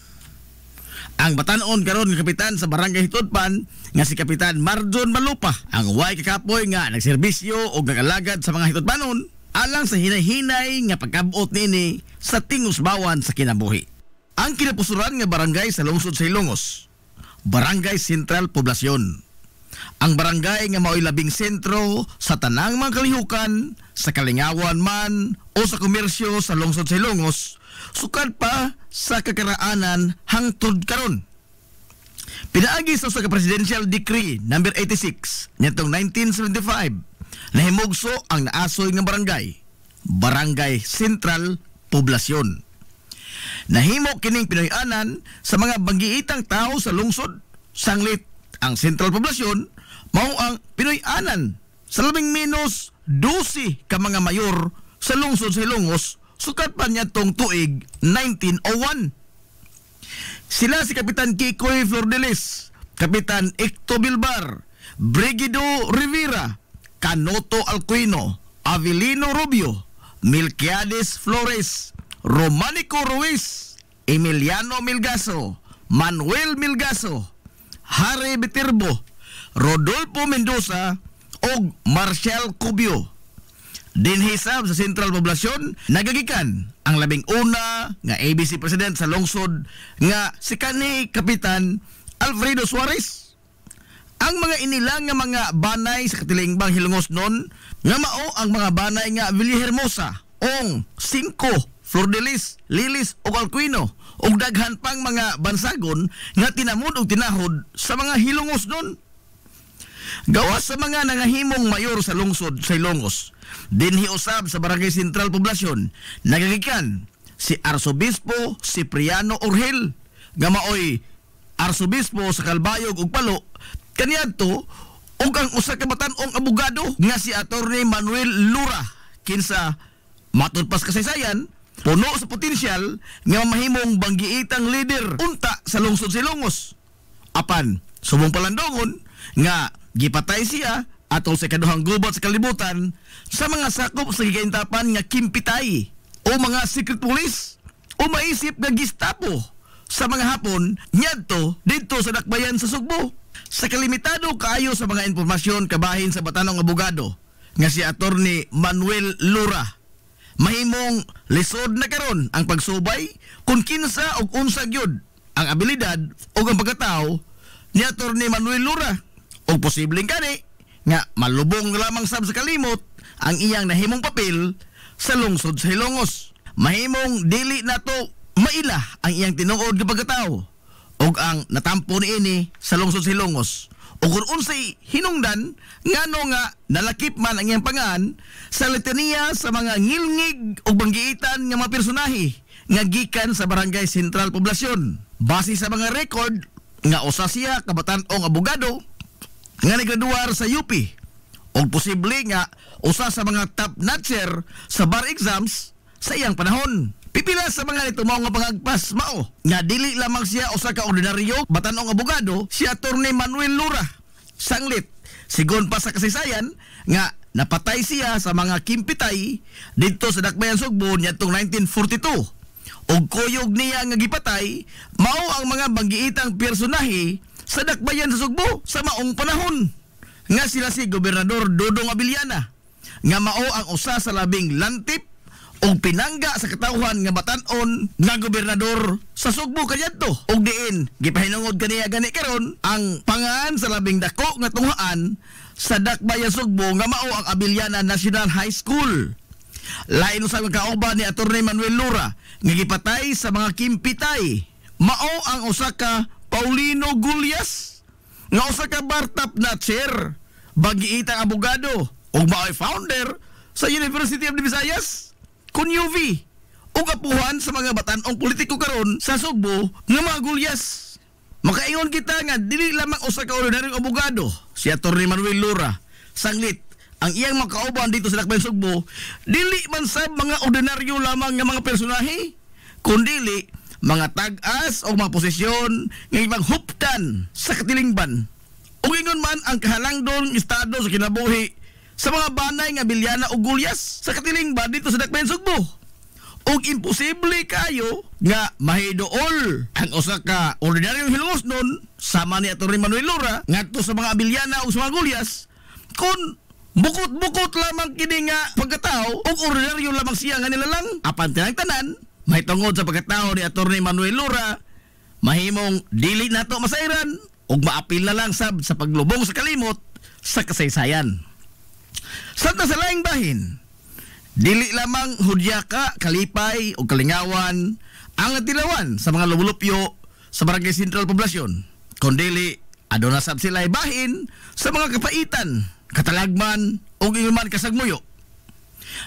Speaker 4: Ang batan-on karon nga kapitan sa Barangay Hitudpan nga si Kapitan Marjon Malupa ang way kakapoy nga nagserbisyo o nagalagad sa mga Hitudpanon alang sa hinay-hinay nga pagkabot nini sa tingusbawan sa kinabuhi. Ang kinapusuran nga barangay sa lungsod sa Ilongos, Barangay Sentral Poblasyon. Ang barangay nga mao'y labing sentro sa tanang mga kalihukan, sa kalingawan man o sa komersyo sa lungsod sa Ilongos, sukad pa sa kakaraanan hangtod karon. Pinaagi sa usa ka Presidential Decree number 86 nitong 1975, nahimugso ang naasoy nga barangay, Barangay Sentral Poblasyon. Nahimo kining Pinoy-anan sa mga banggiitang tao sa lungsod. Sanglit ang Sentral Poblasyon mao ang Pinoy-anan sa labing menos 12 ka mga mayor sa lungsod sa Ilongos sukat pa niya tong tuig 1901. Sila si Kapitan Kikoy Flordelis, Kapitan Icto Bilbar, Brigido Rivera, Canoto Alcuino, Avelino Rubio, Milquiades Flores, Romanico Ruiz, Emiliano Milgaso, Manuel Milgaso, Harry Viterbo, Rodolfo Mendoza o Marcial Cubio. Dinhisab sa Sentral Poblasyon, nagagikan ang labing una nga ABC President sa lungsod nga si kanhi Kapitan Alfredo Suarez. Ang mga inilang nga mga banay sa katilingbang Hilongos nun nga mao ang mga banay nga Villahermosa, Ong, Cinco, Flordelis, Lilis o Alcuino ug daghan pang mga bansagon nga tinamod ug tinahod sa mga Hilongos nun. Gawas sa mga nangahimong mayor sa lungsod sa Ilongos, dinhi usab sa Barangay Sentral Poblasyon, nagagikan si Arsobispo Cipriano Orhel nga maoy Arsobispo sa Calbayog ug Palo, kaniadto ug ang usa ka batan-ong abogado nga si Attorney Manuel Lura, kinsa matud pas kasaysayan puno sa potensyal nga mahimong banggiitang leader unta sa lungsod sa Ilongos. Apan subong palandongon nga gipatay siya atol sa kaduhang gubat sa kalibutan sa mga sakop sa gigaintapan nga kimpitay o mga secret police o maisip nga Gestapo sa mga Hapon nyadto dito sa dakbayan sa Sugbo. Sa kalimitado kaayo sa mga impormasyon kabahin sa batanong abogado nga si Attorney Manuel Lura, mahimong lisod na karon ang pagsubay kung kinsa og unsa gyud ang abilidad o ang pagkatao ni Attorney Manuel Lura. O posibleng kani nga malubong lamang sab sa kalimot ang iyang nahimong papel sa lungsod sa Ilongos. Mahimong dili nato maila ang iyang tinuod nga pagkatao og ang natampo niini sa lungsod sa Ilongos. O kung unsay hinungdan ngano nga nalakip man ang iyang pangan sa litanya sa mga ngilngig o banggiitan nga mga personahe nga gikan sa Barangay Sentral Poblasyon. Base sa mga record nga usa siya kabatan-ong abogado nga naggraduar sa UP o posible nga usa sa mga top notcher sa bar exams sa iyang panahon. Pipila sa mga nito mao nga pangagpas mao nga dili lamang siya usa ka ordinaryo batan-ong abogado, si Attorney Manuel Lura. Sanglit sigon pa sa kasaysayan nga napatay siya sa mga kimpitay dito sa dakbayan Sugbo niadtong 1942. Og kuyog niya nga gipatay mao ang mga banggiitang personahe sa dakbayan sa Sugbo sa maong panahon nga sila si Gobernador Dodong Abiliana nga mao ang usa sa labing lantip o pinangga sa katawhan nga batan-on nga gobernador sa Sugbo kaniadto. Og diin gipahinungod kaniya gani karon ang pangan sa labing dako nga tunghaan sa dakbayan Sugbo nga mao ang Abiliana National High School. Lain sa kauban ni Attorney Manuel Lura nga gipatay sa mga kimpitay mao ang usa ka Paulino Gulyas nga usa ka bar-top notcher, banggiitang abogado ug mao'y founder sa University of the Visayas kun UV ug apuhan sa mga batan-ong politiko karon sa Sugbo nga mga Gulyas. Makaingon kita nga dili lamang usa ka ordinaryong abogado si Attorney Manuel Lura. Sanglit ang iyang mga kauban dito sa dakbayan Sugbo dili man sab mga ordinaryo lamang nga mga personahe, kundi mga tag-as o mga posisyon nga maghuptan sa katilingban. O ingon man ang kahalangdong estado sa kinabuhi sa mga banay nga Bilyana o Gulyas sa katilingban dito sa dakbayan Sugbo. O imposible kayo nga mahidool ang usa ka ordinaryong Hilongos nun sama ni Attorney Manuel Lura ngadto sa mga Bilyana o sa mga Gulyas kung bukot-bukot lamang kini nga pagkatao o ordinaryo lamang siya nga nilalang. Apan tinang tanan may tungod sa pagkatao ni Attorney Manuel Lura, mahimong dili nato masairan ug maapil na lang sab sa paglubong sa kalimot sa kasaysayan. Samtang sa laing bahin, dili lamang hudyaka, kalipay o kalingawan ang tilawan sa mga lumulupyo sa Barangay Sentral Poblasyon, kundi aduna sab sila bahin sa mga kapaitan, katalagman o inuman kasagmuyo.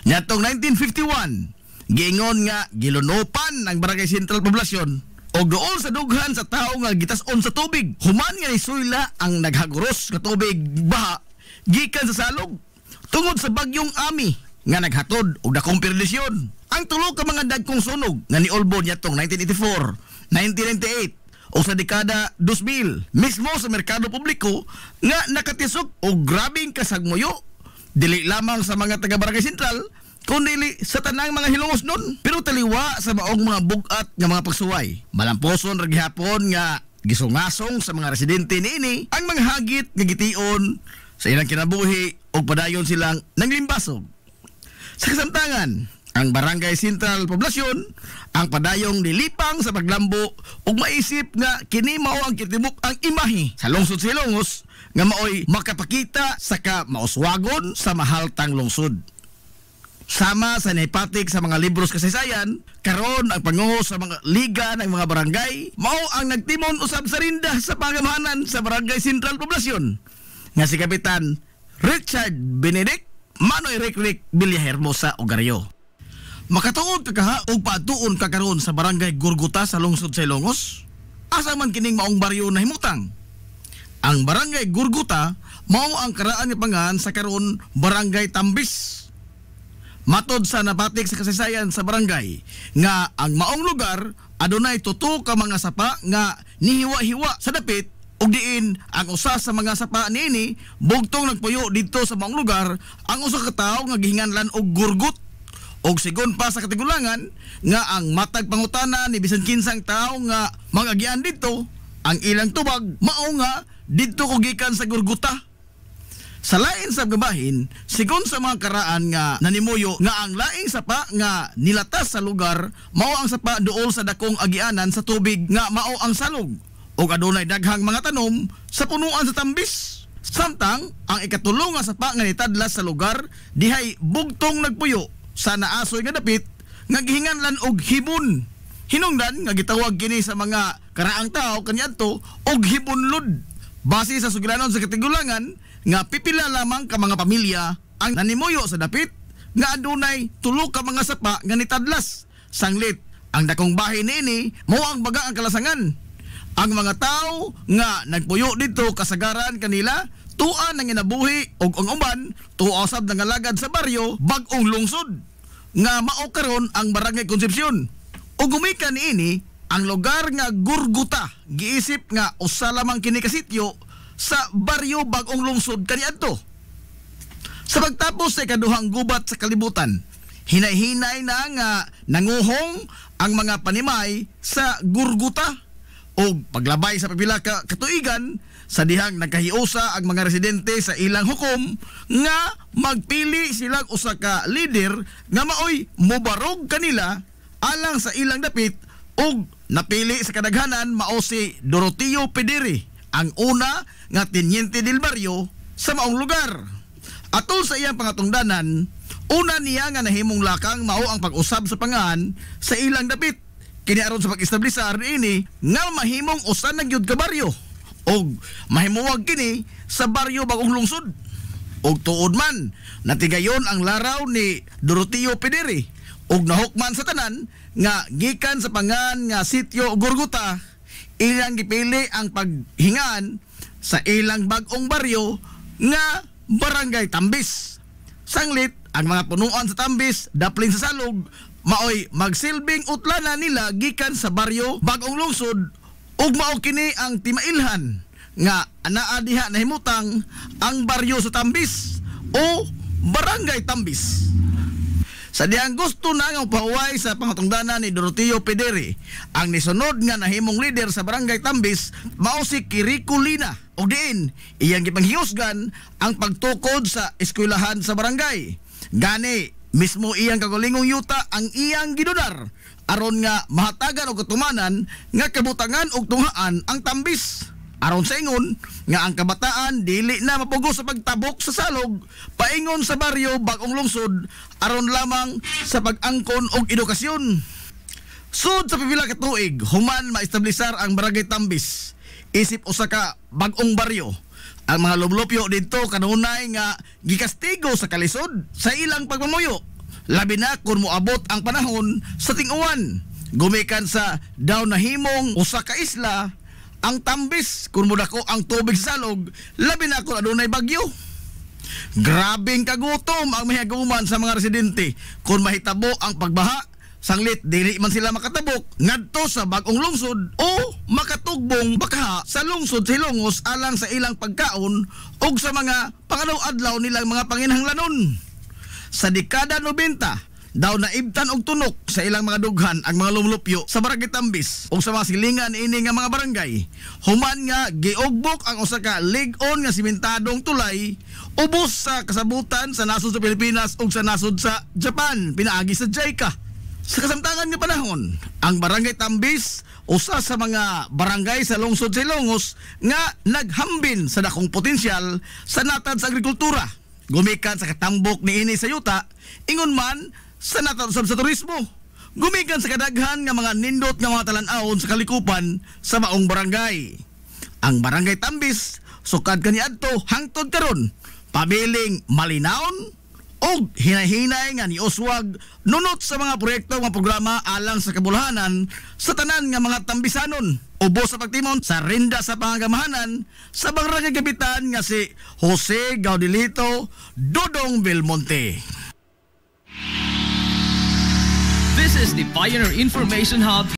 Speaker 4: Nyatong 1951, giingon nga gilunopan ang Barangay Sentral Poblasyon o doon sa dughan sa tao nga gitas-on sa tubig. Human nga ni suyla ang naghaguros nga tubig baha gikan sa salog tungod sa bagyong Ami nga naghatod og dakong perdisyon. Ang tulo ka mga dagkong sunog nga niolbo nyatong 1984, 1998 o sa dekada 2000 mismo sa merkado publiko nga nakatisok og grabing kasagmuyo dili lamang sa mga taga Barangay Sentral kundi sa tanang mga hilongos nun, pero taliwa sa maong mga bugat nga mga pagsuway. Malamposon ra gihapon nga gisungasong sa mga residente niini ang mga hagit nga gition sa ilang kinabuhi o padayon silang nanglimbasog. Sa kasamtangan, ang Barangay Sentral Poblasyon ang padayong nilipang sa paglambo ug maisip nga kini mao ang kitibuk ang imahe sa lungsod sa Ilongos nga maoy makapakita sa mauswagon sa mahaltang lungsod. Sama sa naipatik sa mga libros kasaysayan, karon ang panguho sa mga liga ng mga barangay mao ang nagtimon usab sa rinda sa pangamahanan sa Barangay Sentral Poblasyon nga si Kapitan Richard Benedict Manoy Rick Villahermosa Ogario. Makatuod ka kaha og paatuon ka karon sa Barangay Gurguta sa lungsod sa Ilongos? Asa man kining maong baryo na himutang? Ang Barangay Gurguta mao ang karaan nga pangan sa karon Barangay Tambis. Matod sa napatik sa kasaysayan sa barangay nga ang maong lugar adunay tuto ka mga sapa nga nihiwa-hiwa sa dapit ug diin ang usa sa mga sapa niini bugtong nagpuyo didto sa maong lugar ang usa ka tawo nga gihinganlan og gurgut ug sigon pa sa katigulangan nga ang matag pangutana ni bisan kinsang tawo nga magagian didto ang ilang tubag mao nga didto ko gikan sa Gurguta. Sa lain sa gabahin, sigon sa mga karaan nga nanimuyo nga ang laing sapa nga nilatas sa lugar mao ang sapa duol sa dakong agianan sa tubig nga mao ang salog ug adunay daghang mga tanom sa punuan sa Tambis. Samtang ang ikatulo nga sapa nga nitadlas sa lugar dihay bugtong nagpuyo sa naasoy nga dapit nga gihinganlan og hibon. Hinungdan nga gitawag kini sa mga karaang tao kaniadto og hibonlod. Base sa suglanon sa katigulangan nga pipila lamang ka mga pamilya ang nanimuyo sa dapit nga adunay tulo ka mga sapa nga nitadlas. Sanglit ang dakong bahin niini mao ang baga ang kalasangan. Ang mga tao nga nagpuyo dito kasagaran kanila tuan ang inabuhi ug ang uban tuwa usab nangalagad sa baryo bag-ong lungsod nga mao karon ang Barangay Concepcion. Ug gumikan niini ang lugar nga Gurguta giisip nga usa lamang kini ka sityo sa baryo bag-ong lungsod kaniadto. Sa pagtapos sa ikaduhang gubat sa kalibutan, hinay-hinay na nga nanguhong ang mga panimay sa Gurguta o paglabay sa pipila ka katuigan sa dihang nagkahiusa ang mga residente sa ilang hukom nga magpili silang usa ka leader nga maoy mobarog kanila alang sa ilang dapit ug napili sa kadaghanan mao si Doroteo Pedere, ang una nga tenyente del baryo sa maong lugar. Atol sa iyang pangatungdanan, una niya nga nahimong lakang mao ang pag-usab sa pangan sa ilang dapit. Kini aron sa pag-establisar ini nga mahimong usa na gyud ka baryo og mahimuwag kini sa baryo bagong lungsod. Og tuod man natigayon ang laraw ni Doroteo Pedere og nahukman sa tanan nga gikan sa pangan nga sityo Gurguta, ilang gipili ang paghingaan sa ilang bag-ong baryo nga Barangay Tambis. Sanglit ang mga punuan sa Tambis daplin sa salog maoy magsilbing utlana nila gikan sa baryo bag-ong lungsod ug mao kini ang timailhan nga anaa diha nahimutang ang baryo sa Tambis o Barangay Tambis. Sa diyang gusto na nga pahuway sa pangatungdanan ni Doroteo Pedere, ang nisunod nga nahimong leader sa Barangay Tambis mao si Kiriko Lina og diin iyang gipanghiyusgan ang pagtukod sa eskwelahan sa barangay. Gani mismo iyang kagulingong yuta ang iyang gidudar aron nga mahatagan og katumanan nga kabutangan og tunghaan ang Tambis. Aron sa ingon nga ang kabataan dili na mapugo sa pagtabok sa salog paingon sa baryo bagong lungsod aron lamang sa pag-angkon og edukasyon. Sud sa pipila ka tuig human maestablisar ang Barangay Tambis isip usa ka bagong baryo. Ang mga lublopyo dito kanunay nga gikastigo sa kalisod sa ilang pagmamuyo. Labi na kung moabot ang panahon sa ting-uwan. Gumikan sa daw nahimong usa ka isla ang Tambis kung mudako ang tubig sa salog, labi na kung adunay bagyo. Grabing kagutom ang mahigaguman sa mga residente kung mahitabo ang pagbaha, sanglit dili man sila makatabok ngadto sa bagong lungsod o makatugbong bakaha sa lungsod Hilongos alang sa ilang pagkaon o sa mga pangadaw-adlaw nilang mga panginahanglanon. Sa dekada 90, daw naibtan og tunok sa ilang mga dughan ang mga lumulupyo sa Barangay Tambis o sa mga silingan ini nga mga barangay. Human nga giugbok ang usa ka lig-on nga simentadong tulay ubos sa kasabutan sa nasod sa Pilipinas ug sa nasod sa Japan pinaagi sa JICA. Sa kasamtangan nga panahon, ang Barangay Tambis usa sa mga barangay sa lungsod Hilongos nga naghambin sa dakong potensyal sa natad sa agrikultura. Gumikan sa katambok niini sa yuta, ingon man sa natasab sa turismo. Gumikan sa kadaghan nga mga nindot nga mga talan-awon sa kalikupan sa maong barangay. Ang Barangay Tambis sukad kaniadto hangtod karon pabiling malinawon og hinay-hinay nga niuswag nunot sa mga proyekto nga programa alang sa kabulhanan sa tanan nga mga Tambisanon. Ubos sa pagtimon sa rinda sa pangagamahanan sa Barangay Kapitan nga si Jose Gaudilito Dodong Belmonte.
Speaker 1: This is the Pioneer Information Hub